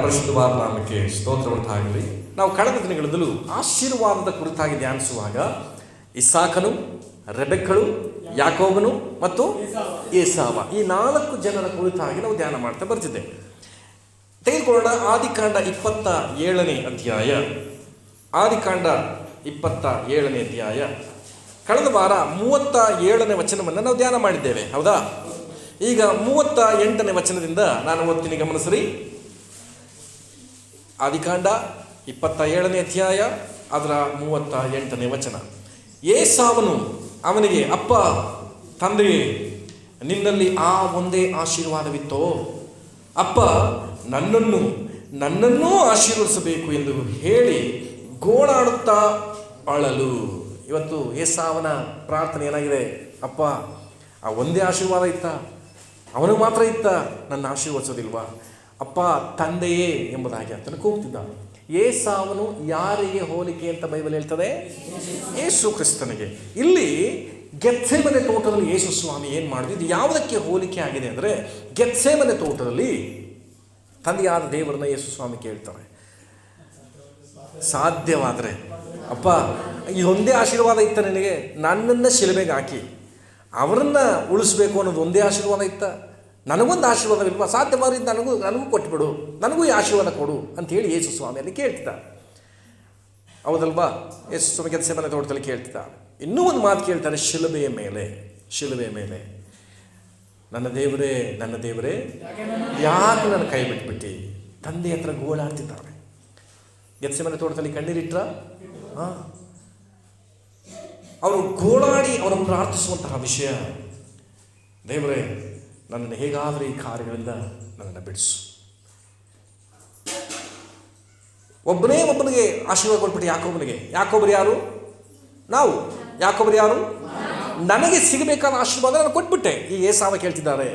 ಪರಿಶುದ್ಧವಾದ ನಾಮಕ್ಕೆ ಸ್ತೋತ್ರ ಉಂಟಾಗಲಿ. ನಾವು ಕಳೆದ ದಿನಗಳಲ್ಲೂ ಆಶೀರ್ವಾದದ ಕುರಿತಾಗಿ ಧ್ಯಾನಿಸುವಾಗ ಇಸಾಕನು, ರೆಬೆಕ್ಕಳು, ಯಾಕೋಬನು ಮತ್ತು ಏಸಾವ ಈ 4 ಜನರ ಕುರಿತಾಗಿ ನಾವು ಧ್ಯಾನ ಮಾಡ್ತಾ ಬರ್ತಿದ್ದೆ. ತೆಗೆದುಕೊಳ್ಳೋಣ ಆದಿಕಾಂಡ 27ನೇ ಅಧ್ಯಾಯ. ಆದಿಕಾಂಡ 27ನೇ ಅಧ್ಯಾಯ. ಕಳೆದ ವಾರ 37ನೇ ವಚನವನ್ನು ನಾವು ಧ್ಯಾನ ಮಾಡಿದ್ದೇವೆ, ಹೌದಾ? ಈಗ 38ನೇ ವಚನದಿಂದ ನಾನು ಓದ್ತೀನಿ, ಗಮನಿಸ್ರಿ. ಆದಿಕಾಂಡ 27ನೇ ಅಧ್ಯಾಯ, ಅದರ 38ನೇ ವಚನ. ಏಸಾವನು ಅವನಿಗೆ, ಅಪ್ಪ, ತಂದೆಯೇ, ನಿನ್ನಲ್ಲಿ ಆ ಒಂದೇ ಆಶೀರ್ವಾದವಿತ್ತೋ? ಅಪ್ಪ, ನನ್ನನ್ನೂ ಆಶೀರ್ವದಿಸಬೇಕು ಎಂದು ಹೇಳಿ ಗೋಳಾಡುತ್ತಾ ಅಳಲು. ಇವತ್ತು ಏಸಾವನ ಪ್ರಾರ್ಥನೆ ಏನಾಗಿದೆ? ಅಪ್ಪ, ಆ ಒಂದೇ ಆಶೀರ್ವಾದ ಇತ್ತ, ಅವನಿಗೆ ಮಾತ್ರ ಇತ್ತ, ನನ್ನ ಆಶೀರ್ವದಿಸೋದಿಲ್ವಾ? ಅಪ್ಪ, ತಂದೆಯೇ ಎಂಬುದಾಗಿ ಆತನು ಕೂಗ್ತಿದ್ದಾನೆ. ಏಸಾವನು ಯಾರಿಗೆ ಹೋಲಿಕೆ ಅಂತ ಬೈಬಲ್ ಹೇಳ್ತದೆ? ಯೇಸು ಕ್ರಿಸ್ತನಿಗೆ. ಇಲ್ಲಿ ಗೆತ್ಸೆಮನೆ ತೋಟದಲ್ಲಿ ಯೇಸು ಸ್ವಾಮಿ ಏನು ಮಾಡಿದ್ರು? ಇದು ಯಾವುದಕ್ಕೆ ಹೋಲಿಕೆ ಆಗಿದೆ ಅಂದರೆ, ಗೆತ್ಸೆಮನೆ ತೋಟದಲ್ಲಿ ತಂದೆಯಾದ ದೇವರನ್ನ ಯೇಸು ಸ್ವಾಮಿ ಕೇಳ್ತಾರೆ, ಸಾಧ್ಯವಾದರೆ ಅಪ್ಪ, ಇದೊಂದೇ ಆಶೀರ್ವಾದ ಇತ್ತ ನಿನಗೆ, ನನ್ನನ್ನು ಶಿಲುಬೆಗೆ ಹಾಕಿ ಅವರನ್ನು ಉಳಿಸ್ಬೇಕು ಅನ್ನೋದು ಒಂದೇ ಆಶೀರ್ವಾದ ಇತ್ತ, ನನಗೊಂದು ಆಶೀರ್ವಾದವಿಲ್ವಾ? ಸಾಧ್ಯವಾದ್ರೆ ನನಗೂ ಕೊಟ್ಟುಬಿಡು, ನನಗೂ ಈ ಆಶೀರ್ವಾದ ಕೊಡು ಅಂಥೇಳಿ ಯೇಸು ಸ್ವಾಮಿಯಲ್ಲಿ ಕೇಳ್ತಿದ್ದ, ಹೌದಲ್ವಾ? ಯೇಸು ಸ್ವಾಮಿ ಗೆತ್ಸೆಮನೆ ತೋಟದಲ್ಲಿ ಕೇಳ್ತಿದ್ದ. ಇನ್ನೂ ಒಂದು ಮಾತು ಕೇಳ್ತಾರೆ, ಶಿಲುಬೆಯ ಮೇಲೆ, ನನ್ನ ದೇವರೇ ಯಾಕೆ ನನ್ನ ಕೈ ಬಿಟ್ಬಿಟ್ಟು? ತಂದೆ ಹತ್ರ ಗೋಳಾಡ್ತಿದ್ದಾರೆ. ಗೆತ್ಸೆಮನೆ ತೋಟದಲ್ಲಿ ಕಣ್ಣೀರಿಟ್ರ? ಅವರು ಗೋಳಾಡಿ ಅವರು ಪ್ರಾರ್ಥಿಸುವಂತಹ ವಿಷಯ, ದೇವರೇ, ನನ್ನನ್ನು ಹೇಗಾದರೂ ಈ ಕಾರ್ಯಗಳಿಂದ ನನ್ನನ್ನು ಬಿಡಿಸು. ಒಬ್ಬನಿಗೆ ಆಶೀರ್ವಾದ ಕೊಟ್ಬಿಟ್ಟು ಯಾಕೋಬರು ಯಾರು? ನಾವು. ಯಾಕೋಬರು ಯಾರು? ನನಗೆ ಸಿಗಬೇಕಾದ ಆಶೀರ್ವಾದ ನಾನು ಕೊಟ್ಬಿಟ್ಟೆ. ಈ ಏಸಾವ ಕೇಳ್ತಿದ್ದಾರೆ,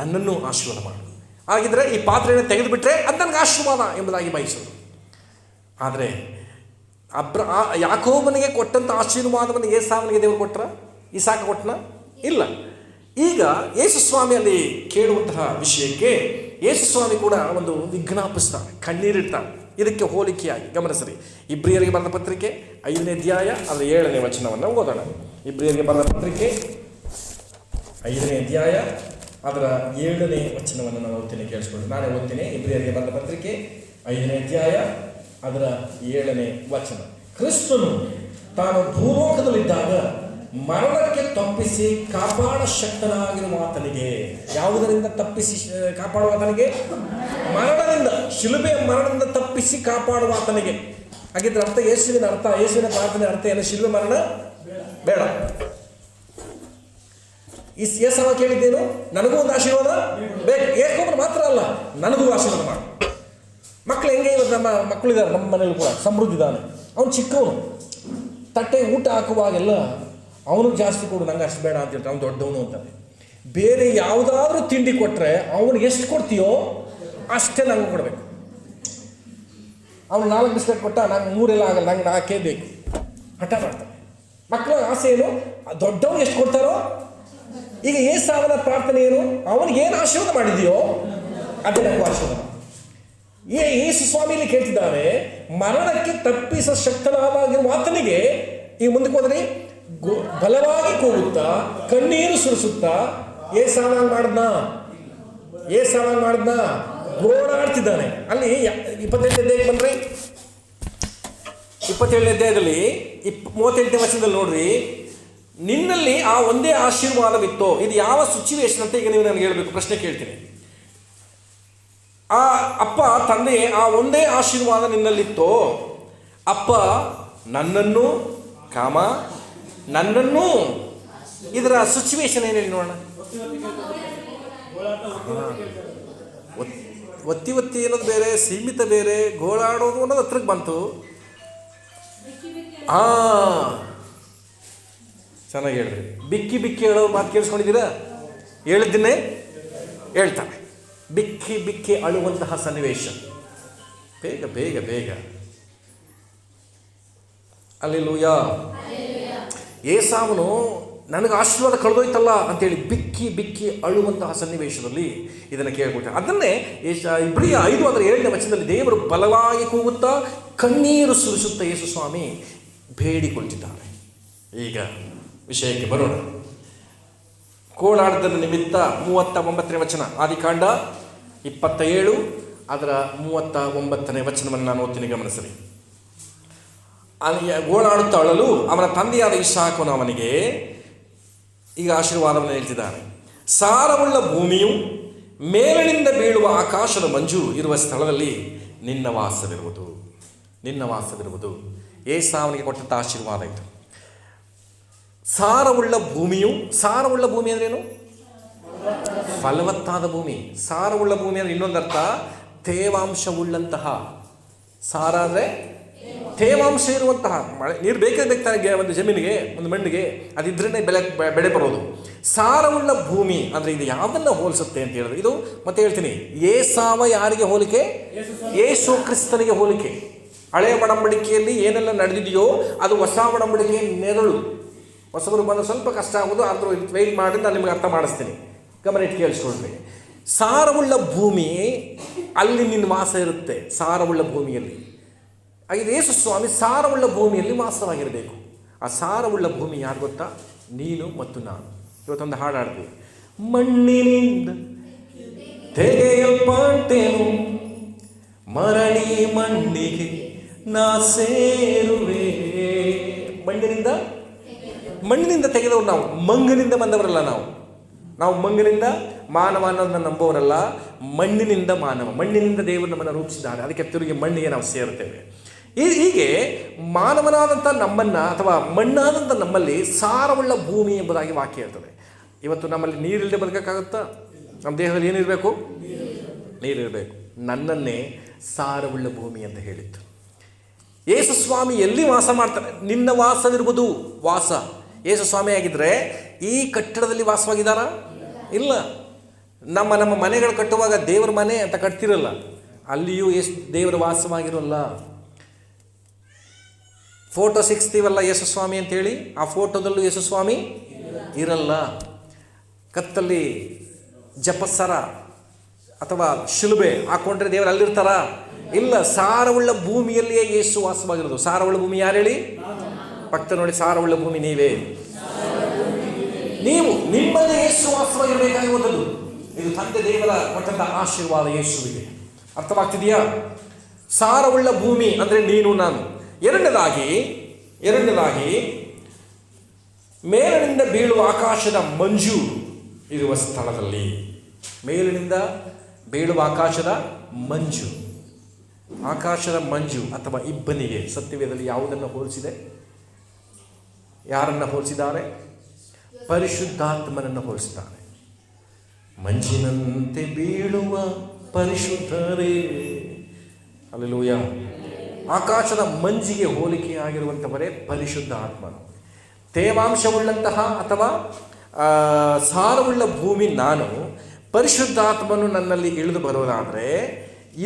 ನನ್ನನ್ನು ಆಶೀರ್ವಾದ ಮಾಡು, ಹಾಗಿದ್ರೆ ಈ ಪಾತ್ರೆಯನ್ನು ತೆಗೆದುಬಿಟ್ರೆ ಅದು ನನಗೆ ಆಶೀರ್ವಾದ ಎಂಬುದಾಗಿ ಬಯಸೋದು. ಆದರೆ ಯಾಕೋಬನಿಗೆ ಕೊಟ್ಟಂಥ ಆಶೀರ್ವಾದವನ್ನು ಏಸಾವನಿಗೆ ದೇವರು ಕೊಟ್ರ? ಇಸಾಕ ಕೊಟ್ಟನ? ಇಲ್ಲ. ಈಗ ಯೇಸು ಸ್ವಾಮಿಯಲ್ಲಿ ಕೇಳುವಂತಹ ವಿಷಯಕ್ಕೆ ಯೇಸು ಸ್ವಾಮಿ ಕೂಡ ಒಂದು ವಿಜ್ಞಾಪಿಸ್ತಾರೆ, ಕಣ್ಣೀರಿಡ್ತಾರೆ. ಇದಕ್ಕೆ ಹೋಲಿಕೆಯಾಗಿ ಗಮನಿಸ್ರಿ. ಇಬ್ರಿಯರಿಗೆ ಬರೆದ ಪತ್ರಿಕೆ 5ನೇ ಅಧ್ಯಾಯ, ಅದರ 7ನೇ ವಚನವನ್ನು ಓದೋಣ. ಇಬ್ರಿಯರಿಗೆ ಬರೆದ ಪತ್ರಿಕೆ 5ನೇ ಅಧ್ಯಾಯ, ಅದರ 7ನೇ ವಚನವನ್ನು ನಾವು ಓದ್ತೀನಿ, ಕೇಳಿಸ್ಕೊಂಡು ನಾನೇ ಓದ್ತೀನಿ. ಇಬ್ರಿಯರಿಗೆ ಬರೆದ ಪತ್ರಿಕೆ 5ನೇ ಅಧ್ಯಾಯ, ಅದರ 7ನೇ ವಚನ. ಕ್ರಿಸ್ತನು ತಾನು ಭೂಲೋಕದಲ್ಲಿದ್ದಾಗ ಮರಣಕ್ಕೆ ತಪ್ಪಿಸಿ ಕಾಪಾಡ ಶಕ್ತನಾಗಿರುವ ಆತನಿಗೆ. ಯಾವುದರಿಂದ ತಪ್ಪಿಸಿ ಕಾಪಾಡುವ ಆತನಿಗೆ? ಮರಣದಿಂದ, ಶಿಲುಬೆಯ ಮರಣದಿಂದ ತಪ್ಪಿಸಿ ಕಾಪಾಡುವ ಆತನಿಗೆ. ಹಾಗಿದ್ರೆ ಅರ್ಥ, ಯೇಸುವಿನ ಪ್ರಾರ್ಥನೆ ಅರ್ಥ ಏನು? ಶಿಲುಬೆ ಮರಣ ಬೇಡ. ಈ ಏಸಾವ ಕೇಳಿದ್ದೇನು? ನನಗೂ ಒಂದು ಆಶೀರ್ವಾದ ಬೇಕು. ಏಕೋಬರು ಮಾತ್ರ ಅಲ್ಲ, ನನಗೂ ಆಶೀರ್ವಾದ ಮಾಡು. ಮಕ್ಕಳು ಹೆಂಗೆ? ಇವತ್ತು ನಮ್ಮ ಮಕ್ಕಳಿದ್ದಾರೆ, ನಮ್ಮ ಮನೇಲಿ ಕೂಡ ಸಮೃದ್ಧಿ ಇದ್ದಾನೆ. ಅವನು ಚಿಕ್ಕವನು, ತಟ್ಟೆ ಊಟ ಹಾಕುವಾಗೆಲ್ಲ ಅವನಿಗೆ ಜಾಸ್ತಿ ಕೊಡು, ನಂಗೆ ಅಷ್ಟು ಬೇಡ ಅಂತ ಹೇಳ್ತಾರೆ. ಅವ್ನು ದೊಡ್ಡವನು ಅಂತಾನೆ. ಬೇರೆ ಯಾವುದಾದ್ರೂ ತಿಂಡಿ ಕೊಟ್ಟರೆ ಅವನಿಗೆ ಎಷ್ಟು ಕೊಡ್ತೀಯೋ ಅಷ್ಟೇ ನಂಗೆ ಕೊಡಬೇಕು. ಅವನು 4 ಬಿಸ್ಕೆಟ್ ಕೊಟ್ಟ, ನಂಗೆ 3 ಆಗಲ್ಲ, ನಂಗೆ 4 ಬೇಕು, ಹಠ ಮಾಡ್ತಾನೆ. ಮಕ್ಕಳ ಆಸೆ ಏನು? ದೊಡ್ಡವನು ಎಷ್ಟು ಕೊಡ್ತಾರೋ. ಈಗ ಏಸಾವನ ಪ್ರಾರ್ಥನೆ ಏನು? ಅವನಿಗೇನು ಆಶೀರ್ವಾದ ಮಾಡಿದೆಯೋ ಅದೇ ನನಗೂ ಆಶೀರ್ವಾದ. ಯೇಸು ಸ್ವಾಮಿಯಲ್ಲಿ ಕೇಳ್ತಿದ್ದಾರೆ, ಮರಣಕ್ಕೆ ತಪ್ಪಿಸ ಶಕ್ತನಾಗಿರುವ ಆತನಿಗೆ. ಈಗ ಮುಂದಕ್ಕೆ ಹೋದ್ರಿ, ಬಲವಾಗಿ ಕೂಗುತ್ತಾ ಕಣ್ಣೀರು ಸುರಿಸುತ್ತಾ ಏಸಾವ ಮಾಡಿದ್ನ ಗೋಳಾಡ್ತಿದ್ದಾನೆ. ಅಲ್ಲಿ 27ನೇ ಅಧ್ಯಾಯಕ್ಕೆ ಬನ್ರಿ. 27ನೇ ಅಧ್ಯಾಯದಲ್ಲಿ 38ನೇ ವಚನದಲ್ಲಿ ನೋಡ್ರಿ, ನಿನ್ನಲ್ಲಿ ಆ ಒಂದೇ ಆಶೀರ್ವಾದವಿತ್ತೋ? ಇದು ಯಾವ ಸಿಚುವೇಶನ್ ಅಂತ ಈಗ ನೀವು ನನಗೆ ಹೇಳಬೇಕು. ಪ್ರಶ್ನೆ ಕೇಳ್ತೀನಿ. ಆ ಅಪ್ಪ, ತಂದೆ, ಆ ಒಂದೇ ಆಶೀರ್ವಾದ ನಿನ್ನಲ್ಲಿತ್ತೋ? ಅಪ್ಪ, ನನ್ನನ್ನು ಇದರ ಸಿಚುವೇಶನ್ ಏನು ಹೇಳಿ ನೋಡೋಣ. ಒತ್ತಿ ಅನ್ನೋದು ಬೇರೆ, ಸೀಮಿತ ಬೇರೆ, ಗೋಳಾಡೋದು ಅನ್ನೋದು ಹತ್ರಕ್ಕೆ ಬಂತು. ಚೆನ್ನಾಗಿ ಹೇಳ್ರಿ. ಬಿಕ್ಕಿ ಹೇಳೋ ಮಾತು ಕೇಳಿಸ್ಕೊಂಡಿದ್ದೀರಾ? ಹೇಳಿದ್ದನ್ನೇ ಹೇಳ್ತಾನೆ. ಬಿಕ್ಕಿ ಅಳುವಂತಹ ಸನ್ನಿವೇಶ. ಬೇಗ ಅಲ್ಲೆಲ್ಲೂಯಾ. ಏಸಾವನು ನನಗೆ ಆಶೀರ್ವಾದ ಕಳೆದೋಯ್ತಲ್ಲ ಅಂತೇಳಿ ಬಿಕ್ಕಿ ಬಿಕ್ಕಿ ಅಳುವಂತಹ ಸನ್ನಿವೇಶದಲ್ಲಿ ಇದನ್ನು ಕೇಳ್ಕೊಳ್ತಾರೆ. ಅದನ್ನೇ ಇಬ್ರಿಯ 5:7 ವಚನದಲ್ಲಿ ದೇವರು ಬಲವಾಗಿ ಕೂಗುತ್ತಾ ಕಣ್ಣೀರು ಸುರಿಸುತ್ತಾ ಯೇಸು ಸ್ವಾಮಿ ಬೇಡಿಕೊಳ್ತಿದ್ದಾರೆ. ಈಗ ವಿಷಯಕ್ಕೆ ಬರೋಣ. ಕೋಲಾಟದ ನಿಮಿತ್ತ 39ನೇ ವಚನ, ಆದಿಕಾಂಡ 27 ಅದರ 39ನೇ ವಚನವನ್ನು ನಾನು ಓದ್ತೀನಿ, ಗಮನಿಸಲಿ. ಗೋಳಾಡುತ್ತಾ ಅಳಲು ಅವನ ತಂದೆಯಾದ ಇಸಾಕನು ಅವನಿಗೆ ಈಗ ಆಶೀರ್ವಾದವನ್ನು ಹೇಳ್ತಿದ್ದಾನೆ. ಸಾರವುಳ್ಳ ಭೂಮಿಯು ಮೇಲಿನಿಂದ ಬೀಳುವ ಆಕಾಶದ ಮಂಜು ಇರುವ ಸ್ಥಳದಲ್ಲಿ ನಿನ್ನ ವಾಸವಿರುವುದು, ನಿನ್ನ ವಾಸವಿರುವುದು. ಏಸಾವನಿಗೆ ಕೊಟ್ಟಂಥ ಆಶೀರ್ವಾದ ಇದು. ಸಾರವುಳ್ಳ ಭೂಮಿಯು, ಸಾರವುಳ್ಳ ಭೂಮಿ ಅಂದ್ರೇನು? ಫಲವತ್ತಾದ ಭೂಮಿ. ಸಾರವುಳ್ಳ ಭೂಮಿ ಅಂದರೆ ಇನ್ನೊಂದರ್ಥ ತೇವಾಂಶವುಳ್ಳಂತಹ. ಸಾರ ಅಂದರೆ ತೇವಾಂಶ ಇರುವಂತಹ. ಮಳೆ ನೀರು ಬೇಕೇ ಬೇಕಾಗಿ ಒಂದು ಜಮೀನಿಗೆ, ಒಂದು ಮಣ್ಣಿಗೆ, ಅದಿದ್ರೇ ಬೆಳೆ ಬರೋದು. ಸಾರವುಳ್ಳ ಭೂಮಿ ಅಂದರೆ ಇದು ಯಾವುದನ್ನು ಹೋಲಿಸುತ್ತೆ ಅಂತ ಹೇಳಿದ್ರೆ, ಇದು ಮತ್ತೆ ಹೇಳ್ತೀನಿ, ಏಸಾವ ಯಾರಿಗೆ ಹೋಲಿಕೆ? ಯೇಸು ಕ್ರಿಸ್ತನಿಗೆ ಹೋಲಿಕೆ. ಹಳೆಯ ಒಡಂಬಡಿಕೆಯಲ್ಲಿ ಏನೆಲ್ಲ ನಡೆದಿದೆಯೋ ಅದು ಹೊಸ ಒಡಂಬಡಿಕೆಯ ನೆರಳು. ಹೊಸಬರು ಬಂದು ಸ್ವಲ್ಪ ಕಷ್ಟ ಆಗೋದು, ಆದರೂ ವೆಯ್ಟ್ ಮಾಡಿ ನಾನು ನಿಮಗೆ ಅರ್ಥ ಮಾಡಿಸ್ತೀನಿ, ಗಮನ ಇಟ್ಟು ಕೇಳಿಸ್ಕೊಳ್ರಿ. ಸಾರವುಳ್ಳ ಭೂಮಿ, ಅಲ್ಲಿ ನಿನ್ನ ವಾಸ ಇರುತ್ತೆ, ಸಾರವುಳ್ಳ ಭೂಮಿಯಲ್ಲಿ. ಹಾಗೆ ಯೇಸು ಸ್ವಾಮಿ ಸಾರವುಳ್ಳ ಭೂಮಿಯಲ್ಲಿ ವಾಸವಾಗಿರಬೇಕು. ಆ ಸಾರವುಳ್ಳ ಭೂಮಿ ಯಾರು ಗೊತ್ತಾ? ನೀನು ಮತ್ತು ನಾನು. ಇವತ್ತೊಂದು ಹಾಡು ಹಾಡ್ತೀವಿ, ಮಣ್ಣಿನಿಂದ ತೆಗೆಯಲ್ಪಟ್ಟೆನು ಮರಳಿ ಮಣ್ಣಿಗೆ ನಾ ಸೇರುವೆ. ಮಣ್ಣಿನಿಂದ ತೆಗೆದವರು ನಾವು, ಮಂಗನಿಂದ ಬಂದವರಲ್ಲ ನಾವು ಮಂಗನಿಂದ ಮಾನವ ಅನ್ನೋದನ್ನ ನಂಬೋರಲ್ಲ, ಮಣ್ಣಿನಿಂದ ಮಾನವ. ಮಣ್ಣಿನಿಂದ ದೇವರು ನಮ್ಮನ್ನು ರೂಪಿಸಿದ್ದಾರೆ, ಅದಕ್ಕೆ ತಿರುಗಿ ಮಣ್ಣಿಗೆ ನಾವು ಸೇರ್ತೇವೆ. ಹೀಗೆ ಮಾನವನಾದಂಥ ನಮ್ಮನ್ನು ಅಥವಾ ಮಣ್ಣಾದಂಥ ನಮ್ಮಲ್ಲಿ ಸಾರವುಳ್ಳ ಭೂಮಿ ಎಂಬುದಾಗಿ ವಾಕ್ಯ ಹೇಳ್ತದೆ. ಇವತ್ತು ನಮ್ಮಲ್ಲಿ ನೀರಿಲ್ಲದೆ ಬದುಕೋಕ್ಕಾಗುತ್ತಾ? ನಮ್ಮ ದೇಹದಲ್ಲಿ ಏನಿರಬೇಕು? ನೀರಿರಬೇಕು. ನನ್ನನ್ನೇ ಸಾರವುಳ್ಳ ಭೂಮಿ ಅಂತ ಹೇಳಿತ್ತು. ಯೇಸು ಸ್ವಾಮಿ ಎಲ್ಲಿ ವಾಸ ಮಾಡ್ತಾರೆ? ನಿನ್ನ ವಾಸವಿರುವುದು. ವಾಸ ಯೇಸು ಸ್ವಾಮಿ ಆಗಿದ್ದರೆ ಈ ಕಟ್ಟಡದಲ್ಲಿ ವಾಸವಾಗಿದ್ದಾರಾ? ಇಲ್ಲ. ನಮ್ಮ ಮನೆಗಳು ಕಟ್ಟುವಾಗ ದೇವರ ಮನೆ ಅಂತ ಕಟ್ತಿರಲ್ಲ, ಅಲ್ಲಿಯೂ ದೇವರ ವಾಸವಾಗಿರೋಲ್ಲ. ಫೋಟೋ ಸಿಕ್ಸ್ತೀವಲ್ಲ ಯೇಸು ಸ್ವಾಮಿ ಅಂತೇಳಿ, ಆ ಫೋಟೋದಲ್ಲೂ ಯೇಸು ಸ್ವಾಮಿ ಇರಲ್ಲ. ಕತ್ತಲ್ಲಿ ಜಪಸರ ಅಥವಾ ಶಿಲುಬೆ ಹಾಕೊಂಡ್ರೆ ದೇವರು ಅಲ್ಲಿರ್ತಾರ? ಇಲ್ಲ. ಸಾರವುಳ್ಳ ಭೂಮಿಯಲ್ಲಿಯೇ ಯೇಸು ವಾಸವಾಗಿರೋದು. ಸಾರವುಳ್ಳ ಭೂಮಿ ಯಾರು ಹೇಳಿ? ಪಕ್ಕ ನೋಡಿ, ಸಾರವುಳ್ಳ ಭೂಮಿ ನೀವೇ. ನೀವು ನಿಮ್ಮಲ್ಲಿ ಯೇಸು ವಾಸವಾಗಿರಬೇಕಾಗಿರುವುದು. ಇದು ತಂದೆ ದೇವರ ಕೊಟ್ಟಂತ ಆಶೀರ್ವಾದ ಯೇಸುವಿಗೆ. ಅರ್ಥವಾಗ್ತಿದೆಯಾ? ಸಾರವುಳ್ಳ ಭೂಮಿ ಅಂದರೆ ನೀನು ನಾನು. ಎರಡನೇದಾಗಿ ಮೇಲಿನಿಂದ ಬೀಳುವ ಆಕಾಶದ ಮಂಜು ಇರುವ ಸ್ಥಳದಲ್ಲಿ. ಮೇಲಿನಿಂದ ಬೀಳುವ ಆಕಾಶದ ಮಂಜು. ಆಕಾಶದ ಮಂಜು ಅಥವಾ ಇಬ್ಬನಿಗೆ ಸತ್ಯವೇದದಲ್ಲಿ ಯಾವುದನ್ನು ಹೋಲಿಸಿದೆ? ಯಾರನ್ನು ಹೋಲಿಸಿದ್ದಾರೆ? ಪರಿಶುದ್ಧಾತ್ಮನನ್ನು ಹೋಲಿಸಿದ್ದಾರೆ. ಮಂಜಿನಂತೆ ಬೀಳುವ ಪರಿಶುದ್ಧರೇ. ಹಲ್ಲೆಲೂಯ. ಆಕಾಶದ ಮಂಜಿಗೆ ಹೋಲಿಕೆಯಾಗಿರುವಂಥವರೇ ಪರಿಶುದ್ಧ ಆತ್ಮನು. ತೇವಾಂಶವುಳ್ಳಂತಹ ಅಥವಾ ಸಾರವುಳ್ಳ ಭೂಮಿ ನಾನು, ಪರಿಶುದ್ಧಾತ್ಮನು ನನ್ನಲ್ಲಿ ಇಳಿದು ಬರೋದಾದರೆ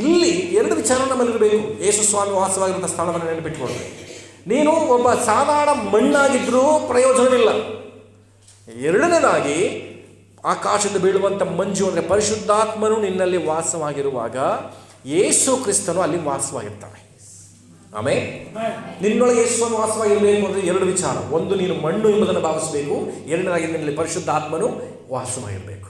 ಇಲ್ಲಿ ಎರಡು ವಿಚಾರ ನಮ್ಮಲ್ಲಿರಬೇಕು. ಯೇಸು ಸ್ವಾಮಿ ವಾಸವಾಗಿರುವಂಥ ಸ್ಥಳವನ್ನು ನೆನಪಿಟ್ಕೊಳ್ರಿ. ನೀನು ಒಬ್ಬ ಸಾಧಾರಣ ಮಣ್ಣಾಗಿದ್ದರೂ ಪ್ರಯೋಜನವಿಲ್ಲ. ಎರಡನೇದಾಗಿ ಆಕಾಶದ ಬೀಳುವಂಥ ಮಂಜು ಅಂದರೆ ಪರಿಶುದ್ಧಾತ್ಮನು ನಿನ್ನಲ್ಲಿ ವಾಸವಾಗಿರುವಾಗ ಯೇಸು ಕ್ರಿಸ್ತನು ಅಲ್ಲಿ ವಾಸವಾಗಿರ್ತಾನೆ. ಆಮೇಲೆ ನಿನ್ನೊಳಗೆ ಯೇಸು ಸ್ವಾಮಿ ವಾಸವಾಗಿರಬೇಕು ಅಂದರೆ ಎರಡು ವಿಚಾರ. ಒಂದು, ನೀನು ಮಣ್ಣು ಎಂಬುದನ್ನು ಭಾವಿಸಬೇಕು. ಎರಡನೇದಾಗಿ ನಿನ್ನಲ್ಲಿ ಪರಿಶುದ್ಧ ಆತ್ಮನು ವಾಸವಾಗಿರಬೇಕು.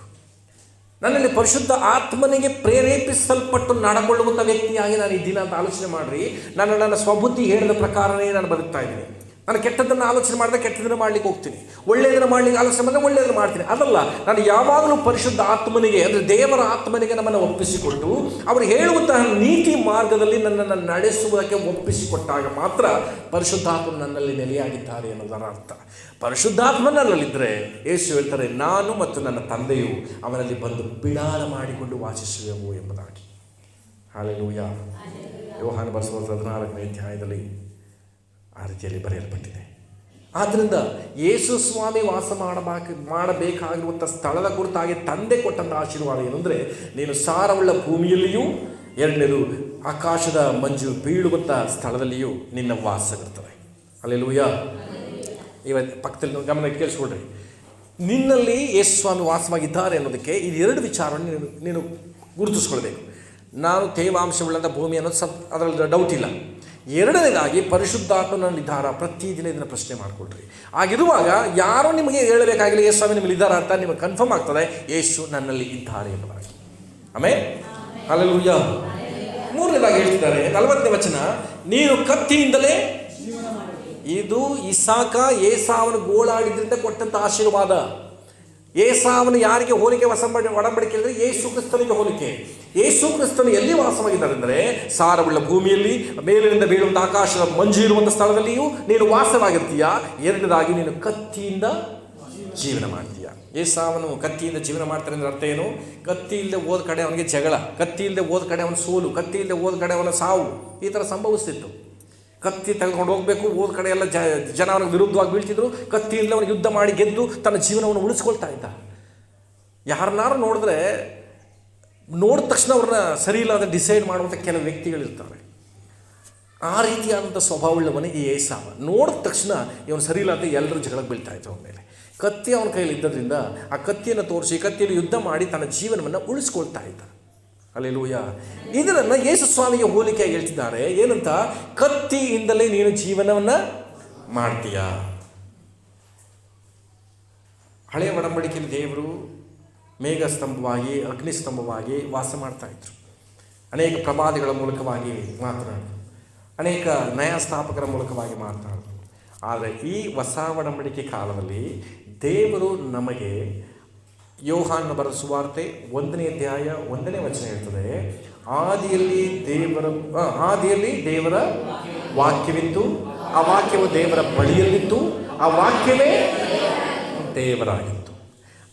ನನ್ನಲ್ಲಿ ಪರಿಶುದ್ಧ ಆತ್ಮನಿಗೆ ಪ್ರೇರೇಪಿಸಲ್ಪಟ್ಟು ನಡ್ಕೊಳ್ಳುವಂಥ ವ್ಯಕ್ತಿಯಾಗಿ ನಾನು ಇದ್ದೀನಿ ಅಂತ ಆಲೋಚನೆ ಮಾಡಿರಿ. ನನ್ನ ಸ್ವಬುದ್ಧಿ ಹೇಳಿದ ಪ್ರಕಾರನೇ ನಾನು ಬದುಕ್ತಾ ಇದ್ದೀನಿ. ನಾನು ಕೆಟ್ಟದ್ದನ್ನು ಆಲೋಚನೆ ಮಾಡಿದ್ರೆ ಕೆಟ್ಟದನ್ನು ಮಾಡ್ಲಿಕ್ಕೆ ಹೋಗ್ತೀನಿ, ಒಳ್ಳೆಯದನ್ನು ಮಾಡ್ಲಿಕ್ಕೆ ಆಲೋಚನೆ ಮಾಡಿದ್ರೆ ಒಳ್ಳೆಯದನ್ನು ಮಾಡ್ತೀನಿ. ಅದಲ್ಲ, ನಾನು ಯಾವಾಗಲೂ ಪರಿಶುದ್ಧ ಆತ್ಮನಿಗೆ ಅಂದರೆ ದೇವರ ಆತ್ಮನಿಗೆ ನಮ್ಮನ್ನು ಒಪ್ಪಿಸಿಕೊಟ್ಟು ಅವರು ಹೇಳುವಂತಹ ನೀತಿ ಮಾರ್ಗದಲ್ಲಿ ನನ್ನನ್ನು ನಡೆಸುವುದಕ್ಕೆ ಒಪ್ಪಿಸಿಕೊಟ್ಟಾಗ ಮಾತ್ರ ಪರಿಶುದ್ಧಾತ್ಮ ನನ್ನಲ್ಲಿ ನೆಲೆಯಾಗಿದ್ದಾರೆ ಅನ್ನೋದರ ಅರ್ಥ. ಪರಿಶುದ್ಧಾತ್ಮ ನನ್ನಲ್ಲಿದ್ದರೆ ಯೇಸು ಹೇಳ್ತಾರೆ, ನಾನು ಮತ್ತು ನನ್ನ ತಂದೆಯು ಅವನಲ್ಲಿ ಬಂದು ಬಿಡಾರ ಮಾಡಿಕೊಂಡು ವಾಸಿಸುವೆವು ಎಂಬುದಾಗಿ. ಹಲ್ಲೆಲೂಯಾ. ಯೋಹಾನ ಬರೆಸುವ 14ನೇ ಅಧ್ಯಾಯದಲ್ಲಿ ಆ ರೀತಿಯಲ್ಲಿ ಬರೆಯಲ್ಪಟ್ಟಿದೆ. ಆದ್ದರಿಂದ ಯೇಸು ಸ್ವಾಮಿ ವಾಸ ಮಾಡಬೇಕಾಗಿರುವಂಥ ಸ್ಥಳದ ಕುರಿತಾಗಿ ತಂದೆ ಕೊಟ್ಟಂಥ ಆಶೀರ್ವಾದ ಏನಂದರೆ, ನೀನು ಸಾರವುಳ್ಳ ಭೂಮಿಯಲ್ಲಿಯೂ, ಎರಡನೇದು ಆಕಾಶದ ಮಂಜು ಬೀಳುವಂಥ ಸ್ಥಳದಲ್ಲಿಯೂ ನಿನ್ನ ವಾಸವಿರ್ತದೆ. ಹಲ್ಲೆಲೂಯಾ. ಇವತ್ತು ಪಕ್ಕದಲ್ಲಿ ಗಮನ ಕೇಳಿಸ್ಕೊಳ್ರಿ. ನಿನ್ನಲ್ಲಿ ಯೇಸು ಸ್ವಾಮಿ ವಾಸವಾಗಿದ್ದಾರೆ ಅನ್ನೋದಕ್ಕೆ ಇದು 2 ವಿಚಾರವನ್ನು ನೀನು ಗುರುತಿಸ್ಕೊಳ್ಬೇಕು. ನಾನು ತೇವಾಂಶವುಳ್ಳಂಥ ಭೂಮಿ ಅನ್ನೋದು ಅದರಲ್ಲಿ ಡೌಟ್ ಇಲ್ಲ. 2ನೇದಾಗಿ ಪರಿಶುದ್ಧಾತ್ಮನಲ್ಲಿದ್ದಾರ, ಪ್ರತಿದಿನ ಇದನ್ನು ಪ್ರಶ್ನೆ ಮಾಡಿಕೊಳ್ರಿ. ಆಗಿರುವಾಗ ಯಾರೋ ನಿಮಗೆ ಹೇಳಬೇಕಾಗಿಲ್ಲ ಯೇಸು ಸ್ವಾಮಿ ನಿಮ್ಮಲ್ಲಿ ಇದ್ದಾರ ಅಂತ, ನಿಮಗೆ ಕನ್ಫರ್ಮ್ ಆಗ್ತದೆ ಯೇಸು ನನ್ನಲ್ಲಿ ಇದ್ದಾರೆ ಎಂಬುದಾಗಿ. ಆಮೇಲೆ ಹಲ್ಲೆಲೂಯಾ. 3ನೇದಾಗಿ ಹೇಳ್ತಿದ್ದಾರೆ 40ನೇ ವಚನ, ನೀನು ಕತ್ತಿಯಿಂದಲೇ. ಇದು ಇಸಾಕ ಏಸಾವನು ಗೋಳಾಡಿದ್ರಿಂದ ಕೊಟ್ಟಂಥ ಆಶೀರ್ವಾದ. ಏಸಾವನು ಯಾರಿಗೆ ಹೋಲಿಕೆ ಒಡಂಬಡಿಕೆ ಅಂದರೆ ಯೇಸು ಕ್ರಿಸ್ತನಿಗೆ ಹೋಲಿಕೆ. ಯೇಸು ಕ್ರಿಸ್ತನು ಎಲ್ಲಿ ವಾಸವಾಗಿದ್ದಾರೆ ಅಂದರೆ ಸಾರವುಳ್ಳ ಭೂಮಿಯಲ್ಲಿ, ಮೇಲಿನಿಂದ ಬೀಳುವಂಥ ಆಕಾಶದ ಮಂಜು ಇರುವಂಥ ಸ್ಥಳದಲ್ಲಿಯೂ ನೀನು ವಾಸವಾಗಿರ್ತೀಯ. 2ನೇದಾಗಿ ನೀನು ಕತ್ತಿಯಿಂದ ಜೀವನ ಮಾಡ್ತೀಯ. ಏಸಾವನು ಕತ್ತಿಯಿಂದ ಜೀವನ ಮಾಡ್ತಾರೆ ಅಂದರೆ ಅರ್ಥ ಏನು? ಕತ್ತಿ ಇಲ್ಲದೆ ಹೋದ ಕಡೆ ಅವನಿಗೆ ಜಗಳ, ಕತ್ತಿ ಇಲ್ಲದೆ ಹೋದ ಕಡೆ ಅವನ ಸೋಲು, ಕತ್ತಿ ಇಲ್ಲದೆ ಹೋದ ಕಡೆ ಅವನ ಸಾವು, ಈ ಥರ ಸಂಭವಿಸ್ತಿತ್ತು. ಕತ್ತಿ ತೆಗೆದುಕೊಂಡು ಹೋಗಬೇಕು, ಹೋದ ಕಡೆ ಎಲ್ಲ ಜನ ಅವನಿಗೆ ವಿರುದ್ಧವಾಗಿ ಬೀಳ್ತಿದ್ರು. ಕತ್ತಿಯಿಂದ ಅವನಿಗೆ ಯುದ್ಧ ಮಾಡಿ ಗೆದ್ದು ತನ್ನ ಜೀವನವನ್ನು ಉಳಿಸ್ಕೊಳ್ತಾ ಇದ್ದ. ಯಾರನ್ನಾರು ನೋಡಿದ್ರೆ ನೋಡಿದ ತಕ್ಷಣ ಅವ್ರನ್ನ ಸರಿ ಇಲ್ಲ ಅಂತ ಡಿಸೈಡ್ ಮಾಡುವಂಥ ಕೆಲವು ವ್ಯಕ್ತಿಗಳಿರ್ತಾರೆ. ಆ ರೀತಿಯಾದಂಥ ಸ್ವಭಾವವುಳ್ಳವನೇ ಈ ಏಸಾವ. ನೋಡಿದ ತಕ್ಷಣ ಇವನು ಸರಿ ಇಲ್ಲ ಅಂತ ಎಲ್ಲರೂ ಜಗಳಕ್ಕೆ ಬೀಳ್ತಾ ಇದ್ರು ಅವನ ಮೇಲೆ. ಕತ್ತಿ ಅವನ ಕೈಯಲ್ಲಿ ಇದ್ದದ್ರಿಂದ ಆ ಕತ್ತಿಯನ್ನು ತೋರಿಸಿ ಕತ್ತಿಯಲ್ಲಿ ಯುದ್ಧ ಮಾಡಿ ತನ್ನ ಜೀವನವನ್ನು ಉಳಿಸ್ಕೊಳ್ತಾ ಇದ್ದ. ಹಲ್ಲೆಲೂಯ. ಇದನ್ನು ಯೇಸು ಸ್ವಾಮಿಗೆ ಹೋಲಿಕೆಯಾಗಿ ಹೇಳ್ತಿದ್ದಾರೆ. ಏನಂತ? ಕತ್ತಿಯಿಂದಲೇ ನೀನು ಜೀವನವನ್ನು ಮಾಡ್ತೀಯ. ಹಳೆಯ ಒಡಂಬಡಿಕೆಯಲ್ಲಿ ದೇವರು ಮೇಘಸ್ತಂಭವಾಗಿ, ಅಗ್ನಿಸ್ತಂಭವಾಗಿ ವಾಸ ಮಾಡ್ತಾ ಇದ್ರು. ಅನೇಕ ಪ್ರವಾದಿಗಳ ಮೂಲಕವಾಗಿ ಮಾತನಾಡಿದ್ರು, ಅನೇಕ ನ್ಯಾಯಸ್ಥಾಪಕರ ಮೂಲಕವಾಗಿ ಮಾತನಾಡಿದ್ರು. ಆದರೆ ಈ ಹೊಸ ಒಡಂಬಡಿಕೆ ಕಾಲದಲ್ಲಿ ದೇವರು ನಮಗೆ, ಯೋಹಾನನ ಬರೆದ ಸುವಾರ್ತೆ 1ನೇ ಅಧ್ಯಾಯ 1ನೇ ವಚನ ಹೇಳ್ತದೆ, ಆದಿಯಲ್ಲಿ ದೇವರ ವಾಕ್ಯವಿತ್ತು, ಆ ವಾಕ್ಯವು ದೇವರ ಬಳಿಯಲ್ಲಿತ್ತು, ಆ ವಾಕ್ಯವೇ ದೇವರಾಗಿತ್ತು.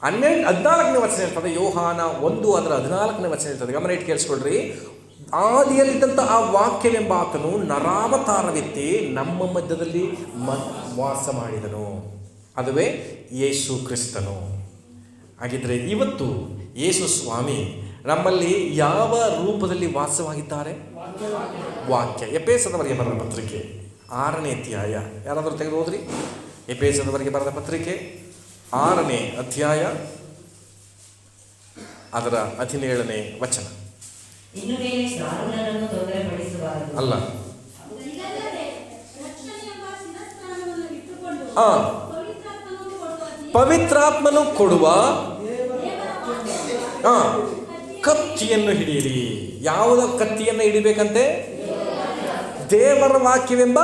14ನೇ ವಚನ ಹೇಳ್ತದೆ, ಯೋಹಾನ 1 ಅದರ 14ನೇ ವಚನ ಹೇಳ್ತದೆ. ಗಮನ ಇಟ್ಟು ಕೇಳಿಸ್ಕೊಳ್ರಿ. ಆದಿಯಲ್ಲಿದ್ದಂಥ ಆ ವಾಕ್ಯವೆಂಬ ಆತನು ನರಾವತಾರವೆತ್ತಿ ನಮ್ಮ ಮಧ್ಯದಲ್ಲಿ ವಾಸ ಮಾಡಿದನು. ಅದುವೇ ಯೇಸು ಕ್ರಿಸ್ತನು. ಹಾಗಿದ್ರೆ ಇವತ್ತು ಯೇಸು ಸ್ವಾಮಿ ನಮ್ಮಲ್ಲಿ ಯಾವ ರೂಪದಲ್ಲಿ ವಾಸವಾಗಿದ್ದಾರೆ? ವಾಕ್ಯ. ಎಫೆಸದವರಿಗೆ ಬರೆದ ಪತ್ರಿಕೆ 6ನೇ ಅಧ್ಯಾಯ, ಯಾರಾದರೂ ತೆಗೆದು ಹೋದ್ರಿ? ಎಫೆಸದವರಿಗೆ ಬರೆದ ಪತ್ರಿಕೆ 6ನೇ ಅಧ್ಯಾಯ ಅದರ 17ನೇ ವಚನ. ಅಲ್ಲ, ಪವಿತ್ರಾತ್ಮನು ಕೊಡುವ ಕತ್ತಿಯನ್ನು ಹಿಡಿಯಿರಿ. ಯಾವುದ ಕತ್ತಿಯನ್ನು ಹಿಡಿಬೇಕಂತೆ? ದೇವರ ವಾಕ್ಯವೆಂಬ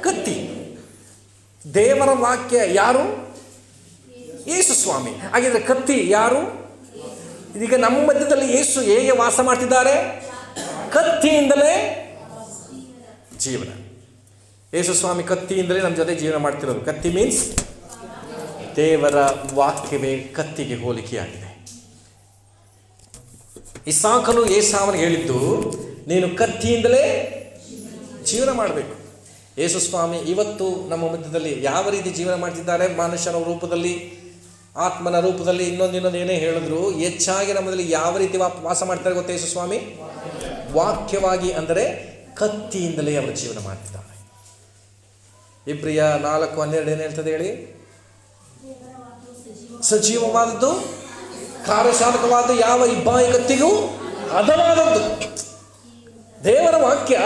ಕತ್ತಿ. ದೇವರ ವಾಕ್ಯ ಯಾರು? ಯೇಸು ಸ್ವಾಮಿ. ಹಾಗಿದ್ರೆ ಕತ್ತಿ ಯಾರು? ಇದೀಗ ನಮ್ಮ ಮಧ್ಯದಲ್ಲಿ ಯೇಸು ಹೇಗೆ ವಾಸ ಮಾಡ್ತಿದ್ದಾರೆ? ಕತ್ತಿಯಿಂದಲೇ ಜೀವನ. ಯೇಸು ಸ್ವಾಮಿ ಕತ್ತಿಯಿಂದಲೇ ನಮ್ಮ ಜೊತೆ ಜೀವನ ಮಾಡ್ತಿರೋದು. ಕತ್ತಿ ಮೀನ್ಸ್ ದೇವರ ವಾಕ್ಯವೇ ಕತ್ತಿಗೆ ಹೋಲಿಕೆಯಾಗಿದೆ. ಇಸಾಕನು ಏಸಾವನಿಗೆ ಹೇಳಿದ್ದು, ನೀನು ಕತ್ತಿಯಿಂದಲೇ ಜೀವನ ಮಾಡಬೇಕು. ಯೇಸು ಸ್ವಾಮಿ ಇವತ್ತು ನಮ್ಮ ಮಧ್ಯದಲ್ಲಿ ಯಾವ ರೀತಿ ಜೀವನ ಮಾಡ್ತಿದ್ದಾರೆ? ಮನುಷ್ಯನ ರೂಪದಲ್ಲಿ, ಆತ್ಮನ ರೂಪದಲ್ಲಿ, ಇನ್ನೊಂದು ಏನೇ ಹೇಳಿದ್ರು ಹೆಚ್ಚಾಗಿ ನಮ್ಮಲ್ಲಿ ಯಾವ ರೀತಿ ವಾಸ ಮಾಡ್ತಾರೆ ಗೊತ್ತಾ? ಯೇಸು ಸ್ವಾಮಿ ವಾಕ್ಯವಾಗಿ, ಅಂದರೆ ಕತ್ತಿಯಿಂದಲೇ ಅವರು ಜೀವನ ಮಾಡ್ತಿದ್ದಾರೆ. ಇಬ್ರಿಯ 4:12 ಏನು ಹೇಳ್ತದೆ ಹೇಳಿ? ಸಜೀವವಾದದ್ದು, ಕಾರ್ಯಸಾಧಕವಾದ ಯಾವ ಇಬ್ಬಾಯಿ ಕತ್ತಿಗೂ ಹದವಾದದ್ದು. ದೇವರ ವಾಕ್ಯ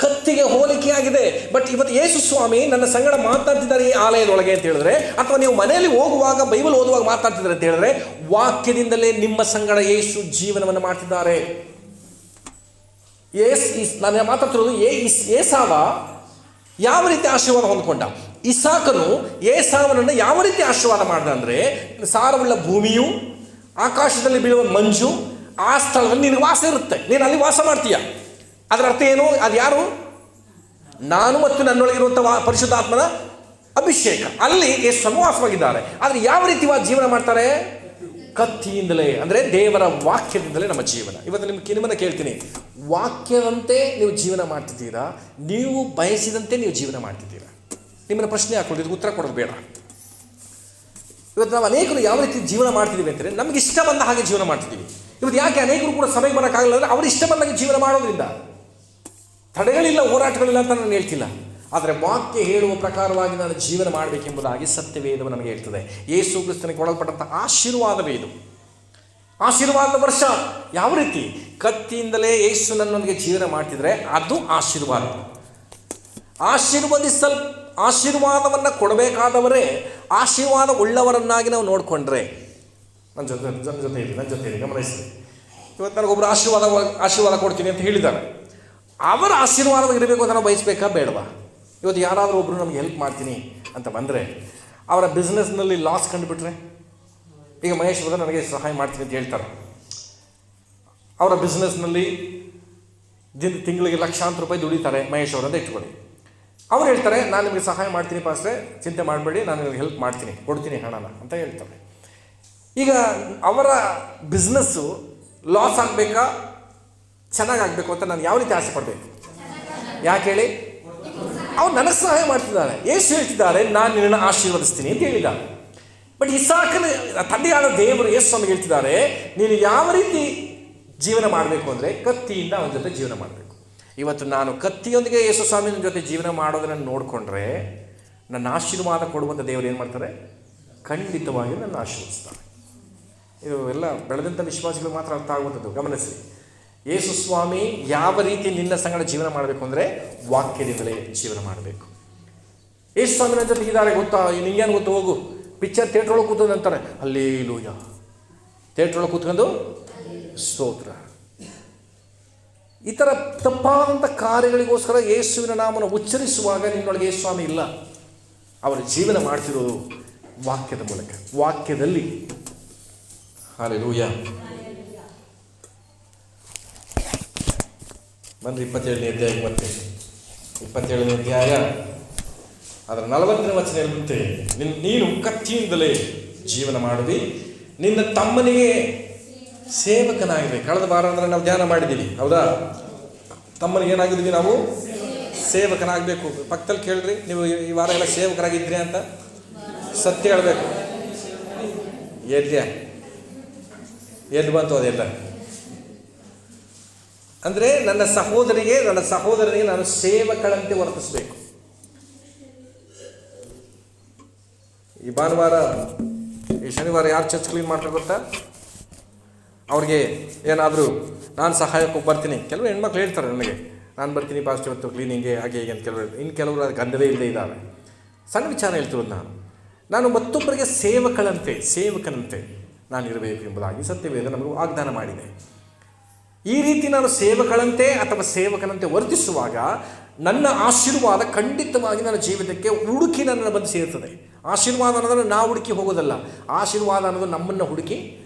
ಕತ್ತಿಗೆ ಹೋಲಿಕೆಯಾಗಿದೆ. ಬಟ್ ಇವತ್ತು ಯೇಸು ಸ್ವಾಮಿ ನನ್ನ ಸಂಗಡ ಮಾತಾಡ್ತಿದ್ದಾರೆ ಈ ಆಲಯದೊಳಗೆ ಅಂತ ಹೇಳಿದ್ರೆ, ಅಥವಾ ನೀವು ಮನೆಯಲ್ಲಿ ಹೋಗುವಾಗ ಬೈಬಲ್ ಓದುವಾಗ ಮಾತಾಡ್ತಿದ್ದಾರೆ ಅಂತ ಹೇಳಿದ್ರೆ, ವಾಕ್ಯದಿಂದಲೇ ನಿಮ್ಮ ಸಂಗಡ ಯೇಸು ಜೀವನವನ್ನು ಮಾಡ್ತಿದ್ದಾರೆ. ನಾನು ಮಾತಾಡ್ತಿರೋದು ಏಸಾವ ಯಾವ ರೀತಿ ಆಶೀರ್ವಾದ ಹೊಂದ್ಕೊಂಡ, ಇಸಾಕನು ಏಸಾವನನ್ನು ಯಾವ ರೀತಿ ಆಶೀರ್ವಾದ ಮಾಡ್ದ ಅಂದರೆ, ಸಾರವುಳ್ಳ ಭೂಮಿಯು, ಆಕಾಶದಲ್ಲಿ ಬೀಳುವ ಮಂಜು, ಆ ಸ್ಥಳದಲ್ಲಿ ನಿನಗೆ ವಾಸ ಇರುತ್ತೆ, ನೀನು ಅಲ್ಲಿ ವಾಸ ಮಾಡ್ತೀಯ. ಅದರ ಅರ್ಥ ಏನು? ಅದು ಯಾರು? ನಾನು ಮತ್ತು ನನ್ನೊಳಗಿರುವಂಥ ಪರಿಶುದ್ಧಾತ್ಮನ ಅಭಿಷೇಕ. ಅಲ್ಲಿ ಯೇಸು ವಾಸವಾಗಿದ್ದಾರೆ. ಆದರೆ ಯಾವ ರೀತಿ ಜೀವನ ಮಾಡ್ತಾರೆ? ಕತ್ತಿಯಿಂದಲೇ, ಅಂದರೆ ದೇವರ ವಾಕ್ಯದಿಂದಲೇ ನಮ್ಮ ಜೀವನ. ಇವತ್ತು ನಿಮ್ಮನ್ನು ಕೇಳ್ತೀನಿ, ವಾಕ್ಯದಂತೆ ನೀವು ಜೀವನ ಮಾಡ್ತಿದ್ದೀರಾ? ನೀವು ಬಯಸಿದಂತೆ ನೀವು ಜೀವನ ಮಾಡ್ತಿದ್ದೀರಾ? ನಿಮ್ಮನ್ನು ಪ್ರಶ್ನೆ ಹಾಕೊಳ್ಳಿ, ಇದಕ್ಕೆ ಉತ್ತರ ಕೊಡೋದು ಬೇಡ. ಇವತ್ತು ನಾವು ಅನೇಕರು ಯಾವ ರೀತಿ ಜೀವನ ಮಾಡ್ತಿದ್ದೀವಿ ಅಂದರೆ, ನಮ್ಗೆ ಇಷ್ಟ ಬಂದ ಹಾಗೆ ಜೀವನ ಮಾಡ್ತಿದ್ದೀವಿ. ಇವತ್ತು ಯಾಕೆ ಅನೇಕರು ಕೂಡ ಸಭೆಗೆ ಬರೋಕ್ಕಾಗಲ್ಲ ಅಂದರೆ, ಅವ್ರು ಇಷ್ಟ ಬಂದಾಗೆ ಜೀವನ ಮಾಡೋದ್ರಿಂದ. ತಡೆಗಳಿಲ್ಲ, ಹೋರಾಟಗಳಿಲ್ಲ ಅಂತ ನಾನು ಹೇಳ್ತಿಲ್ಲ. ಆದರೆ ವಾಕ್ಯ ಹೇಳುವ ಪ್ರಕಾರವಾಗಿ ನಾನು ಜೀವನ ಮಾಡಬೇಕೆಂಬುದಾಗಿ ಸತ್ಯವೇದವು ನಮಗೆ ಹೇಳ್ತದೆ. ಯೇಸು ಕ್ರಿಸ್ತನಿಗೆ ಕೊಡಲ್ಪಟ್ಟಂಥ ಆಶೀರ್ವಾದವೇ ಇದು. ಆಶೀರ್ವಾದದ ವರ್ಷ ಯಾವ ರೀತಿ? ಕತ್ತಿಯಿಂದಲೇ ಯೇಸು ನನ್ನೊಂದಿಗೆ ಜೀವನ ಮಾಡ್ತಿದ್ರೆ ಅದು ಆಶೀರ್ವಾದ. ಆಶೀರ್ವಾದವನ್ನು ಕೊಡಬೇಕಾದವರೇ ಆಶೀರ್ವಾದ ಉಳ್ಳವರನ್ನಾಗಿ ನಾವು ನೋಡಿಕೊಂಡ್ರೆ, ನನ್ನ ಜೊತೆ ಇರಿ ಗಮನಿಸಿ. ಇವತ್ತು ನನಗೊಬ್ಬರು ಆಶೀರ್ವಾದ ಕೊಡ್ತೀನಿ ಅಂತ ಹೇಳಿದ್ದಾರೆ. ಅವರ ಆಶೀರ್ವಾದ ಇರಬೇಕು ಅಂತ ನಾವು ಬಯಸಬೇಕಾ ಬೇಡವಾ? ಇವತ್ತು ಯಾರಾದರೂ ಒಬ್ಬರು ನಮಗೆ ಹೆಲ್ಪ್ ಮಾಡ್ತೀನಿ ಅಂತ ಬಂದರೆ ಅವರ ಬಿಸ್ನೆಸ್ನಲ್ಲಿ ಲಾಸ್ ಕಂಡುಬಿಟ್ರೆ, ಈಗ ಮಹೇಶ್ ಅವರು ನನಗೆ ಸಹಾಯ ಮಾಡ್ತೀನಿ ಅಂತ ಹೇಳ್ತಾರೆ. ಅವರ ಬಿಸ್ನೆಸ್ನಲ್ಲಿ ತಿಂಗಳಿಗೆ ಲಕ್ಷಾಂತರ ರೂಪಾಯಿ ದುಡಿತಾರೆ ಮಹೇಶ್ ಅವರು ಅಂತ ಇಟ್ಕೊಳ್ಳಿ. ಅವ್ರು ಹೇಳ್ತಾರೆ, ನಾನು ನಿಮಗೆ ಸಹಾಯ ಮಾಡ್ತೀನಿ ಪಾಸ್ಟ್ರೆ, ಚಿಂತೆ ಮಾಡಬೇಡಿ, ನಾನು ನಿಮಗೆ ಹೆಲ್ಪ್ ಮಾಡ್ತೀನಿ, ಕೊಡ್ತೀನಿ ಹಣನ ಅಂತ ಹೇಳ್ತಾರೆ. ಈಗ ಅವರ ಬಿಸ್ನೆಸ್ಸು ಲಾಸ್ ಆಗಬೇಕಾ ಚೆನ್ನಾಗಾಗಬೇಕು ಅಂತ ನಾನು ಯಾವ ರೀತಿ ಆಸೆ ಪಡಬೇಕು? ಯಾಕೆ ಹೇಳಿ? ಅವ್ರು ನನಗೆ ಸಹಾಯ ಮಾಡ್ತಿದ್ದಾರೆ. ಯೇಸು ಹೇಳ್ತಿದ್ದಾರೆ, ನಾನು ನಿನ್ನನ್ನು ಆಶೀರ್ವದಿಸ್ತೀನಿ ಅಂತ ಹೇಳಿದ್ದಾರೆ. ಬಟ್ ಇಸಾಕನ ತಂದೆಯಾದ ದೇವರು ಯೇಸು ಸ್ವಾಮಿಗೆ ಹೇಳ್ತಿದ್ದಾರೆ, ನೀನು ಯಾವ ರೀತಿ ಜೀವನ ಮಾಡಬೇಕು ಅಂದರೆ ಕತ್ತಿಯಿಂದ ಅವನ ಜೊತೆ ಜೀವನ ಮಾಡಬೇಕು. ಇವತ್ತು ನಾನು ಕತ್ತಿಯೊಂದಿಗೆ ಯೇಸು ಸ್ವಾಮಿನ ಜೊತೆ ಜೀವನ ಮಾಡೋದನ್ನು ನೋಡಿಕೊಂಡ್ರೆ ನನ್ನ ಆಶೀರ್ವಾದ ಕೊಡುವಂಥ ದೇವರು ಏನು ಮಾಡ್ತಾರೆ? ಖಂಡಿತವಾಗಿ ನನ್ನ ಆಶೀರ್ವದಿಸ್ತಾರೆ. ಇದು ಎಲ್ಲ ಬೆಳೆದಂಥ ವಿಶ್ವಾಸಿಗಳು ಮಾತ್ರ ಅರ್ಥ ಆಗುವಂಥದ್ದು. ಗಮನಿಸಿ, ಯೇಸು ಸ್ವಾಮಿ ಯಾವ ರೀತಿ ನಿನ್ನ ಸಂಗಡ ಜೀವನ ಮಾಡಬೇಕು ಅಂದರೆ ವಾಕ್ಯದಿಂದಲೇ ಜೀವನ ಮಾಡಬೇಕು. ಯೇಸು ಸ್ವಾಮಿನ ಜೊತೆ ಇದ್ದಾರೆ ಗೊತ್ತಾ? ನಿಂಗೇನು ಗೊತ್ತು? ಹೋಗು ಪಿಕ್ಚರ್ ಥಿಯೇಟ್ರೊಳಗೆ ಕೂತ್ಕೊಂಡು ಅಂತಾರೆ, ಹಲ್ಲೇಲೂಯಾ, ಥಿಯೇಟ್ರೊಳಗೆ ಕೂತ್ಕೊಂಡು ಸ್ತೋತ್ರ. ಈ ಥರ ತಪ್ಪಾದಂಥ ಕಾರ್ಯಗಳಿಗೋಸ್ಕರ ಯೇಸುವಿನ ನಾಮವನ್ನು ಉಚ್ಚರಿಸುವಾಗ ನಿನ್ನೊಳಗೆ ಯೇಸು ಸ್ವಾಮಿ ಇಲ್ಲ. ಅವರ ಜೀವನ ಮಾಡ್ತಿರೋದು ವಾಕ್ಯದ ಮೂಲಕ, ವಾಕ್ಯದಲ್ಲಿ. ಹಲ್ಲೇಲೂಯಾ. ಬನ್ರಿ 27ನೇ ಅಧ್ಯಾಯ, 27ನೇ ಅಧ್ಯಾಯ ಅದರ 40ನೇ ವಚನ ಹೇಳುತ್ತೆ, ನೀನು ಕತ್ತಿಯಿಂದಲೇ ಜೀವನ ಮಾಡುವಿ, ನಿನ್ನ ತಮ್ಮನಿಗೆ ಸೇವಕನಾಗಿರ್ಬೇಕು. ಕಳೆದ ವಾರ ಅಂದರೆ ನಾವು ಧ್ಯಾನ ಮಾಡಿದ್ದೀವಿ, ಹೌದಾ? ತಮ್ಮನಿಗೆ ಏನಾಗಿದ್ದೀವಿ ನಾವು? ಸೇವಕನಾಗಬೇಕು. ಪಕ್ಕದಲ್ಲಿ ಕೇಳ್ರಿ, ನೀವು ಈ ವಾರ ಎಲ್ಲ ಸೇವಕರಾಗಿದ್ರಿ ಅಂತ ಸತ್ಯ ಹೇಳಬೇಕು. ಎಲ್ಲಿ ಬಂತು ಅದೆಲ್ಲ? ಅಂದರೆ ನನ್ನ ಸಹೋದರನಿಗೆ ನಾನು ಸೇವಕಳಂತೆ ವರ್ತಿಸಬೇಕು. ಈ ಭಾನುವಾರ, ಈ ಶನಿವಾರ ಯಾರು ಚರ್ಚ್ ಕ್ಲೀನ್ ಮಾಡ್ತಾರೆ ಗೊತ್ತಾ? ಅವ್ರಿಗೆ ಏನಾದರೂ ನಾನು ಸಹಾಯಕ್ಕೆ ಬರ್ತೀನಿ. ಕೆಲವು ಹೆಣ್ಮಕ್ಳು ಹೇಳ್ತಾರೆ ನನಗೆ, ನಾನು ಬರ್ತೀನಿ ಪಾಸ್ಟ್ ಇವತ್ತು ಕ್ಲೀನಿಂಗ್ಗೆ ಹಾಗೆ ಹೀಗೆ ಅಂತ ಕೆಲವರು ಅದಕ್ಕೆ ಗಂಧವೇ ಇಲ್ಲದೆ ಇದ್ದಾರೆ. ಸಣ್ಣ ವಿಚಾರ ಹೇಳ್ತಿರೋದು ನಾನು ಮತ್ತೊಬ್ಬರಿಗೆ ಸೇವಕನಂತೆ ನಾನು ಇರಬೇಕು ಎಂಬುದಾಗಿ ಸತ್ಯವೇದ ನಮಗೆ ವಾಗ್ದಾನ ಮಾಡಿದೆ. ಈ ರೀತಿ ನಾನು ಸೇವಕಳಂತೆ ಅಥವಾ ಸೇವಕನಂತೆ ವರ್ತಿಸುವಾಗ ನನ್ನ ಆಶೀರ್ವಾದ ಖಂಡಿತವಾಗಿ ನನ್ನ ಜೀವಿತಕ್ಕೆ ಹುಡುಕಿ ನನ್ನನ್ನು ಬಂದು ಸೇರ್ತದೆ. ಆಶೀರ್ವಾದ ಅನ್ನೋದನ್ನು ನಾವು ಹುಡುಕಿ ಹೋಗೋದಲ್ಲ, ಆಶೀರ್ವಾದ ಅನ್ನೋದು ನಮ್ಮನ್ನು ಹುಡುಕಿ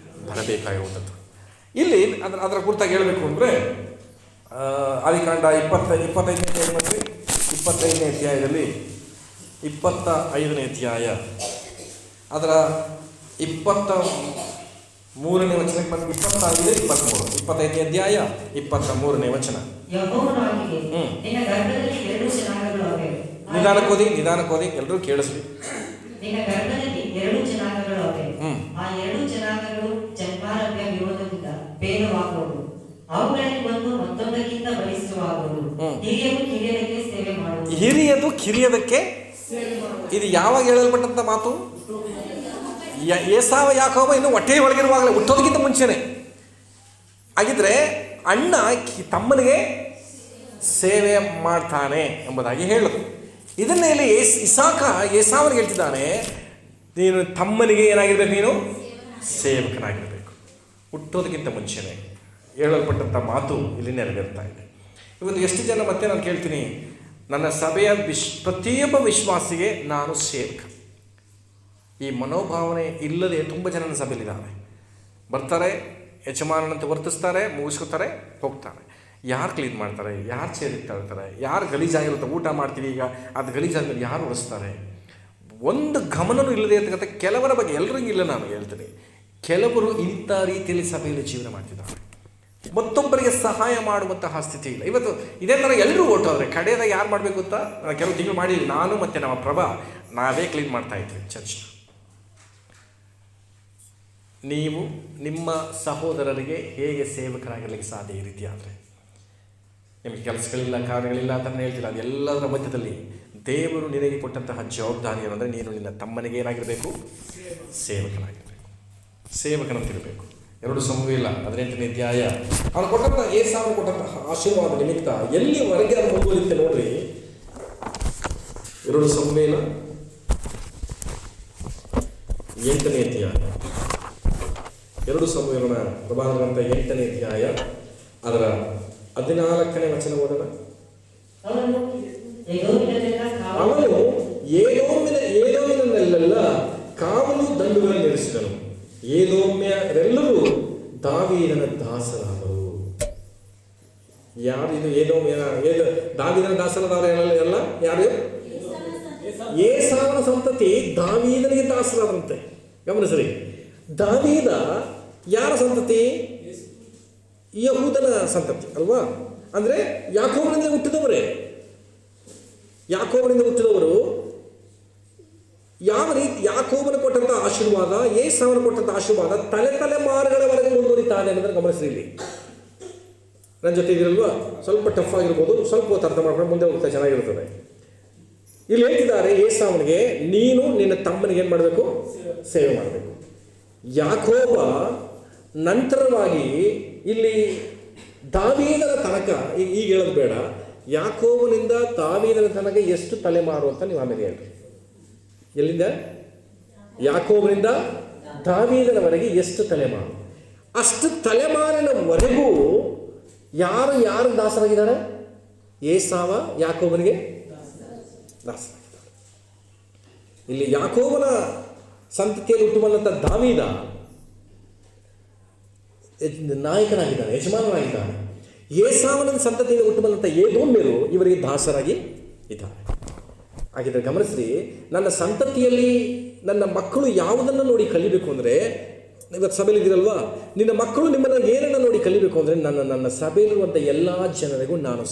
ಬರಬೇಕಾಗಿರುವಂಥದ್ದು. ಇಲ್ಲಿ ಅದರ ಕುರಿತಾಗಿ ಹೇಳಬೇಕು ಅಂದರೆ ಆದಿಕಾಂಡ 25ನೇ ಅಧ್ಯಾಯದಲ್ಲಿ 25ನೇ ಅಧ್ಯಾಯ ಅದರ 23ನೇ ವಚನಕ್ಕೆ ಬಂದು 25ನೇ ಅಧ್ಯಾಯ 23ನೇ ವಚನ. ನಿಧಾನಕ್ಕೆ ಓದಿ ಎಲ್ಲರೂ ಕೇಳಿಸ್ಲಿ. ನಿನ್ನ ಗರ್ಭದಲ್ಲಿ 2 ಜನಾಂಗಗಳು ಅವೆ. ಆ 2 ಜನಾಂಗಗಳು ಜನ್ಮಾರಭ್ಯ ವಿರೋಧದಿಂದ ಭೇದವಾಗುವುದು. ಅವುಗಳಲ್ಲಿ ಒಂದು ಮತ್ತೊಂದಕ್ಕಿಂತ ಬಲಿಷ್ಠವಾಗುವುದು. ಹಿರಿಯದು ಕಿರಿಯದಕ್ಕೆ. ಇದು ಯಾವಾಗ ಹೇಳಲ್ಪಟ್ಟಂತ ಮಾತು? ಏಸಾವ ಯಾಕೋಬ ಇನ್ನು ಹೊಟ್ಟೆ ಒಳಗಿರುವಾಗಲೇ, ಹುಟ್ಟೋದಕ್ಕಿಂತ ಮುಂಚೆನೆ ಆಗಿದ್ರೆ ಅಣ್ಣ ತಮ್ಮನಿಗೆ ಸೇವೆ ಮಾಡ್ತಾನೆ ಎಂಬುದಾಗಿ ಹೇಳೋದು. ಇದನ್ನೇ ಇಲ್ಲಿ ಏಸಾವನಿಗೆ ಹೇಳ್ತಿದ್ದಾನೆ, ನೀನು ತಮ್ಮನಿಗೆ ಏನಾಗಿರ್ಬೇಕು? ನೀನು ಸೇವಕನಾಗಿರಬೇಕು. ಹುಟ್ಟೋದಕ್ಕಿಂತ ಮುಂಚೆನೆ ಹೇಳಲ್ಪಟ್ಟಂಥ ಮಾತು ಇಲ್ಲಿ ನೆರವೇರ್ತಾ ಇದೆ. ಇವತ್ತು ಎಷ್ಟು ಜನ, ಮತ್ತೆ ನಾನು ಕೇಳ್ತೀನಿ, ನನ್ನ ಸಭೆಯ ಪ್ರತಿಯೊಬ್ಬ ವಿಶ್ವಾಸಿಗೆ ನಾನು ಸೇವಕ, ಈ ಮನೋಭಾವನೆ ಇಲ್ಲದೆ ತುಂಬ ಜನ ನನ್ನ ಸಭೆಯಲ್ಲಿದ್ದಾರೆ. ಬರ್ತಾರೆ, ಯಜಮಾನನಂತೆ ವರ್ತಿಸ್ತಾರೆ, ಮುಗಿಸ್ಕೊತಾರೆ, ಹೋಗ್ತಾರೆ. ಯಾರು ಕ್ಲೀನ್ ಮಾಡ್ತಾರೆ? ಯಾರು ಚೇರಿಗೆ ತಳ್ತಾರೆ? ಯಾರು ಗಲೀಜಾಗಿರುತ್ತೆ? ಊಟ ಮಾಡ್ತೀವಿ, ಈಗ ಅದು ಗಲೀಜಾದ್ಮೇಲೆ ಯಾರು ಒರೆಸ್ತಾರೆ? ಒಂದು ಗಮನವೂ ಇಲ್ಲದೆ ಇರ್ತಕ್ಕಂಥ ಕೆಲವರ ಬಗ್ಗೆ, ಎಲ್ಲರಿಗೂ ಇಲ್ಲ ನಾನು ಹೇಳ್ತೀನಿ, ಕೆಲವರು ಇಂಥ ರೀತಿಯಲ್ಲಿ ಸಭೆಯಲ್ಲಿ ಜೀವನ ಮಾಡ್ತಿದ್ದಾರೆ. ಮತ್ತೊಬ್ಬರಿಗೆ ಸಹಾಯ ಮಾಡುವಂತಹ ಸ್ಥಿತಿ ಇಲ್ಲ. ಇವತ್ತು ಇದೇ ಥರ ಎಲ್ಲರೂ ಹೊರಟೋದ್ರೆ ಕಡೆಯದಾಗ ಯಾರು ಮಾಡಬೇಕು ಗೊತ್ತಾ? ಕೆಲವು ತಿಂಗಳು ಮಾಡಿ ನಾನು ಮತ್ತು ನಮ್ಮ ಪ್ರಭಾ ನಾವೇ ಕ್ಲೀನ್ ಮಾಡ್ತಾ ಇದ್ವಿ ಚರ್ಚ್. ನೀವು ನಿಮ್ಮ ಸಹೋದರರಿಗೆ ಹೇಗೆ ಸೇವಕರಾಗಿರಲಿಕ್ಕೆ ಸಾಧ್ಯ? ಈ ರೀತಿ ಆದರೆ ನಿಮಗೆ ಕೆಲಸಗಳಿಲ್ಲ, ಕಾರ್ಯಗಳಿಲ್ಲ ಅಂತ ಹೇಳ್ತಿಲ್ಲ. ಅದೆಲ್ಲದರ ಮಧ್ಯದಲ್ಲಿ ದೇವರು ನಿನಗೆ ಕೊಟ್ಟಂತಹ ಜವಾಬ್ದಾರಿ ಏನಂದರೆ ನೀನು ನಿನ್ನ ತಮ್ಮನಿಗೆ ಏನಾಗಿರಬೇಕು? ಸೇವಕನಾಗಿರಬೇಕು, ಸೇವಕನಂತಿರಬೇಕು. 2 ಸಮುವೇಲ 18ನೇ ಅಧ್ಯಾಯ ಅವನು ಕೊಟ್ಟಂತಹ ಏಸಾವನು ಕೊಟ್ಟಂತಹ ಆಶೀರ್ವಾದ ನಿಮಿತ್ತ ಎಲ್ಲಿವರೆಗೆ ಅದು ಮುಂದುವರಿಯುತ್ತೆ ನೋಡ್ರಿ. 2 ಸಮುವೇಲ 8ನೇ ಅಧ್ಯಾಯ, 2 ಸಮುವೇಲನ ಪ್ರಭಾವ ಗ್ರಂಥ 8ನೇ ಅಧ್ಯಾಯ ಅದರ 14ನೇ ವಚನ ಓದೋಣ. ಅವನು ಏದೋಮಿನಲ್ಲೆಲ್ಲ ಕಾವಲು ದಂಡುಗಳನ್ನು ಇರಿಸಿದನು. ಏದೋಮ್ಯರೆಲ್ಲರೂ ದಾವೀದನ ದಾಸರಾದರು. ಯಾರು ಇದು ದಾವೀದನ ದಾಸರಾದವರು ಎಲ್ಲ ಯಾರು? ಏಸಾವನ ಸಂತತಿ ದಾವೀದನಿಗೆ ದಾಸರಾದಂತೆ. ಗಮನಿಸ್ರಿ, ದಾವೀದ ಯಾರ ಸಂತತಿ? ಯಹೂದನ ಸಂತತಿ ಅಲ್ವಾ? ಅಂದರೆ ಯಾಕೋಬನಿಂದ ಹುಟ್ಟಿದವರೇ. ಯಾಕೋಬನಿಂದ ಹುಟ್ಟಿದವರು ಯಾವ ರೀತಿ ಯಾಕೋಬನ ಕೊಟ್ಟಂಥ ಆಶೀರ್ವಾದ, ಏಸಾವನ ಕೊಟ್ಟಂಥ ಆಶೀರ್ವಾದ ತಲೆಮಾರುಗಳವರೆಗೆ ಮುಂದುವರಿತಾನೆ ಅನ್ನೋದನ್ನು ಗಮನಿಸ್ರಿ. ಇಲ್ಲಿ ನನ್ನ ಜೊತೆ ಇದಿರಲ್ವಾ? ಸ್ವಲ್ಪ ಟಫ್ ಆಗಿರ್ಬೋದು, ಸ್ವಲ್ಪ ಹೊತ್ತು ಅರ್ಥ ಮಾಡ್ಕೊಂಡು ಮುಂದೆ ಹೋಗ್ತಾ ಚೆನ್ನಾಗಿರ್ತದೆ. ಇಲ್ಲಿ ಹೇಳ್ತಿದ್ದಾರೆ, ಏಸಾವನಿಗೆ ನೀನು ನಿನ್ನ ತಮ್ಮನಿಗೆ ಏನು ಮಾಡಬೇಕು? ಸೇವೆ ಮಾಡಬೇಕು. ಯಾಕೋಬ ನಂತರವಾಗಿ ಇಲ್ಲಿ ದಾವೀದನ ತನಕ, ಈಗ ಹೇಳೋದು ಬೇಡ, ಯಾಕೋಬನಿಂದ ದಾವೀದನ ತನಕ ಎಷ್ಟು ತಲೆಮಾರು ಅಂತ ನೀವು ಆಮೇಲೆ ಹೇಳ್ರಿ. ಎಲ್ಲಿಂದ? ಯಾಕೋಬನಿಂದ ದಾವೀದನವರೆಗೆ ಎಷ್ಟು ತಲೆಮಾರು? ಅಷ್ಟು ತಲೆಮಾರಿನವರೆಗೂ ಯಾರು ದಾಸರಾಗಿದ್ದಾರೆ? ಏಸಾವ ಯಾಕೋಬನಿಗೆ ದಾಸರಾಗಿದ್ದಾರೆ. ಇಲ್ಲಿ ಯಾಕೋಬನ ಸಂತತಿಯಲ್ಲಿ ಹುಟ್ಟುಬಂದಂಥ ದಾವೀದ ನಾಯಕನಾಗಿದ್ದಾನೆ, ಯಜಮಾನನಾಗಿದ್ದಾನೆ. ಏಸಾವನ ಸಂತತಿಯಿಂದ ಹುಟ್ಟುಬಂದಂಥ ಏದೋಮ್ಯರು ಇವರಿಗೆ ದಾಸರಾಗಿ ಇದ್ದಾರೆ. ಹಾಗಿದ್ರೆ ಗಮನಿಸ್ರಿ, ನನ್ನ ಸಂತತಿಯಲ್ಲಿ ನನ್ನ ಮಕ್ಕಳು ಯಾವುದನ್ನು ನೋಡಿ ಕಲಿಬೇಕು ಅಂದರೆ, ಇವತ್ತು ಸಭೆಯಲ್ಲಿ ಇದ್ದೀರಲ್ವಾ, ನಿನ್ನ ಮಕ್ಕಳು ನಿಮ್ಮನ್ನು ಏನನ್ನು ನೋಡಿ ಕಲಿಬೇಕು ಅಂದರೆ, ನನ್ನ ಸಭೆಯಲ್ಲಿರುವಂಥ ಎಲ್ಲ ಜನರಿಗೂ ನಾನು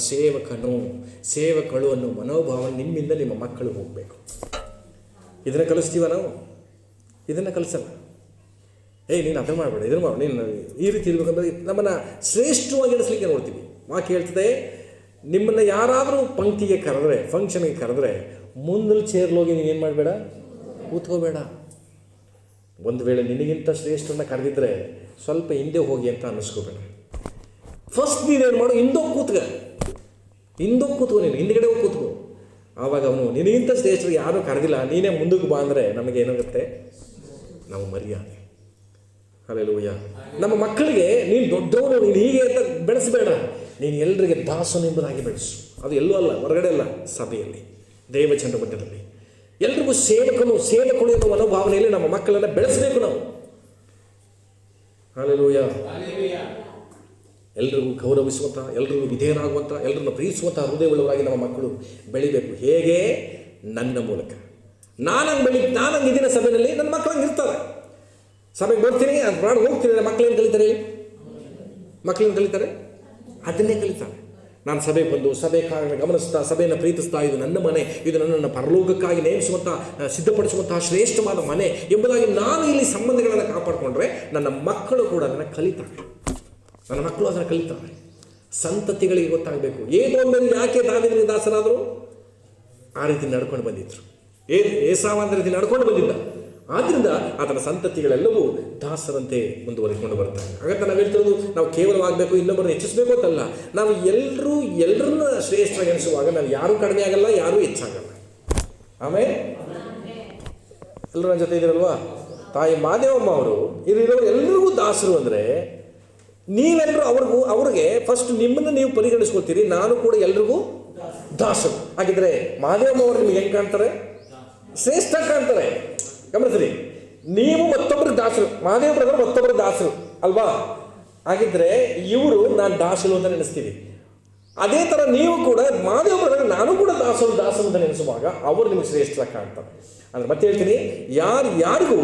ಸೇವಕಳು ಅನ್ನೋ ಮನೋಭಾವ ನಿಮ್ಮಿಂದ ನಿಮ್ಮ ಮಕ್ಕಳು ಹೋಗಬೇಕು. ಇದನ್ನು ಕಲಿಸ್ತೀವ ನಾವು? ಇದನ್ನು ಕಲಿಸಲ್ಲ. ನೀನು ಅದನ್ನು ಮಾಡಬೇಡ, ಇದನ್ನು ಮಾಡು, ನೀನು ಈ ರೀತಿ ಇರಬೇಕಂದ್ರೆ ನಮ್ಮನ್ನು ಶ್ರೇಷ್ಠವಾಗಿ ನಡೆಸಲಿಕ್ಕೆ ನೋಡ್ತೀವಿ. ವಾಕ್ಯ ಹೇಳ್ತದೆ, ನಿಮ್ಮನ್ನು ಯಾರಾದರೂ ಪಂಕ್ತಿಗೆ ಕರೆದ್ರೆ, ಫಂಕ್ಷನ್ಗೆ ಕರೆದ್ರೆ ಮುಂದಲು ಚೇರ್ಲೋಗಿ ನೀನೇನು ಮಾಡಬೇಡ, ಕೂತ್ಕೋಬೇಡ. ಒಂದು ವೇಳೆ ನಿನಗಿಂತ ಶ್ರೇಷ್ಠರನ್ನ ಕರೆದಿದ್ರೆ ಸ್ವಲ್ಪ ಹಿಂದೆ ಹೋಗಿ ಅಂತ ಅನ್ನಿಸ್ಕೋಬೇಡ. ಫಸ್ಟ್ ನೀನೇನು ಮಾಡು, ಹಿಂದೋಗಿ ಕೂತ್ಕೋ, ನೀನು ಹಿಂದ್ಗಡೆ ಹೋಗಿ ಕೂತ್ಕೋ. ಆವಾಗ ಅವನು ನಿನಗಿಂತ ಶ್ರೇಷ್ಠರು ಯಾರೂ ಕರೆದಿಲ್ಲ, ನೀನೇ ಮುಂದಕ್ಕೆ ಬಾ ಅಂದರೆ ನಮಗೇನಾಗುತ್ತೆ? ನಾವು ಮರ್ಯಾದೆ. ಹಲ್ಲೆಲೂಯಾ. ನಮ್ಮ ಮಕ್ಕಳಿಗೆ ನೀನು ದೊಡ್ಡವನು, ನೀನು ಹೀಗೆ ಅಂತ ಬೆಳೆಸಬೇಡ, ನೀನು ಎಲ್ಲರಿಗೆ ದಾಸನು ಎಂಬುದಾಗಿ ಬೆಳೆಸು. ಅದು ಎಲ್ಲೂ ಅಲ್ಲ, ಹೊರಗಡೆ ಅಲ್ಲ, ಸಭೆಯಲ್ಲಿ, ದೇವಚಂದ್ರ ಮಧ್ಯದಲ್ಲಿ ಎಲ್ರಿಗೂ ಸೇವಕನು ಎನ್ನುವ ಮನೋಭಾವನೆಯಲ್ಲಿ ನಮ್ಮ ಮಕ್ಕಳನ್ನು ಬೆಳೆಸಬೇಕು ನಾವು. ಹಲ್ಲೆಲೂಯಾ. ಎಲ್ರಿಗೂ ಗೌರವಿಸುವಂಥ, ಎಲ್ರಿಗೂ ವಿಧೇಯರಾಗುವಂಥ, ಎಲ್ಲರನ್ನು ಪ್ರೀತಿಸುವಂಥ ಹೃದಯವುಳ್ಳವರಾಗಿ ನಮ್ಮ ಮಕ್ಕಳು ಬೆಳಿಬೇಕು. ಹೇಗೆ? ನನ್ನ ಮೂಲಕ. ನಾನಂಗೆ ಇದಿನ ಸಭೆಯಲ್ಲಿ ನನ್ನ ಮಕ್ಕಳು ಹಂಗೆ ಇರ್ತಾರೆ. ಸಭೆಗೆ ಬರ್ತೀನಿ, ಅದು ಮಾಡಿ ಹೋಗ್ತೀನಿ, ನನ್ನ ಮಕ್ಕಳೇನು ಕಲಿತಾರೆ? ಅದನ್ನೇ ಕಲಿತಾರೆ. ನಾನು ಸಭೆಗೆ ಬಂದು ಸಭೆ ಗಮನಿಸ್ತಾ, ಸಭೆಯನ್ನು ಪ್ರೀತಿಸ್ತಾ, ಇದು ನನ್ನ ಮನೆ, ಇದು ನನ್ನನ್ನು ಪರಲೋಕಕ್ಕಾಗಿ ನೇಮಿಸುವಂಥ, ಸಿದ್ಧಪಡಿಸುವಂತಹ ಶ್ರೇಷ್ಠವಾದ ಮನೆ ಎಂಬುದಾಗಿ ನಾನು ಇಲ್ಲಿ ಸಂಬಂಧಗಳನ್ನು ಕಾಪಾಡಿಕೊಂಡ್ರೆ ನನ್ನ ಮಕ್ಕಳು ಕೂಡ ಅದನ್ನು ಕಲಿತಾರೆ. ಸಂತತಿಗಳಿಗೆ ಗೊತ್ತಾಗಬೇಕು. ಏದೋಮ್ಯರು ಯಾಕೆ ದಾವೀದನಿಗೆ ದಾಸರಾದರು? ಆ ರೀತಿ ನಡ್ಕೊಂಡು ಬಂದಿದ್ರು. ಏಸಾವ ಒಂದು ರೀತಿ ನಡ್ಕೊಂಡು ಬಂದಿದ್ದ. ಆದ್ದರಿಂದ ಆತನ ಸಂತತಿಗಳೆಲ್ಲವೂ ದಾಸರಂತೆ ಮುಂದುವರಿಕೊಂಡು ಬರ್ತಾರೆ. ಹಾಗಂತ ನಾವು ಹೇಳ್ತಿರೋದು ನಾವು ಕೇವಲವಾಗಬೇಕು, ಇನ್ನೊಬ್ಬರನ್ನು ಹೆಚ್ಚಿಸಬೇಕು ಅಂತಲ್ಲ. ನಾವು ಎಲ್ಲರನ್ನ ಶ್ರೇಷ್ಠವಾಗಿ ಎನಿಸುವಾಗ ನಾವು ಯಾರೂ ಕಡಿಮೆ ಆಗಲ್ಲ, ಯಾರೂ ಹೆಚ್ಚಾಗಲ್ಲ. ಆಮೇಲೆ ಎಲ್ಲರೂ ನನ್ನ ಜೊತೆ ಇದ್ದೀರಲ್ವಾ? ತಾಯಿ ಮಾದೇವಮ್ಮ ಅವರು ಇರೋರು ಎಲ್ರಿಗೂ ದಾಸರು ಅಂದರೆ, ನೀವೆಲ್ಲರೂ ಅವ್ರಿಗೆ ಫಸ್ಟ್ ನಿಮ್ಮನ್ನು ನೀವು ಪರಿಗಣಿಸ್ಕೊಳ್ತೀರಿ, ನಾನು ಕೂಡ ಎಲ್ರಿಗೂ ದಾಸರು. ಹಾಗಿದ್ರೆ ಮಾದೇವಮ್ಮ ಅವರು ನಿಮ್ಗೆ ಹೆಂಗೆ ಕಾಣ್ತಾರೆ? ಶ್ರೇಷ್ಠ ಕಾಣ್ತಾರೆ. ಗಮನಿಸ್ರಿ, ನೀವು ಮತ್ತೊಬ್ಬರು ದಾಸರು, ಮಹಾದೇವ ಬ್ರದರ್ ಮತ್ತೊಬ್ಬರು ದಾಸರು ಅಲ್ವಾ? ಹಾಗಿದ್ರೆ ಇವರು ನಾನು ದಾಸರು ಅಂತ ನೆನೆಸ್ತೀವಿ. ಅದೇ ಥರ ನೀವು ಕೂಡ ಮಹಾದೇವ ಬ್ರದರ್ ನಾನು ಕೂಡ ದಾಸರು ಅಂತ ನೆನೆಸುವಾಗ ಅವರು ನಿಮಗೆ ಶ್ರೇಷ್ಠ ಕಾಣ್ತಾರೆ. ಅಂದ್ರೆ ಮತ್ತೆ ಹೇಳ್ತೀನಿ, ಯಾರಿಗೂ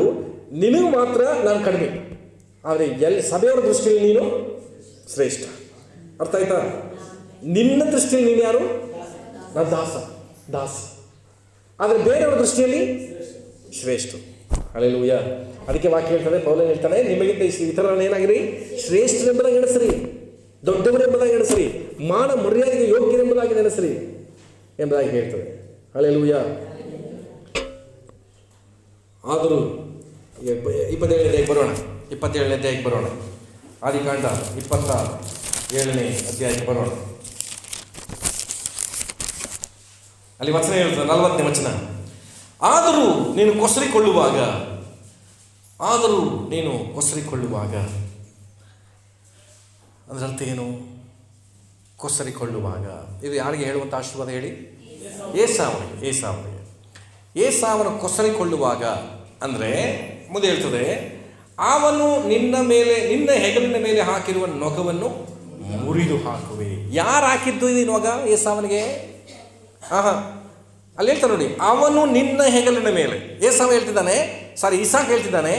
ನಿನಗೂ ಮಾತ್ರ ನಾನು ಕಡಿಮೆ, ಆದರೆ ಸಭೆಯವರ ದೃಷ್ಟಿಯಲ್ಲಿ ನೀನು ಶ್ರೇಷ್ಠ. ಅರ್ಥ ಆಯ್ತಾ? ನಿನ್ನ ದೃಷ್ಟಿಯಲ್ಲಿ ನೀನು ಯಾರು? ನಾನು ದಾಸ. ಆದರೆ ಬೇರೆಯವರ ದೃಷ್ಟಿಯಲ್ಲಿ ಶ್ರೇಷ್ಠ. ಹಲ್ಲೆಲೂಯಾ. ಅದಕ್ಕೆ ವಾಕ್ಯ ಹೇಳ್ತಾರೆ, ಪೌಲನು ಹೇಳ್ತಾನೆ, ನಿಮಗಿಂತ ಇತರರನ್ನು ಏನಾಗಿರಿ? ಶ್ರೇಷ್ಠರೆಂಬುದಾಗಿ ಎಣಿಸ್ರಿ, ದೊಡ್ಡವರೆಂಬುದಾಗಿ ಎಣಿಸ್ರಿ, ಮಾನ ಮರ್ಯಾದೆಗೆ ಯೋಗ್ಯರೆಂಬುದಾಗಿ ನೆನೆಸ್ರಿ ಎಂಬುದಾಗಿ ಹೇಳ್ತದೆ. ಹಲ್ಲೆಲೂಯಾ. ಆದರೂ 27ನೇ ಅಧ್ಯಾಯಕ್ಕೆ ಬರೋಣ. ಆದಿಕಾಂಡ 27ನೇ ಅಧ್ಯಾಯಕ್ಕೆ ಬರೋಣ. ಅಲ್ಲಿ ವಚನ ಹೇಳ್ತದೆ, 40ನೇ ವಚನ. ಆದರೂ ನೀನು ಕೊಸರಿಕೊಳ್ಳುವಾಗ ಅದರ ಅರ್ಥ ಏನು? ಕೊಸರಿಕೊಳ್ಳುವಾಗ ಇದು ಯಾರಿಗೆ ಹೇಳುವಂಥ ಆಶೀರ್ವಾದ ಹೇಳಿ? ಏಸಾವನು ಕೊಸರಿಕೊಳ್ಳುವಾಗ ಅಂದರೆ ಮುಂದೆ ಹೇಳ್ತದೆ, ಅವನು ನಿನ್ನ ಹೆಗಲಿನ ಮೇಲೆ ಹಾಕಿರುವ ನೊಗವನ್ನು ಮುರಿದು ಹಾಕುವೆ. ಯಾರು ಹಾಕಿದ್ದು ಈ ನೊಗ ಏಸಾವನಿಗೆ? ಅಲ್ಲಿ ಹೇಳ್ತಾರೆ ನೋಡಿ, ಅವನು ನಿನ್ನ ಹೆಗಲಿನ ಮೇಲೆ. ಏಸಾವ ಹೇಳ್ತಿದ್ದಾನೆ, ಇಸಾಕ್ ಹೇಳ್ತಿದ್ದಾನೆ,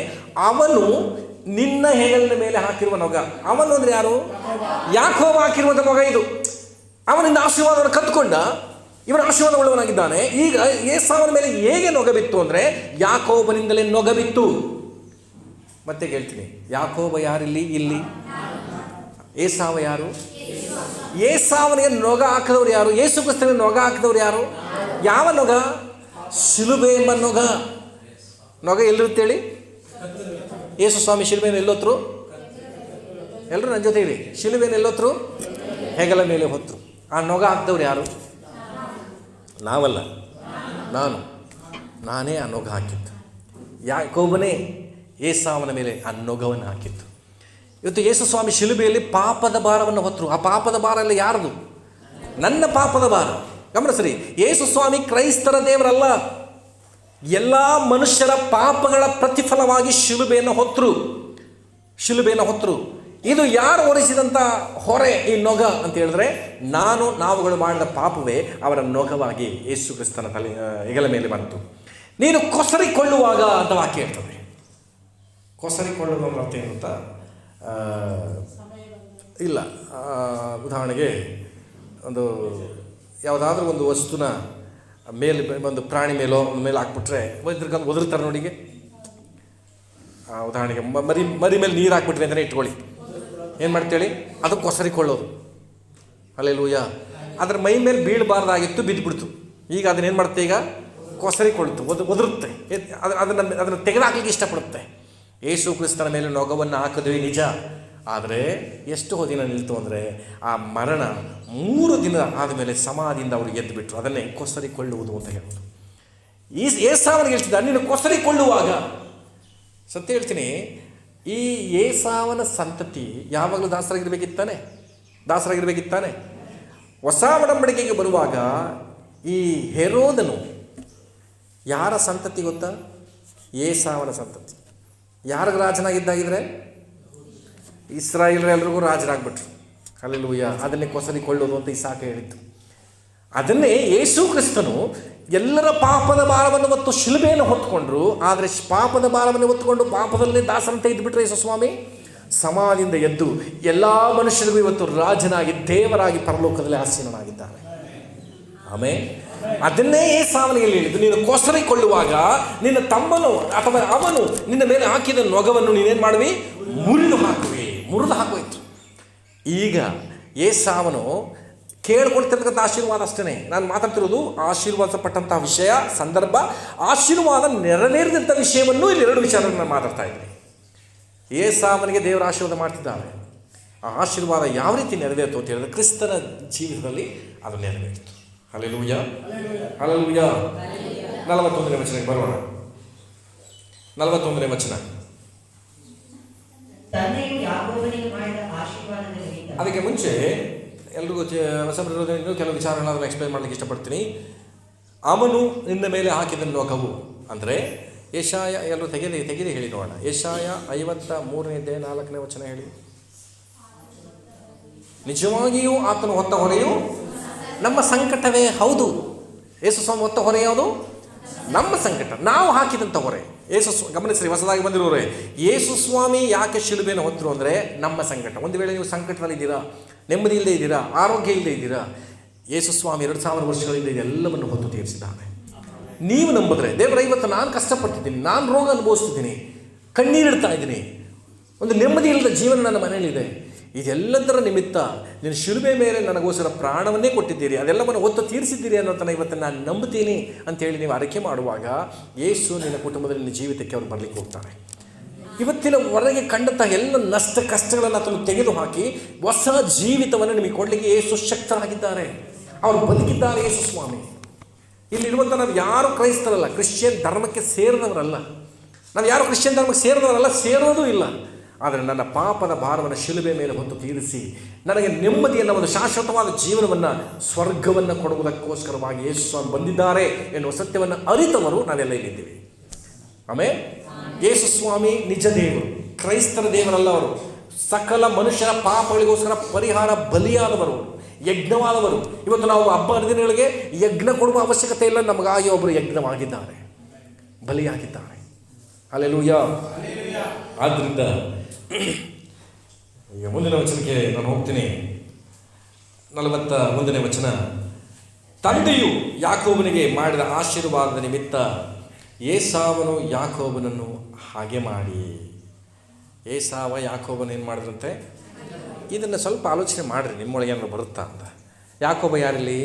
ಅವನು ನಿನ್ನ ಹೆಗಲಿನ ಮೇಲೆ ಹಾಕಿರುವ ನೊಗ. ಅವನು ಅಂದ್ರೆ ಯಾರು? ಯಾಕೋಬ ಹಾಕಿರುವಂಥ ನೊಗ ಇದು. ಅವನಿಂದ ಆಶೀರ್ವಾದವನ್ನು ಕತ್ಕೊಂಡ, ಇವನ ಆಶೀರ್ವಾದ ಉಳ್ಳವನಾಗಿದ್ದಾನೆ. ಈಗ ಏಸಾವನ ಮೇಲೆ ಹೇಗೆ ನೊಗ ಬಿತ್ತು ಅಂದರೆ ಯಾಕೋಬನಿಂದಲೇ ನೊಗ ಬಿತ್ತು. ಮತ್ತೆ ಹೇಳ್ತೀನಿ, ಯಾಕೋಬ ಯಾರಿಲ್ಲಿ? ಇಲ್ಲಿ. ಏಸಾವ ಯಾರು? ಏಸಾವನಿಗೆ ನೊಗ ಹಾಕಿದವರು ಯಾರು? ಯೇಸು ಕ್ರಿಸ್ತನಿಗೆ ನೊಗ ಹಾಕಿದವರು ಯಾರು? ಯಾವ ನೊಗ? ಶಿಲುಬೆ ಎಂಬ ನೊಗ. ನೊಗ ಎಲ್ಲಿರುತ್ತೇಳಿ? ಯೇಸು ಸ್ವಾಮಿ ಶಿಲುಬೆಯನ್ನು ಎಲ್ಲೊತ್ತರು? ಎಲ್ಲರೂ ನನ್ನ ಜೊತೆ ಇರಿ. ಶಿಲುಬೆಯನ್ನು ಎಲ್ಲೊತ್ತರು? ಹೆಗಲ ಮೇಲೆ ಹೊತ್ತರು. ಆ ನೊಗ ಹಾಕಿದವ್ರು ಯಾರು? ನಾವಲ್ಲ, ನಾನೇ ಆ ನೊಗ ಹಾಕಿದ್ದು. ಯಾಕೋಬನೇ ಏಸಾವನ ಮೇಲೆ ಆ ನೊಗವನ್ನು ಹಾಕಿದ್ದು. ಇವತ್ತು ಯೇಸು ಸ್ವಾಮಿ ಶಿಲುಬೆಯಲ್ಲಿ ಪಾಪದ ಭಾರವನ್ನು ಹೊತ್ತರು. ಆ ಪಾಪದ ಭಾರ ಎಲ್ಲ ಯಾರದು? ನನ್ನ ಪಾಪದ ಭಾರ. ಗಮನಿಸ್ರಿ, ಯೇಸು ಸ್ವಾಮಿ ಕ್ರೈಸ್ತರ ದೇವರಲ್ಲ. ಎಲ್ಲ ಮನುಷ್ಯರ ಪಾಪಗಳ ಪ್ರತಿಫಲವಾಗಿ ಶಿಲುಬೆಯನ್ನು ಹೊತ್ತರು. ಇದು ಯಾರು ಹೊರಿಸಿದಂಥ ಹೊರೆ ಈ ನೊಗ ಅಂತ ಹೇಳಿದ್ರೆ, ನಾವುಗಳು ಮಾಡಿದ ಪಾಪವೇ ಅವರ ನೊಗವಾಗಿ ಯೇಸು ಕ್ರಿಸ್ತನ ಹೆಗಲ ಮೇಲೆ ಬಂತು. ನೀನು ಕೊಸರಿಕೊಳ್ಳುವಾಗ ಅಂತ ವಾಕ್ಯ ಹೇಳ್ತದೆ. ಕೊಸರಿಕೊಳ್ಳುವ ಅರ್ಥ ಏನು ಅಂತ ಇಲ್ಲ. ಉದಾಹರಣೆಗೆ ಯಾವುದಾದ್ರೂ ಒಂದು ವಸ್ತುನ ಮೇಲೆ ಒಂದು ಪ್ರಾಣಿ ಮೇಲೋ ಮೇಲೆ ಹಾಕ್ಬಿಟ್ರೆ ಒದರ್ತಾರೆ ನೋಡಿಗೆ. ಉದಾಹರಣೆಗೆ ಮರಿ ಮೇಲೆ ನೀರು ಹಾಕ್ಬಿಟ್ರಿ ಅಂತಲೇ ಇಟ್ಕೊಳ್ಳಿ. ಏನು ಮಾಡ್ತೇಳಿ? ಅದು ಕೊಸರಿಕೊಳ್ಳೋದು. ಹಲ್ಲೆಲೂಯಾ. ಅದರ ಮೈ ಮೇಲೆ ಬೀಳಬಾರ್ದಾಗಿತ್ತು, ಬಿದ್ದುಬಿಡ್ತು. ಈಗ ಅದನ್ನೇನು ಮಾಡುತ್ತೆ? ಈಗ ಕೊಸರಿಕೊಳ್ತು, ಒದರುತ್ತೆ. ಅದನ್ನು ತೆಗೆದುಹಾಕಲಿಕ್ಕೆ ಇಷ್ಟಪಡುತ್ತೆ. ಯೇಸು ಕ್ರಿಸ್ತನ ಮೇಲೆ ನೊಗವನ್ನು ಹಾಕಿದ್ವಿ ನಿಜ. ಆದರೆ ಎಷ್ಟು ದಿನ ನಿಲ್ತು ಅಂದರೆ ಆ ಮರಣ 3 ದಿನ ಆದಮೇಲೆ ಸಮಾಧಿಯಿಂದ ಅವರು ಎದ್ದು ಬಿಟ್ಟರು. ಅದನ್ನೇ ಕೊಸರಿಕೊಳ್ಳುವುದು ಅಂತ ಹೇಳೋದು. ಏಸಾವನಿಗೆ ಹೇಳ್ತಿದ್ದ, ನೀನು ಕೊಸರಿಕೊಳ್ಳುವಾಗ. ಸತ್ಯ ಹೇಳ್ತೀನಿ, ಈ ಏಸಾವನ ಸಂತತಿ ಯಾವಾಗಲೂ ದಾಸರಾಗಿರ್ಬೇಕಿತ್ತಾನೆ. ಹೊಸ ಒಡಂಬಡಿಕೆಗೆ ಬರುವಾಗ ಈ ಹೆರೋದನು ಯಾರ ಸಂತತಿ ಗೊತ್ತಾ? ಏಸಾವನ ಸಂತತಿ. ಯಾರಿಗೆ ರಾಜನಾಗಿದ್ದಾಗಿದ್ರೆ ಇಸ್ರಾಯೇಲರೆಲ್ಲರಿಗೂ ರಾಜರಾಗ್ಬಿಟ್ರು. ಹಲ್ಲೆಲೂಯಾ. ಅದನ್ನೇ ಕೊಸರಿಕೊಳ್ಳೋದು ಅಂತ ಇಸಾಕ ಹೇಳಿದ್ದು. ಅದನ್ನೇ ಯೇಸು ಕ್ರಿಸ್ತನು ಎಲ್ಲರ ಪಾಪದ ಭಾರವನ್ನು ಹೊತ್ತು ಶಿಲುಬೆಯನ್ನು ಹೊತ್ತುಕೊಂಡ್ರು. ಆದರೆ ಪಾಪದ ಭಾರವನ್ನು ಹೊತ್ತುಕೊಂಡು ಪಾಪದಲ್ಲೇ ದಾಸರಂತೆ ಇದ್ದುಬಿಟ್ರೆ ಯೇಸು ಸ್ವಾಮಿ ಸಮಾಧಿಯಿಂದ ಎದ್ದು ಎಲ್ಲ ಮನುಷ್ಯರಿಗೂ ಇವತ್ತು ರಾಜನಾಗಿ ದೇವರಾಗಿ ಪರಲೋಕದಲ್ಲಿ ಆಸೀನನಾಗಿದ್ದಾನೆ. ಆಮೇಲೆ ಅದನ್ನೇ ಏಸಾವನಿಗೆ ಹೇಳಿದ್ದು, ನೀನು ಕೊಸರಿಕೊಳ್ಳುವಾಗ ನಿನ್ನ ತಮ್ಮನು ಅಥವಾ ಅವನು ನಿನ್ನ ಮೇಲೆ ಹಾಕಿದ ನೊಗವನ್ನು ನೀನೇನು ಮಾಡುವಿ? ಮುರಿದು ಹಾಕೋಯ್ತು. ಈಗ ಏಸಾವನು ಕೇಳ್ಕೊಳ್ತಿರ್ತಕ್ಕಂಥ ಆಶೀರ್ವಾದ ಅಷ್ಟೇ. ನಾನು ಮಾತಾಡ್ತಿರೋದು ಆಶೀರ್ವಾದಪಟ್ಟಂತಹ ವಿಷಯ, ಸಂದರ್ಭ, ಆಶೀರ್ವಾದ ನೆರವೇರಿದಂಥ ವಿಷಯವನ್ನು ಇಲ್ಲಿ 2 ವಿಚಾರಗಳನ್ನು ನಾನು ಮಾತಾಡ್ತಾ ಇದ್ದೀನಿ. ಏಸಾವನಿಗೆ ದೇವರ ಆಶೀರ್ವಾದ ಮಾಡ್ತಿದ್ದಾರೆ. ಆ ಆಶೀರ್ವಾದ ಯಾವ ರೀತಿ ನೆರವೇರಿತು ಅಂತ ಹೇಳಿದ್ರೆ ಕ್ರಿಸ್ತನ ಜೀವಿತದಲ್ಲಿ ಅದು ನೆರವೇರಿತು. ಹಲ್ಲೆಲೂಯಾ. 41ನೇ ವಚನಕ್ಕೆ ಬರೋಣ. 41ನೇ ವಚನ. ಅದಕ್ಕೆ ಮುಂಚೆ ಎಲ್ರಿಗೂ ಇನ್ನೂ ಕೆಲವು ವಿಚಾರಗಳನ್ನು ಎಕ್ಸ್ಪ್ಲೈನ್ ಮಾಡಲಿಕ್ಕೆ ಇಷ್ಟಪಡ್ತೀನಿ. ಅವನು ನಿನ್ನ ಮೇಲೆ ಹಾಕಿದ ನೊಗವು ಅಂದರೆ ಯೆಶಾಯ, ಎಲ್ಲರೂ ತೆಗೆದು ಹೇಳಿ ನೋಡೋಣ. ಯೆಶಾಯ 53ನೇ ಅಧ್ಯಾಯ 4ನೇ ವಚನ ಹೇಳಿ. ನಿಜವಾಗಿಯೂ ಆತನು ಹೊತ್ತ ಹೊರೆಯು ನಮ್ಮ ಸಂಕಟವೇ ಹೌದು. ಯೇಸು ಸ್ವಾಮಿ ಹೊತ್ತ ಹೊರೆ ಯಾವುದು? ನಮ್ಮ ಸಂಕಟ, ನಾವು ಹಾಕಿದಂಥ ಹೊರೆ. ಗಮನಿಸ್ರಿ, ಹೊಸದಾಗಿ ಬಂದಿರೋರೆ, ಯೇಸು ಸ್ವಾಮಿ ಯಾಕೆ ಶಿಲುಬೆಯನ್ನು ಹೊತ್ತರು ಅಂದರೆ ನಮ್ಮ ಸಂಕಟ. ಒಂದು ವೇಳೆ ನೀವು ಸಂಕಟದಲ್ಲಿದ್ದೀರಾ, ನೆಮ್ಮದಿ ಇಲ್ಲದೆ ಇದ್ದೀರಾ, ಆರೋಗ್ಯ ಇಲ್ಲದೆ ಇದ್ದೀರಾ, ಯೇಸು ಸ್ವಾಮಿ 2000 ವರ್ಷಗಳಿಂದ ಇದೆಲ್ಲವನ್ನು ಹೊತ್ತು ತೀರಿಸಿದ್ದಾನೆ. ನೀವು ನಂಬಿದ್ರೆ, ದೇವರ ಇವತ್ತು ನಾನು ಕಷ್ಟಪಡ್ತಿದ್ದೀನಿ, ನಾನು ರೋಗ ಅನುಭವಿಸ್ತಿದ್ದೀನಿ, ಕಣ್ಣೀರಿಡ್ತಾ ಇದ್ದೀನಿ, ಒಂದು ನೆಮ್ಮದಿ ಇಲ್ಲದ ಜೀವನ ನನ್ನ ಮನೆಯಲ್ಲಿದೆ, ಇದೆಲ್ಲದರ ನಿಮಿತ್ತ ನೀನು ಶಿಲುಬೆ ಮೇಲೆ ನನಗೋಸ್ಕರ ಪ್ರಾಣವನ್ನೇ ಕೊಟ್ಟಿದ್ದೀರಿ, ಅದೆಲ್ಲವನ್ನು ಹೊತ್ತು ತೀರಿಸಿದ್ದೀರಿ ಅನ್ನೋದನ್ನು ಇವತ್ತು ನಾನು ನಂಬುತ್ತೀನಿ ಅಂತೇಳಿ ನೀವು ಅರಿಕೆ ಮಾಡುವಾಗ ಯೇಸು ನಿನ್ನ ಕುಟುಂಬದಲ್ಲಿ ನಿನ್ನ ಜೀವಿತಕ್ಕೆ ಅವರು ಬರಲಿಕ್ಕೆ ಹೋಗ್ತಾರೆ. ಇವತ್ತಿನ ಹೊರಗೆ ಕಂಡಂತಹ ಎಲ್ಲ ನಷ್ಟ ಕಷ್ಟಗಳನ್ನು ಅದನ್ನು ತೆಗೆದುಹಾಕಿ ಹೊಸ ಜೀವಿತವನ್ನು ನಿಮಗೆ ಕೊಡಲಿಕ್ಕೆ ಯೇಸು ಶಕ್ತರಾಗಿದ್ದಾರೆ. ಅವರು ಬದುಕಿದ್ದಾರೆ ಯೇಸು ಸ್ವಾಮಿ. ಇಲ್ಲಿರುವಂಥ ನಾವು ಯಾರು ಕ್ರೈಸ್ತರಲ್ಲ, ಕ್ರಿಶ್ಚಿಯನ್ ಧರ್ಮಕ್ಕೆ ಸೇರಿದವರಲ್ಲ, ನಾವು ಯಾರು ಕ್ರಿಶ್ಚಿಯನ್ ಧರ್ಮಕ್ಕೆ ಸೇರಿದವರಲ್ಲ, ಸೇರೋದೂ ಇಲ್ಲ. ಆದರೆ ನನ್ನ ಪಾಪದ ಭಾರವನ್ನು ಶಿಲುಬೆ ಮೇಲೆ ಹೊತ್ತು ತೀರಿಸಿ ನನಗೆ ನೆಮ್ಮದಿಯನ್ನು, ಒಂದು ಶಾಶ್ವತವಾದ ಜೀವನವನ್ನು, ಸ್ವರ್ಗವನ್ನು ಕೊಡುವುದಕ್ಕೋಸ್ಕರವಾಗಿ ಯೇಸು ಸ್ವಾಮಿ ಬಂದಿದ್ದಾರೆ ಎನ್ನುವ ಸತ್ಯವನ್ನು ಅರಿತವರು ನಾವೆಲ್ಲ ಇಲ್ಲಿದ್ದೀವಿ. ಆಮೇಲೆ ಯೇಸು ಸ್ವಾಮಿ ನಿಜ ದೇವರು, ಕ್ರೈಸ್ತರ ದೇವರಲ್ಲ. ಅವರು ಸಕಲ ಮನುಷ್ಯರ ಪಾಪಗಳಿಗೋಸ್ಕರ ಪರಿಹಾರ ಬಲಿಯಾದವರು, ಯಜ್ಞವಾದವರು. ಇವತ್ತು ನಾವು ಹಬ್ಬ ಹರಿದಿನಗಳಿಗೆ ಯಜ್ಞ ಕೊಡುವ ಅವಶ್ಯಕತೆ ಇಲ್ಲ, ನಮಗಾಗಿ ಒಬ್ಬರು ಯಜ್ಞವಾಗಿದ್ದಾರೆ, ಬಲಿಯಾಗಿದ್ದಾರೆ. ಹಲ್ಲೆಲೂಯಾ. ಆದ್ದರಿಂದ ಈಗ ಮುಂದಿನ ವಚನಕ್ಕೆ ನಾನು ಹೋಗ್ತೀನಿ. 41ನೇ ವಚನ. ತಂದೆಯು ಯಾಕೋಬನಿಗೆ ಮಾಡಿದ ಆಶೀರ್ವಾದದ ನಿಮಿತ್ತ ಏಸಾವನು ಯಾಕೋಬನನ್ನು ಹಾಗೆ ಮಾಡಿ. ಏಸಾವ ಯಾಕೋಬನ ಏನು ಮಾಡಿದ್ರಂತೆ? ಇದನ್ನು ಸ್ವಲ್ಪ ಆಲೋಚನೆ ಮಾಡಿರಿ, ನಿಮ್ಮೊಳಗೆ ಏನಾದ್ರು ಬರುತ್ತಾ ಅಂತ. ಯಾಕೋಬ ಯಾರಿಲ್ಲಿ?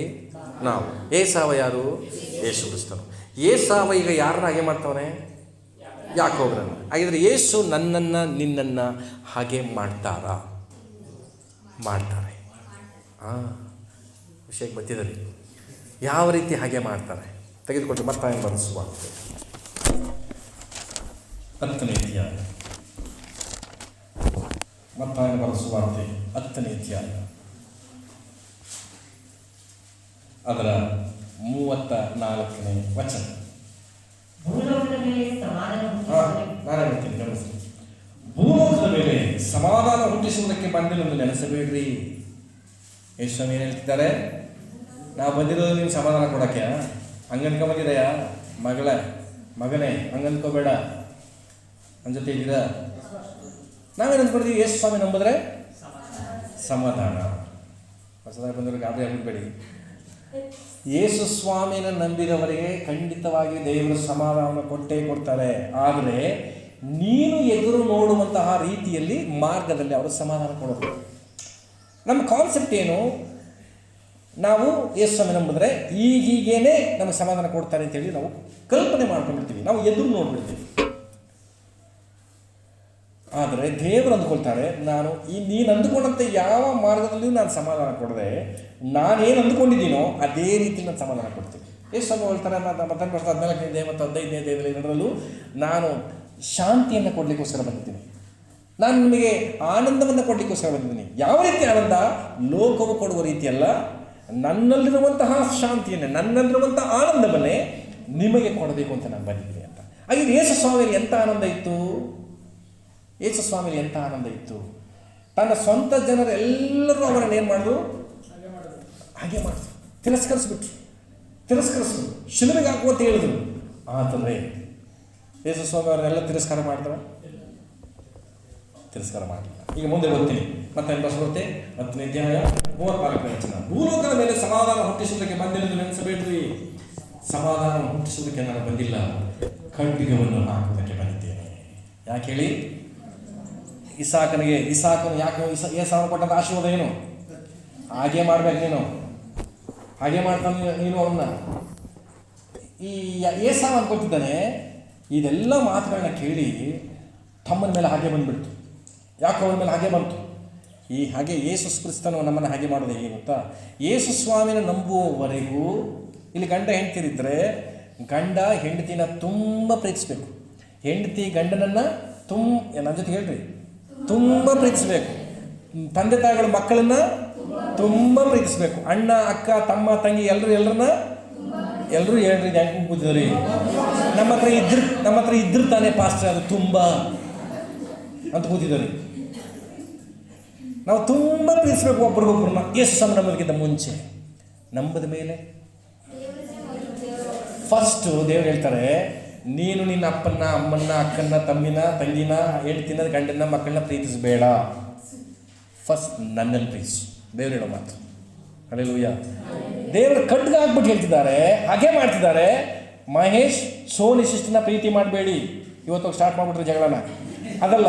ನಾವು. ಏಸಾವ ಯಾರು? ಯೇಸು ಕ್ರಿಸ್ತನು. ಏಸಾವ ಈಗ ಯಾರನ್ನ ಹಾಗೆ ಮಾಡ್ತಾವನೆ? ಯಾಕೋಬನನ್ನು. ಹಾಗಿದ್ರೆ ಯೇಸು ನನ್ನನ್ನು ನಿನ್ನನ್ನು ಹಾಗೆ ಮಾಡ್ತಾರೆ. ವಿಷಯಕ್ಕೆ ಬರ್ತಿದ್ದಾರೆ. ಯಾವ ರೀತಿ ಹಾಗೆ ಮಾಡ್ತಾರೆ ತೆಗೆದುಕೊಂಡು ಮತ್ತಾಯನ ಬರೆಸುವ 10ನೇ ಅಧ್ಯಾಯ. ಮತ್ತಾಯನ ಬರೆಸುವಾರ್ತೆ 10ನೇ ಅಧ್ಯಾಯ ಅದರ 34ನೇ ವಚನ. ನಾನು ಹೇಳ್ತೀನಿ, ಗಮನಿಸಿ. ಭೂಲೋಕದ ಮೇಲೆ ಸಮಾಧಾನ ಹುಟ್ಟಿಸುವುದಕ್ಕೆ ಬಂದಿರೋದು ನೆನೆಸಬೇಡ್ರಿ. ಯೇಸು ಸ್ವಾಮಿ ಏನು ಹೇಳ್ತಿದ್ದಾರೆ? ನಾವು ಬಂದಿರೋದು ನೀವು ಸಮಾಧಾನ ಕೊಡೋಕ್ಕೆ. ಹಂಗನ್ಕೊಂಬಂದಿದೆಯಾ ಮಗನೇ? ಹಂಗನ್ಕೋಬೇಡ, ನನ್ನ ಜೊತೆ ಇದ್ದೀರಾ? ನಾವೇನು ಅಂದ್ಕೊಂಡಿದ್ದೀವಿ? ಯೇಸು ಸ್ವಾಮಿ ನಂಬಿದ್ರೆ ಸಮಾಧಾನ. ಹೊಸದಾಗಿ ಬಂದವರು ಗಾಬರಿ ಆಗ್ಬಿಡ್ಬೇಡಿ. ಯೇಸು ಸ್ವಾಮಿನ ನಂಬಿದವರಿಗೆ ಖಂಡಿತವಾಗಿ ದೇವರು ಸಮಾಧಾನ ಕೊಟ್ಟೇ ಕೊಡ್ತಾರೆ. ಆದರೆ ನೀನು ಎದುರು ನೋಡುವಂತಹ ರೀತಿಯಲ್ಲಿ ಮಾರ್ಗದಲ್ಲಿ ಅವರು ಸಮಾಧಾನ ಕೊಡೋದು. ನಮ್ಮ ಕಾನ್ಸೆಪ್ಟ್ ಏನು? ನಾವು ಯೇಸು ಸ್ವಾಮಿ ನಂಬಿದ್ರೆ ಹೀಗೇನೆ ನಮಗೆ ಸಮಾಧಾನ ಕೊಡ್ತಾರೆ ಅಂತೇಳಿ ನಾವು ಕಲ್ಪನೆ ಮಾಡ್ಕೊಂಡಿರ್ತೀವಿ, ನಾವು ಎದುರು ನೋಡ್ಬಿಡ್ತೀವಿ. ಆದರೆ ದೇವರು ಅಂದ್ಕೊಳ್ತಾರೆ, ನಾನು ನೀನು ಅಂದುಕೊಂಡಂತೆ ಯಾವ ಮಾರ್ಗದಲ್ಲಿಯೂ ನಾನು ಸಮಾಧಾನ ಕೊಡದೆ, ನಾನೇನು ಅಂದುಕೊಂಡಿದ್ದೀನೋ ಅದೇ ರೀತಿ ನಾನು ಸಮಾಧಾನ ಕೊಡ್ತೀನಿ. ಯೇಸು ಸ್ವಾಮಿ ಹೇಳ್ತಾರೆ, ಮತ್ತೊಂದು ವರ್ಷ 14ನೇ ಅಧ್ಯಾಯ ಮತ್ತು 15ನೇ ಅಧ್ಯಾಯದಲ್ಲಿ ಎರಡರಲ್ಲೂ ನಾನು ಶಾಂತಿಯನ್ನು ಕೊಡಲಿಕ್ಕೋಸ್ಕರ ಬಂದಿದ್ದೀನಿ, ನಾನು ನಿಮಗೆ ಆನಂದವನ್ನು ಕೊಡಲಿಕ್ಕೋಸ್ಕರ ಬಂದಿದ್ದೀನಿ. ಯಾವ ರೀತಿ ಆನಂದ? ಲೋಕವು ಕೊಡುವ ರೀತಿಯಲ್ಲ, ನನ್ನಲ್ಲಿರುವಂತಹ ಶಾಂತಿಯನ್ನೇ, ನನ್ನಲ್ಲಿರುವಂತಹ ಆನಂದವನ್ನೇ ನಿಮಗೆ ಕೊಡಬೇಕು ಅಂತ ನಾನು ಬಂದಿದ್ದೀನಿ ಅಂತ. ಹಾಗೆ ಯೇಸು ಸ್ವಾಮಿಯಲ್ಲಿ ಎಂಥ ಆನಂದ ಇತ್ತು? ಯೇಸು ಸ್ವಾಮಿಯಲ್ಲಿ ಎಂಥ ಆನಂದ ಇತ್ತು? ತನ್ನ ಸ್ವಂತ ಜನರೆಲ್ಲರೂ ಅವರನ್ನು ಏನು ಮಾಡಿದ್ರು? ಹಾಗೆ ಮಾಡಿದ್ರು. ತಿರಸ್ಕರಿಸ್ಬಿಟ್ರು, ಶಿಲುಬೆಗೆ ಹಾಕುವ ಅಂತ ಹೇಳಿದ್ರು. ಆದರೆ ಯೇಸು ಸ್ವಾಮಿ ಅವರನ್ನೆಲ್ಲ ತಿರಸ್ಕಾರ ಮಾಡಿದ್ರ? ತಿರಸ್ಕಾರ ಮಾಡಲಿಲ್ಲ. ಈಗ ಮುಂದೆ ಓದ್ತೀನಿ. ಮತ್ತೆ ಬರುತ್ತೆ 10ನೇ ಅಧ್ಯಾಯ 34ನೇ ವಚನ. ಭೂಲೋಕದ ಮೇಲೆ ಸಮಾಧಾನ ಹುಟ್ಟಿಸುವುದಕ್ಕೆ ಬಂದಿರೋದು ನೆನೆಸಬೇಡ್ರಿ. ಸಮಾಧಾನ ಹುಟ್ಟಿಸುವುದಕ್ಕೆ ನಾನು ಬಂದಿಲ್ಲ, ಖಡ್ಗವನ್ನು ಹಾಕುವುದಕ್ಕೆ ಬಂದಿದ್ದೇನೆ. ಯಾಕೆ ಹೇಳಿ? ಇಸಾಕನು ಯಾಕೆ ಏಸಾವನು ಕೊಟ್ಟಂತ ಆಶೀರ್ವಾದ ಏನು? ಹಾಗೆ ಮಾಡ್ಬೇಕು, ನೀನು ಹಾಗೆ ಮಾಡ್ತಾನೆ ನೀನು ಅವನ್ನ. ಈ ಏಸಾವ ಅನ್ಕೊತಿದ್ದಾನೆ. ಇದೆಲ್ಲ ಮಾತುಗಳನ್ನ ಕೇಳಿ ತಮ್ಮನ ಮೇಲೆ ಹಾಗೆ ಬಂದುಬಿಡ್ತು, ಯಾಕೋಬನ ಮೇಲೆ ಹಾಗೆ ಬಂತು. ಹಾಗೆ ಯೇಸು ಕ್ರಿಸ್ತನು ನಮ್ಮನ್ನು ಹಾಗೆ ಮಾಡೋದು ಹೇಗೆ ಗೊತ್ತಾ? ಯೇಸು ಸ್ವಾಮಿನ ನಂಬುವವರೆಗೂ ಇಲ್ಲಿ ಗಂಡ ಹೆಂಡ್ತಿರಿದ್ರೆ ಗಂಡ ಹೆಂಡತಿನ ತುಂಬ ಪ್ರೀತಿಸ್ಬೇಕು, ಹೆಂಡತಿ ಗಂಡನನ್ನು ನನ್ನ ಜೊತೆ ಹೇಳ್ರಿ, ತುಂಬ ಪ್ರೀತಿಸ್ಬೇಕು. ತಂದೆ ತಾಯಿಗಳು ಮಕ್ಕಳನ್ನು ತುಂಬ ಪ್ರೀತಿಸ್ಬೇಕು. ಅಣ್ಣ ಅಕ್ಕ ತಮ್ಮ ತಂಗಿ ಎಲ್ಲರೂ ಹೇಳ್ರಿ, ಯಾಕೆ ಕೂತಿದ್ರಿ? ನಮ್ಮ ಹತ್ರ ಇದ್ರು ತಾನೇ ಪಾಸ್ಟರ್, ಅದು ತುಂಬ ಅಂತ ಕೂತಿದ್ದಾರೆ. ನಾವು ತುಂಬ ಪ್ರೀತಿಸ್ಬೇಕು ಒಬ್ರಿಗೊಬ್ರನ್ನ. ಯೇಸು ಸ್ವಾಮಿ ನಂಬೋದಕ್ಕಿಂತ ಮುಂಚೆ, ನಂಬದ ಮೇಲೆ ಫಸ್ಟು ದೇವ್ರು ಹೇಳ್ತಾರೆ, ನೀನು ನಿನ್ನ ಅಪ್ಪನ್ನ ಅಮ್ಮನ್ನ ಅಕ್ಕನ್ನ ತಮ್ಮಿನ ತಂಗಿನ ಹೆಂಡ್ತಿನ ಗಂಡನ ಮಕ್ಕಳನ್ನ ಪ್ರೀತಿಸಬೇಡ, ಫಸ್ಟ್ ನನ್ನನ್ನು ಪ್ರೀತಿಸು. ದೇವ್ರು ಹೇಳೋ ಮಾತು. ಹಲ್ಲೆಲೂಯಾ. ದೇವರು ಖಡ್ಗ ಹಾಕ್ಬಿಟ್ಟು ಹೇಳ್ತಿದ್ದಾರೆ, ಹಾಗೆ ಮಾಡ್ತಿದ್ದಾರೆ. ಮಹೇಶ್ ಸೋನಿ ಶಿಷ್ಟನ ಪ್ರೀತಿ ಮಾಡಬೇಡಿ, ಇವತ್ತು ಸ್ಟಾರ್ಟ್ ಮಾಡಿಬಿಟ್ರೆ ಜಗಳನ. ಅದಲ್ಲ,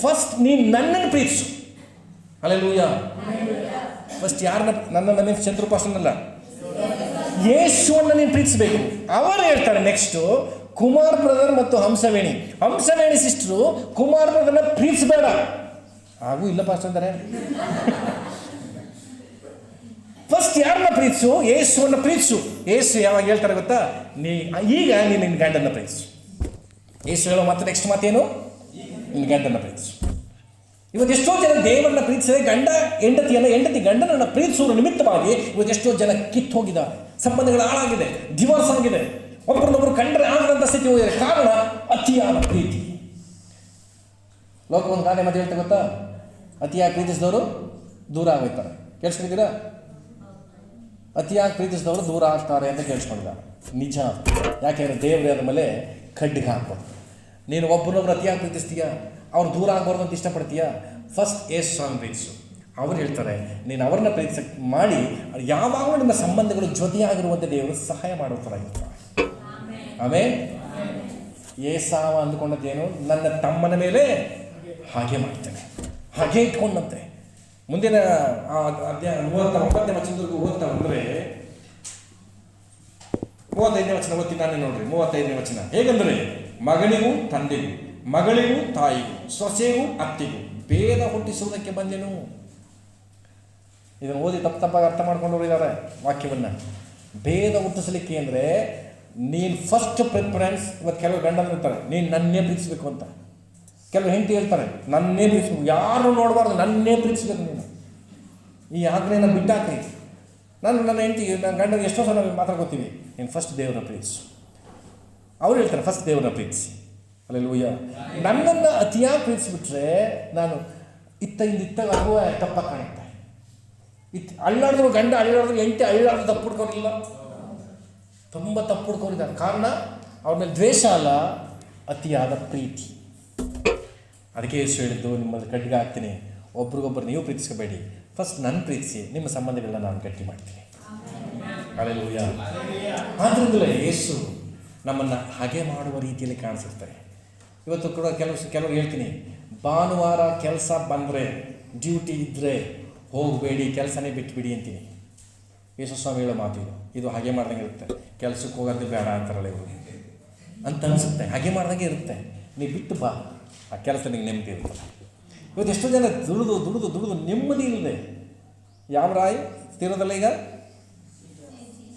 ಫಸ್ಟ್ ನೀನು ನನ್ನನ್ನು ಪ್ರೀತಿಸು. ಹಲ್ಲೆಲೂಯಾ. ಫಸ್ಟ್ ಯಾರನ್ನ, ನನ್ನನ್ನು ಮೀನ್ಸ್ ಚಂದ್ರಪಾಸನಲ್ಲ, ಯೇಸುವನ್ನು ನೀನು ಪ್ರೀತಿಸಬೇಕು. ಅವರು ಹೇಳ್ತಾರೆ ನೆಕ್ಸ್ಟು, ಕುಮಾರ್ ಬ್ರದರ್ ಮತ್ತು ಹಂಸವೇಣಿ ಸಿಸ್ಟರು ಕುಮಾರ್ ಬ್ರದರ್ನ ಪ್ರೀತಿಸಬೇಡ. ಹಾಗೂ ಇಲ್ಲ ಪಾಸ್ಟರ್ ಅಂತಾರೆ. ಫಸ್ಟ್ ಯಾರನ್ನ ಪ್ರೀತಿಸು? ಯೇಸುವನ್ನು ಪ್ರೀತಿಸು. ಯೇಸು ಯಾವಾಗ ಹೇಳ್ತಾರೆ ಗೊತ್ತಾ? ಈಗ ನೀನು ನಿನ್ನ ಗಂಡನ್ನ ಪ್ರೀತಿಸು. ಯೇಸು ಹೇಳೋ ಮತ್ತೆ ನೆಕ್ಸ್ಟ್ ಮಾತೇನು? ನಿನ್ನ ಗಂಡನ್ನ ಪ್ರೀತಿಸು. ಇವತ್ತು ಎಷ್ಟೋ ಜನ ದೇವರನ್ನ ಪ್ರೀತಿಸದೆ ಹೆಂಡತಿ ಗಂಡನನ್ನು ಪ್ರೀತಿಸುವ ನಿಮಿತ್ತವಾಗಿ ಇವತ್ತು ಎಷ್ಟೋ ಜನ ಕಿತ್ತು ಹೋಗಿದ್ದಾರೆ, ಸಂಬಂಧಗಳು ಹಾಳಾಗಿದೆ, ಡಿವೋರ್ಸ್ ಆಗಿದೆ, ಒಬ್ಬರನ್ನೊಬ್ಬರು ಕಂಡ್ರೆ ಆಗದಂಥ ಸ್ಥಿತಿ ಹೋಗಿದೆ. ಕಾರಣ ಅತಿಯಾದ ಪ್ರೀತಿ. ಲೋಕ ಒಂದು ಗಾದೆ ಮತ್ತೆ ಹೇಳ್ತಾ ಗೊತ್ತಾ? ಅತಿಯಾಗಿ ಪ್ರೀತಿಸಿದವರು ದೂರ ಆಗೋಯ್ತಾರೆ. ಕೇಳಿಸ್ಕೊಂಡಿದ್ದೀರಾ? ಅತಿಯಾಗಿ ಪ್ರೀತಿಸಿದವರು ದೂರ ಆಗ್ತಾರೆ ಅಂತ ಕೇಳಿಸ್ಕೊಂಡಿದ್ದಾರೆ. ನಿಜ. ಯಾಕೆಂದರೆ ದೇವರೇ ಅದ ಮೇಲೆ ಖಡ್ಡಿಗೆ ಹಾಕ್ಬೋದು. ನೀನು ಒಬ್ಬರೊಬ್ಬರು ಅತಿಯಾಗಿ ಪ್ರೀತಿಸ್ತೀಯಾ, ಅವ್ರು ದೂರ ಆಗಬಾರ್ದು ಅಂತ ಇಷ್ಟಪಡ್ತೀಯಾ? ಫಸ್ಟ್ ಯೇಸುವನ್ನು ಪ್ರೀತಿಸು. ಅವ್ರು ಹೇಳ್ತಾರೆ ನೀನು ಅವ್ರನ್ನ ಪ್ರೀತಿಸಕ್ಕೆ ಮಾಡಿ ಯಾವಾಗಲೂ ನಿಮ್ಮ ಸಂಬಂಧಗಳು ಜೊತೆಯಾಗಿರುವಂತೆ ದೇವರು ಸಹಾಯ ಮಾಡೋ ಥರ ಇರ್ತಾರೆ. ಆಮೇಲೆ ಏಸಾವ ಅಂದುಕೊಂಡದ್ದೇನು? ನನ್ನ ತಮ್ಮನ ಮೇಲೆ ಹಾಗೆ ಮಾಡ್ತೇನೆ, ಹಾಗೆ ಇಟ್ಕೊಂಡಂತೆ. ಮುಂದಿನ ಅಧ್ಯಾಯ 39ನೇ ವಚನದವರೆಗೂ ಓದ್ತಾ ಬಂದರೆ 35ನೇ ವಚನ ಓದ್ತೀನಿ ನಾನೇ ನೋಡ್ರಿ. 35ನೇ ವಚನ ಹೇಗಂದರೆ, ಮಗನಿಗೂ ತಂದೆಗೂ, ಮಗಳಿಗೂ ತಾಯಿಗೂ, ಸೊಸೆಗೂ ಅತ್ತಿಗೂ ಭೇದ ಹುಟ್ಟಿಸುವುದಕ್ಕೆ ಬಂದೆನು. ಇದನ್ನು ಓದಿ ತಪ್ಪಾಗಿ ಅರ್ಥ ಮಾಡ್ಕೊಂಡವ್ರು ಇದ್ದಾರೆ ವಾಕ್ಯವನ್ನು. ಭೇದ ಹುಟ್ಟಿಸಲಿಕ್ಕೆ ಅಂದರೆ ನೀನು ಫಸ್ಟ್ ಪ್ರಿಫರೆನ್ಸ್. ಇವತ್ತು ಕೆಲವು ಗಂಡಂದ್ರು ಇರ್ತಾರೆ, ನೀನು ನನ್ನೇ ಪ್ರೀತಿಸಬೇಕು ಅಂತ. ಕೆಲವು ಹೆಂಡತಿ ಹೇಳ್ತಾರೆ ನನ್ನೇ ಪ್ರೀತಿಸ್ಬೇಕು, ಯಾರು ನೋಡಬಾರ್ದು, ನನ್ನೇ ಪ್ರೀತಿಸ್ಬೇಕು ನೀನು. ಈ ಆಜ್ಞೆನ ಬಿಟ್ಟಾಕ್ರಿ. ನನ್ನ ಹೆಂಡತಿ, ನನ್ನ ಗಂಡನಿಗೆ ಎಷ್ಟೋ ಸಲ ಮಾತಾಡ್ಕೊತೀವಿ, ನೀನು ಫಸ್ಟ್ ದೇವರನ್ನ ಪ್ರೀತಿಸು. ಅವ್ರು ಹೇಳ್ತಾರೆ ಫಸ್ಟ್ ದೇವರನ್ನ ಪ್ರೀತಿಸಿ. ಹಲ್ಲೆಲೂಯಾ. ನನ್ನನ್ನು ಅತಿಯಾಗಿ ಪ್ರೀತಿಸಿಬಿಟ್ರೆ ನಾನು ಇತ್ತಾಗ ಅಗುವ ತಪ್ಪ ಕಾಣುತ್ತೆ. ಅಳ್ಳಾಡಿದ್ರು ಗಂಡ, ಅಳ್ಳಾಡಿದ್ರು ಹೆಂಡತಿ, ಅಳ್ಳಾಡಿದ್ರು ತಪ್ಪು ಹುಡ್ಕೋರಿಲ್ಲ, ತುಂಬ ತಪ್ಪು ಹುಡ್ಕೋರಿದ್ದಾರೆ. ಕಾರಣ ಅವ್ರ ಮೇಲೆ ದ್ವೇಷ ಅಲ್ಲ, ಅತಿಯಾದ ಪ್ರೀತಿ. ಅದಕ್ಕೆ ಯೇಸು ಹೇಳಿದ್ದು, ನಿಮ್ಮಲ್ಲಿ ಖಡ್ಗ ಹಾಕ್ತೀನಿ, ಒಬ್ರಿಗೊಬ್ಬರು ನೀವು ಪ್ರೀತಿಸ್ಕೋಬೇಡಿ, ಫಸ್ಟ್ ನನ್ನ ಪ್ರೀತಿಸಿ, ನಿಮ್ಮ ಸಂಬಂಧಗಳನ್ನ ನಾನು ಗಟ್ಟಿ ಮಾಡ್ತೀನಿ. ಹಲ್ಲೆಲೂಯಾ. ಆದ್ದರಿಂದಲೇ ಯೇಸು ನಮ್ಮನ್ನು ಹಾಗೆ ಮಾಡುವ ರೀತಿಯಲ್ಲಿ ಕಾಣಿಸುತ್ತಾರೆ. ಇವತ್ತು ಕೂಡ ಕೆಲವರು ಹೇಳ್ತೀನಿ, ಭಾನುವಾರ ಕೆಲಸ ಬಂದರೆ, ಡ್ಯೂಟಿ ಇದ್ದರೆ ಹೋಗಬೇಡಿ, ಕೆಲಸನೇ ಬಿಟ್ಟುಬಿಡಿ ಅಂತೀನಿ. ಯೇಸು ಸ್ವಾಮಿ ಹೇಳೋ ಮಾತು ಇದು ಹಾಗೆ ಮಾಡ್ದಂಗೆ ಇರುತ್ತೆ. ಕೆಲಸಕ್ಕೆ ಹೋಗೋದು ಬೇಡ ಅಂತಾರಲ್ಲ ಇವರು ಅಂತ ಅನಿಸುತ್ತೆ. ಹಾಗೆ ಮಾಡ್ದಂಗೆ ಇರುತ್ತೆ. ನೀವು ಬಿಟ್ಟು ಬಾ, ಆ ಕೆಲಸ ನಿಮಗೆ ನೆಮ್ಮದಿ ಇರುತ್ತೆ. ಇವತ್ತು ಎಷ್ಟೋ ಜನ ದುಡಿದು ದುಡಿದು ದುಡಿದು ನೆಮ್ಮದಿ ಇಲ್ಲದೆ, ಯಾವ ರಾಯ್ ತೀರೋದಲ್ಲ ಈಗ,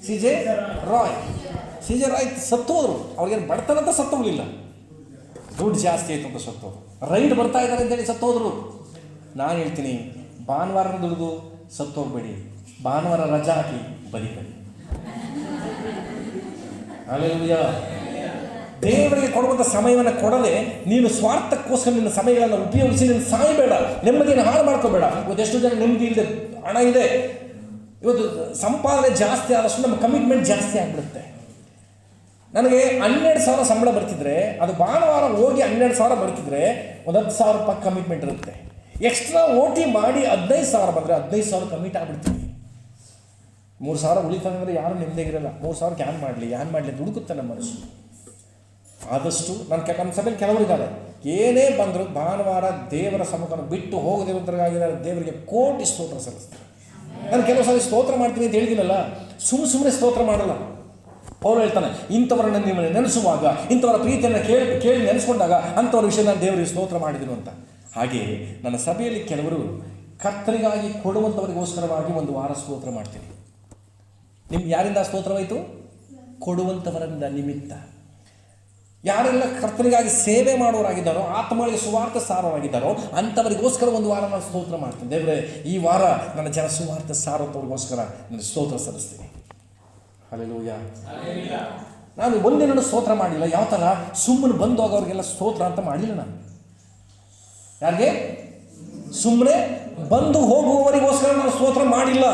ಸಿ ಜೆ ರಾಯ್ ಸತ್ತೋದ್ರು. ಅವ್ರಿಗೇನು ಬಡತನ ಅಂತ ಸತ್ತೋಗ್ಲಿಲ್ಲ, ದುಡ್ಡು ಜಾಸ್ತಿ ಆಯಿತು ಅಂತ ಸತ್ತೋದ್ರು. ರೈಡ್ ಬರ್ತಾ ಇದ್ದಾರೆ ಅಂತೇಳಿ ಸತ್ತೋದ್ರು. ನಾನು ಹೇಳ್ತೀನಿ, ಭಾನುವಾರ ದುಡಿದು ಸತ್ತೋಗ್ಬೇಡಿ, ಭಾನುವಾರ ರಜಾ ಹಾಕಿ ಬದುಕಬೇಡಿ. ಹಲ್ಲೆಲೂಯಾ. ದೇವರಿಗೆ ಕೊಡುವಂಥ ಸಮಯವನ್ನು ಕೊಡದೆ ನೀನು ಸ್ವಾರ್ಥಕ್ಕೋಸ್ಕರ ನಿನ್ನ ಸಮಯಗಳನ್ನು ಉಪಯೋಗಿಸಿ ನೀನು ಸಾಯಬೇಡ, ನೆಮ್ಮದಿಯನ್ನು ಹಾಳು ಮಾಡ್ಕೋಬೇಡ. ಇವತ್ತು ಎಷ್ಟು ಜನ ನೆಮ್ಮದಿ ಇಲ್ಲದೆ, ಹಣ ಇದೆ, ಇವತ್ತು ಸಂಪಾದನೆ ಜಾಸ್ತಿ ಆದಷ್ಟು ನಮ್ಮ ಕಮಿಟ್ಮೆಂಟ್ ಜಾಸ್ತಿ ಆಗಿಬಿಡುತ್ತೆ. ನನಗೆ 12,000 ಸಂಬಳ ಬರ್ತಿದ್ರೆ, ಅದು ಭಾನುವಾರ ಹೋಗಿ 12,000 ಬರ್ತಿದ್ರೆ ಒಂದು 10,000 ರೂಪಾಯಿ ಕಮಿಟ್ಮೆಂಟ್ ಇರುತ್ತೆ. ಎಕ್ಸ್ಟ್ರಾ OT ಮಾಡಿ 15,000 ಬಂದರೆ 15,000 ಕಮಿಟ್ ಆಗಿಬಿಡ್ತೀವಿ. 3,000 ಉಳಿತಂದ್ರೆ ಯಾರು ನೆಮ್ಮದಿಗಿರಲ್ಲ. 3,000 ಏನ್ ಮಾಡಲಿ ಅಂತ ಹುಡುಕುತ್ತೆ ನಮ್ಮ ಮನಸ್ಸು. ಆದಷ್ಟು ನಮ್ಮ ಸಭೆಯಲ್ಲಿ ಕೆಲವರು ಇದ್ದಾರೆ, ಏನೇ ಬಂದರೂ ಭಾನುವಾರ ದೇವರ ಸಮ್ಮುಖವನ್ನು ಬಿಟ್ಟು ಹೋಗದಿರೋದ್ರಾಗಿದ್ದಾರೆ. ದೇವರಿಗೆ ಕೋಟಿ ಸ್ತೋತ್ರ ಸಲ್ಲಿಸ್ತಾರೆ. ನಾನು ಕೆಲವು ಸಲ ಸ್ತೋತ್ರ ಮಾಡ್ತೀನಿ ಅಂತ ಹೇಳಿದ್ದೀನಲ್ಲ, ಸುಮ್ಮನೆ ಸ್ತೋತ್ರ ಮಾಡಲ್ಲ. ಪೌಲ ಹೇಳ್ತಾನೆ, ಇಂಥವರನ್ನು ನೀವು ನೆನೆಸುವಾಗ, ಇಂಥವರ ಪ್ರೀತಿಯನ್ನು ಕೇಳಿ ನೆನೆಸ್ಕೊಂಡಾಗ ಅಂಥವ್ರ ವಿಷಯ ನಾನು ದೇವರಿಗೆ ಸ್ತೋತ್ರ ಮಾಡಿದೀನಿ ಅಂತ. ಹಾಗೆ ನನ್ನ ಸಭೆಯಲ್ಲಿ ಕೆಲವರು ಕರ್ತರಿಗಾಗಿ ಕೊಡುವಂಥವರಿಗೋಸ್ಕರವಾಗಿ ಒಂದು ವಾರ ಸ್ತೋತ್ರ ಮಾಡ್ತೀನಿ. ನಿಮ್ಗೆ ಯಾರಿಂದ ಸ್ತೋತ್ರವಾಯಿತು? ಕೊಡುವಂಥವರಿಂದ ನಿಮಿತ್ತ. ಯಾರೆಲ್ಲ ಕರ್ತರಿಗಾಗಿ ಸೇವೆ ಮಾಡೋರಾಗಿದ್ದಾರೋ, ಆತ್ಮಗಳಿಗೆ ಸುವಾರ್ಥ ಸಾರೋರಾಗಿದ್ದಾರೋ ಅಂಥವರಿಗೋಸ್ಕರ ಒಂದು ವಾರ ನಾನು ಸ್ತೋತ್ರ ಮಾಡ್ತೀನಿ. ದೇವರೇ, ಈ ವಾರ ನನ್ನ ಜನ ಸುವಾರ್ಥ ಸಾರೋಂಥವ್ರಿಗೋಸ್ಕರ ನಾನು ಸ್ತೋತ್ರ ಸಲ್ಲಿಸ್ತೀನಿ. ಹಲ್ಲೆಲೂಯಾ. ನಾನು ಒಂದಿನ ಸ್ತೋತ್ರ ಮಾಡಿಲ್ಲ. ಯಾವ ಥರ ಸುಮ್ಮನೆ ಬಂದು ಹೋಗೋರಿಗೆಲ್ಲ ಸ್ತೋತ್ರ ಅಂತ ಮಾಡಲಿಲ್ಲ ನಾನು. ಯಾರಿಗೆ? ಸುಮ್ಮನೆ ಬಂದು ಹೋಗುವವರಿಗೋಸ್ಕರ ನಾನು ಸ್ತೋತ್ರ ಮಾಡಿಲ್ಲ.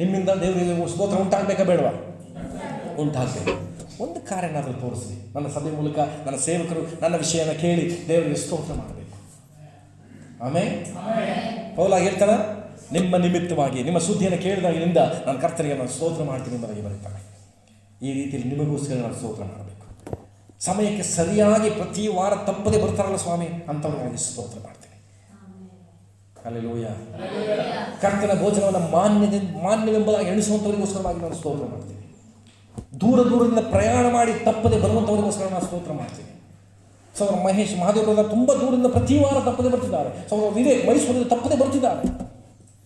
ನಿಮ್ಮಿಂದ ದೇವರಿಗೆ ಸ್ತೋತ್ರ ಉಂಟಾಗಬೇಕಾ ಬೇಡವಾ? ಉಂಟಾಗಬೇಕು. ಒಂದು ಕಾರ್ಯ ಏನಾದರೂ ತೋರಿಸಿ, ನನ್ನ ಸಭೆ ಮೂಲಕ ನನ್ನ ಸೇವಕರು ನನ್ನ ವಿಷಯನ ಕೇಳಿ ದೇವರಿಗೆ ಸ್ತೋತ್ರ ಮಾಡಬೇಕು. ಆಮೇಲೆ ಪೌಲ ಹೇಳ್ತಾನೆ, ನಿಮ್ಮ ನಿಮಿತ್ತವಾಗಿ ನಿಮ್ಮ ಸುದ್ದಿಯನ್ನು ಕೇಳಿದಾಗಿನಿಂದ ನಾನು ಕರ್ತನಿಗೆ ನಾನು ಸ್ತೋತ್ರ ಮಾಡ್ತೀನಿ ಎಂಬುದಾಗಿ ಬರೀತಾನೆ. ಈ ರೀತಿಯಲ್ಲಿ ನಿಮಗೋಸ್ಕರ ನಾನು ಸ್ತೋತ್ರ ಮಾಡಬೇಕು. ಸಮಯಕ್ಕೆ ಸರಿಯಾಗಿ ಪ್ರತಿ ವಾರ ತಪ್ಪದೆ ಬರ್ತಾರಲ್ಲ ಸ್ವಾಮಿ, ಅಂಥವ್ರಿಗಾಗಿ ಸ್ತೋತ್ರ ಮಾಡ್ತೀನಿ. ಹಲ್ಲೆಲೂಯಾ. ಕರ್ತನ ಭೋಜನವನ್ನು ಮಾನ್ಯವೆಂಬುದಾಗಿ ಎಣಿಸುವಂಥವರಿಗೋಸ್ಕರವಾಗಿ ನಾನು ಸ್ತೋತ್ರ ಮಾಡ್ತೀನಿ. ದೂರದಿಂದ ಪ್ರಯಾಣ ಮಾಡಿ ತಪ್ಪದೆ ಬರುವಂಥವರಿಗೋಸ್ಕರ ನಾನು ಸ್ತೋತ್ರ ಮಾಡ್ತೀನಿ. ಸೌರ ಮಹೇಶ್ ಮಹಾದೇವರ ತುಂಬ ದೂರದಿಂದ ಪ್ರತಿ ವಾರ ತಪ್ಪದೆ ಬರ್ತಿದ್ದಾರೆ. ಸೌರ ವಿವೇಕ್ ಮೈಸೂರಿಂದ ತಪ್ಪದೆ ಬರ್ತಿದ್ದಾರೆ.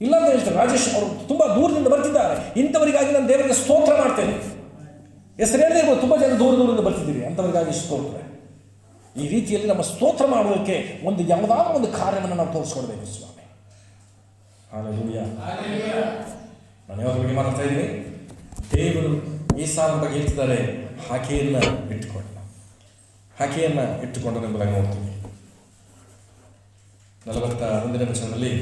ಇಲ್ಲ ಅಂತ ಹೇಳ್ತಾರೆ. ರಾಜೇಶ್ ಅವರು ತುಂಬ ದೂರದಿಂದ ಬರ್ತಿದ್ದಾರೆ. ಇಂಥವರಿಗಾಗಿ ನಾನು ದೇವರಿಗೆ ಸ್ತೋತ್ರ ಮಾಡ್ತೇನೆ. ಹೆಸರು ಹೇಳಿದೆ ಇರ್ಬೋದು, ತುಂಬ ಜನ ದೂರದಿಂದ ಬರ್ತಿದ್ದೀರಿ, ಅಂಥವರಿಗಾಗಿ ಸ್ತೋತ್ರ. ಈ ರೀತಿಯಲ್ಲಿ ನಮ್ಮ ಸ್ತೋತ್ರ ಮಾಡೋದಕ್ಕೆ ಯಾವುದಾದ್ರೂ ಒಂದು ಕಾರ್ಯವನ್ನು ನಾವು ತೋರಿಸ್ಕೊಡ್ಬೇಕು ಸ್ವಾಮಿ. ಹಲ್ಲೆಲೂಯಾ. ನಾನು ಯಾವ್ದ್ರ ಬಗ್ಗೆ ಮಾತಾಡ್ತಾ ಇದ್ದೀನಿ? ದೇವರು ಏಸಾವನ ಬಗ್ಗೆ ಹೇಳ್ತಿದ್ದಾರೆ, ಹಾಕೆಯನ್ನು ಇಟ್ಟುಕೊಂಡನೆಂಬುದಾಗಿ ನೋಡ್ತೀವಿ. 41ನೇ ವಚನದಲ್ಲಿ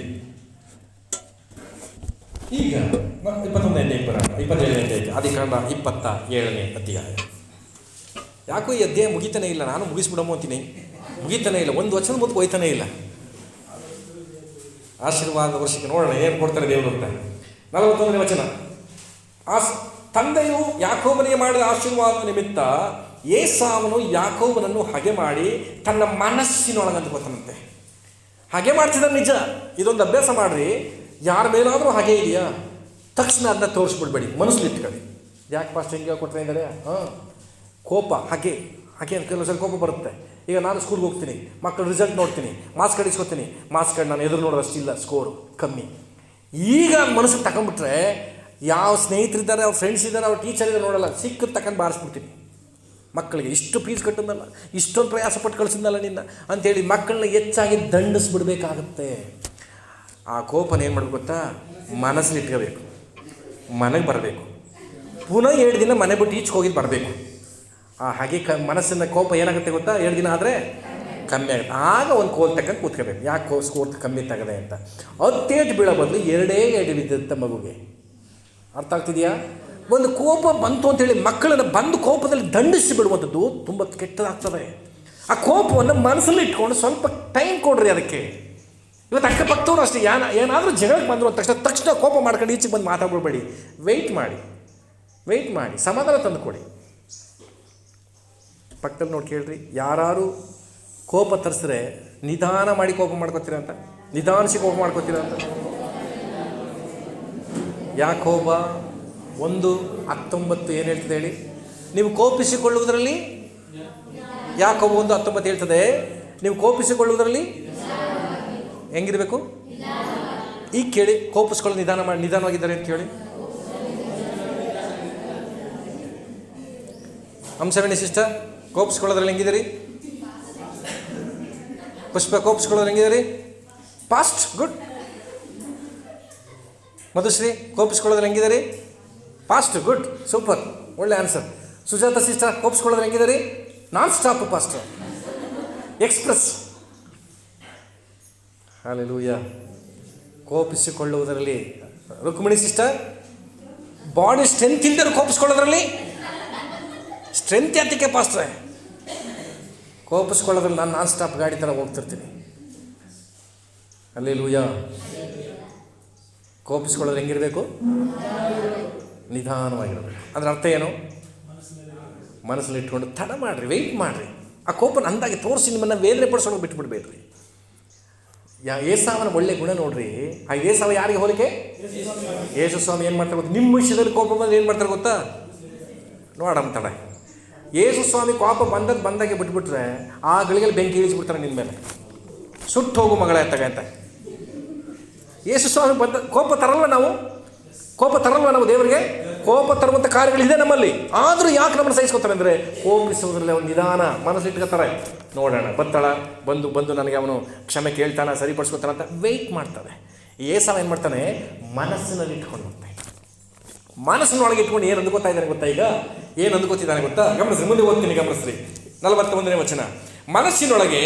ಈಗ 21ನೇ ಅಧ್ಯಾಯ ಬರೋಣ. 27ನೇ ಅಧ್ಯಾಯ, ಆದಿಕಾಂಡ 27ನೇ ಅಧ್ಯಾಯ. ಯಾಕೋ ಈ ಅಧ್ಯಾಯ ಮುಗಿತಾನೆ ಇಲ್ಲ. ನಾನು ಮುಗಿಸ್ಬಿಡಮೋ ಅಂತೀನಿ, ಮುಗಿತಾನೆ ಇಲ್ಲ. ಒಂದು ವಚನ ಮುಂದೆ ಹೋಯ್ತಾನೆ ಇಲ್ಲ. ಆಶೀರ್ವಾದ ವರ್ಷಕ್ಕೆ ನೋಡೋಣ ಏನು ಕೊಡ್ತಾರೆ ದೇವರು ಅಂತ. 41ನೇ ವಚನ. ತಂದೆಯು ಯಾಕೋಬನಿಗೆ ಮಾಡಿದ ಆಶೀರ್ವಾದ ನಿಮಿತ್ತ ಏಸಾವನು ಯಾಕೋಬನನ್ನು ಹಗೆ ಮಾಡಿ ತನ್ನ ಮನಸ್ಸಿನೊಳಗಂತ ಗೊತ್ತಂತೆ. ಹಾಗೆ ಮಾಡ್ತಿದ್ದ ನಿಜ. ಇದೊಂದು ಅಭ್ಯಾಸ ಮಾಡಿರಿ. ಯಾರ ಮೇಲಾದರೂ ಹಾಗೆ ಇದೆಯಾ ತಕ್ಷಣ ಅದನ್ನ ತೋರಿಸ್ಬಿಡ್ಬೇಡಿ, ಮನಸ್ಸಲ್ಲಿಟ್ಕೊಳ್ಳಿ. ಯಾಕೆ ಫಾಸ್ಟ್ ಹಿಂಗೆ ಕೊಡ್ತಾ ಇದ್ದಾರೆ? ಕೋಪ ಹಾಗೆ ಅಂತ ಕೆಲವೊಂದ್ಸಲ ಕೋಪ ಬರುತ್ತೆ. ಈಗ ನಾನು ಸ್ಕೂಲ್ಗೆ ಹೋಗ್ತೀನಿ, ಮಕ್ಕಳು ರಿಸಲ್ಟ್ ನೋಡ್ತೀನಿ, ಮಾರ್ಕ್ಸ್ ಕಾರ್ಡ್ ಇಸ್ಕೊತೀನಿ. ಮಾರ್ಕ್ಸ್ ಕಾರ್ಡ್ ನಾನು ಎದುರು ನೋಡೋದಷ್ಟಿಲ್ಲ, ಸ್ಕೋರು ಕಮ್ಮಿ. ಈಗ ಮನಸ್ಸಿಗೆ ತಗೊಂಡ್ಬಿಟ್ರೆ ಯಾವ ಸ್ನೇಹಿತರಿದ್ದಾರೆ, ಅವ್ರ ಫ್ರೆಂಡ್ಸ್ ಇದ್ದಾರೆ, ಅವ್ರ ಟೀಚರ್ ಇದ್ದಾರೆ ನೋಡಲ್ಲ, ಸಿಕ್ಕದು ತಗೊಂಡು ಬಾರಿಸ್ಬಿಡ್ತೀನಿ. ಮಕ್ಕಳಿಗೆ ಇಷ್ಟು ಫೀಸ್ ಕಟ್ಟಿದ್ನಲ್ಲ, ಇಷ್ಟೊಂದು ಪ್ರಯಾಸ ಪಟ್ಟು ಕಳಿಸಿದ್ನಲ್ಲ ನಿನ್ನ ಅಂಥೇಳಿ ಮಕ್ಕಳನ್ನ ಹೆಚ್ಚಾಗಿ ದಂಡಿಸ್ಬಿಡ್ಬೇಕಾಗತ್ತೆ. ಆ ಕೋಪನ ಏನು ಮಾಡಬೇಕು ಗೊತ್ತಾ? ಮನಸ್ಸಲ್ಲಿ ಇಟ್ಕೋಬೇಕು, ಮನೆಗೆ ಬರಬೇಕು. ಪುನಃ 7 ದಿನ ಮನೆ ಬಿಟ್ಟು ಈಚೆಗೆ ಹೋಗಿದ್ದು ಬರಬೇಕು. ಹಾಗೆ ಮನಸ್ಸಿನ ಕೋಪ ಏನಾಗುತ್ತೆ ಗೊತ್ತಾ? 7 ದಿನ ಆದರೆ ಕಮ್ಮಿ ಆಗುತ್ತೆ. ಆಗ ಒಂದು ಕೋಲ್ ತಗೊಂಡು ಕೂತ್ಕೋಬೇಕು. ಯಾಕೆ ಸ್ಕೋರ್ ಕಮ್ಮಿ ತಗದೆ ಅಂತ. 10 ಬೀಳೋ ಬದಲು 2 ಬಿದ್ದಂಥ ಮಗುಗೆ. ಅರ್ಥ ಆಗ್ತಿದೆಯಾ? ಒಂದು ಕೋಪ ಬಂತು ಅಂತೇಳಿ ಮಕ್ಕಳನ್ನು ಬಂದು ಕೋಪದಲ್ಲಿ ದಂಡಿಸಿ ಬಿಡುವಂಥದ್ದು ತುಂಬ ಕೆಟ್ಟದಾಗ್ತದೆ. ಆ ಕೋಪವನ್ನು ಮನಸ್ಸಲ್ಲಿ ಇಟ್ಕೊಂಡು ಸ್ವಲ್ಪ ಟೈಮ್ ಕೊಡ್ರಿ ಅದಕ್ಕೆ. ಇವತ್ತು ಅಕ್ಕಪಕ್ಕದವ್ರು ಅಷ್ಟೇ, ಏನಾದರೂ ಜಗಳಕ್ಕೆ ಬಂದರು ಅಂದ ತಕ್ಷಣ ಕೋಪ ಮಾಡ್ಕೊಂಡು ಈಚೆಗೆ ಬಂದು ಮಾತಾಡ್ಬಿಡ್ಬೇಡಿ. ವೆಯ್ಟ್ ಮಾಡಿ ಸಮಾಧಾನ ತಂದು ಕೊಡಿ. ಪಕ್ಕದಲ್ಲಿ ನೋಡಿ ಕೇಳ್ರಿ, ಯಾರು ಕೋಪ ತರಿಸಿದ್ರೆ ನಿಧಾನ ಮಾಡಿ ಕೋಪ ಮಾಡ್ಕೋತೀರ ಅಂತ, ನಿಧಾನಿಸಿ ಕೋಪ ಮಾಡ್ಕೋತೀರ ಅಂತ. ಯಾಕೋಬ 1:19 ಏನು ಹೇಳ್ತದೆ ಹೇಳಿ? ನೀವು ಕೋಪಿಸಿಕೊಳ್ಳುವುದರಲ್ಲಿ, ಯಾಕೋಬ 1:19 ಹೇಳ್ತದೆ, ನೀವು ಕೋಪಿಸಿಕೊಳ್ಳುವುದರಲ್ಲಿ ಹೆಂಗಿರಬೇಕು? ಈಗ ಕೇಳಿ, ಕೋಪಿಸ್ಕೊಳ್ಳೋದು ನಿಧಾನವಾಗಿದ್ದಾರೆ ಅಂತ ಕೇಳಿ. ಹಂಸವೇಣಿ ಸಿಸ್ಟರ್, ಕೋಪಿಸ್ಕೊಳ್ಳೋದ್ರಲ್ಲಿ ಹೆಂಗಿದ್ದೀರಿ? ಪುಷ್ಪ, ಕೋಪಿಸ್ಕೊಳ್ಳೋದು ಹೆಂಗಿದ್ದೀರಿ? Fast, good. ಮಧುಶ್ರೀ, ಕೋಪಿಸ್ಕೊಳ್ಳೋದ್ರಲ್ಲಿ ಹೆಂಗಿದ್ದೀರಿ? ಫಾಸ್ಟ್, ಗುಡ್, ಸೂಪರ್, ಒಳ್ಳೆ ಆನ್ಸರ್. ಸುಜಾತ ಸಿಸ್ಟರ್, ಕೋಪಿಸ್ಕೊಳ್ಳೋದ್ರಲ್ಲಿ ಹೆಂಗಿದ್ದೀರಿ? Non stop, fast, express. Hallelujah. ಕೋಪಿಸಿಕೊಳ್ಳುವುದರಲ್ಲಿ. ರುಕ್ಮಿಣಿ ಸಿಸ್ಟರ್, ಬಾಡಿ ಸ್ಟ್ರೆಂತ್ ಇಲ್ದರು ಕೋಪಿಸ್ಕೊಳ್ಳೋದ್ರಲ್ಲಿ ಸ್ಟ್ರೆಂತ್ ಯಾತಕ್ಕೆ ಪಾಸ್ಟ್ರೆ? ಕೋಪಿಸ್ಕೊಳ್ಳೋದ್ರಲ್ಲಿ ನಾನು ನಾನ್ ಸ್ಟಾಪ್ ಗಾಡಿ ಥರ ಹೋಗ್ತಿರ್ತೀನಿ. ಹಲ್ಲೆಲೂಯಾ. ಕೋಪಿಸ್ಕೊಳ್ಳೋದು ಹೆಂಗಿರಬೇಕು? ನಿಧಾನವಾಗಿರಬೇಕು. ಅದರ ಅರ್ಥ ಏನು? ಮನಸ್ಸಲ್ಲಿ ಇಟ್ಕೊಂಡು ತಡ ಮಾಡಿರಿ, ವೆಯ್ಟ್ ಮಾಡಿರಿ. ಆ ಕೋಪನ ಅಂದಾಗೆ ತೋರಿಸಿ ನಿಮ್ಮನ್ನು ವೇದನೆ ಪಡಿಸೋಕೆ ಬಿಟ್ಬಿಡ್ಬೇಡ್ರಿ. ಏಸಾವನ ಒಳ್ಳೆ ಗುಣ ನೋಡ್ರಿ. ಆ ಏಸಾವ ಯಾರಿಗೆ ಹೋಲಿಕೆ? ಯೇಸು ಸ್ವಾಮಿ ಏನು ಮಾಡ್ತಾರೆ ಗೊತ್ತಾ? ನಿಮ್ಮ ವಿಷಯದಲ್ಲಿ ಕೋಪ ಬಂದರೆ ಏನು ಮಾಡ್ತಾರೆ ಗೊತ್ತಾ? ನೋಡಮ್ಮ ತಡ. ಯೇಸು ಸ್ವಾಮಿ ಕೋಪ ಬಂದಾಗೆ ಬಿಟ್ಬಿಟ್ರೆ ಆ ಗಳಿಗೆಲ್ಲಿ ಬೆಂಕಿ ಇಳಿಸ್ಬಿಡ್ತಾರೆ ನಿನ್ನ ಮೇಲೆ. ಸುಟ್ಟು ಹೋಗು ಮಗಳೇ ಅಂತ. ಯೇಸು ಸ್ವಾಮಿ ಕೋಪ ತರಲ್ವ ನಾವು ದೇವರಿಗೆ? ಕೋಪ ತರುವಂಥ ಕಾರ್ಯಗಳಿದೆ ನಮ್ಮಲ್ಲಿ. ಆದರೂ ಯಾಕೆ ನಮ್ಮನ್ನು ಸಹಿಸ್ಕೊತಾರೆ ಅಂದರೆ, ಕೋಪಿಸುವುದರಲ್ಲಿ ಅವನು ನಿಧಾನ ಮನಸ್ಸಿಟ್ಕೋತಾರೆ. ನೋಡೋಣ, ಬಂದು ನನಗೆ ಅವನು ಕ್ಷಮೆ ಕೇಳ್ತಾನೆ, ಸರಿಪಡಿಸ್ಕೊತಾನೆ ಅಂತ ವೆಯ್ಟ್ ಮಾಡ್ತಾರೆ. ಏಸಾವ ಏನು ಮಾಡ್ತಾನೆ? ಮನಸ್ಸಿನಲ್ಲಿ ಇಟ್ಕೊಂಡು ಹೋಗ್ತಾನೆ. ಮನಸ್ಸಿನೊಳಗೆ ಇಟ್ಕೊಂಡು ಏನು ಅಂದ್ಕೋತಾ ಇದ್ದಾನೆ ಗೊತ್ತಾ? ಈಗ ಏನು ಅಂದ್ಕೋತಿದ್ದಾನೆ ಗೊತ್ತಾ? ಗಮನಿಸ್ರಿ, ಮುಂದೆ ಓದ್ತೀನಿ, ಗಮನಿಸ್ರಿ. 41ನೇ ವಚನ. ಮನಸ್ಸಿನೊಳಗೆ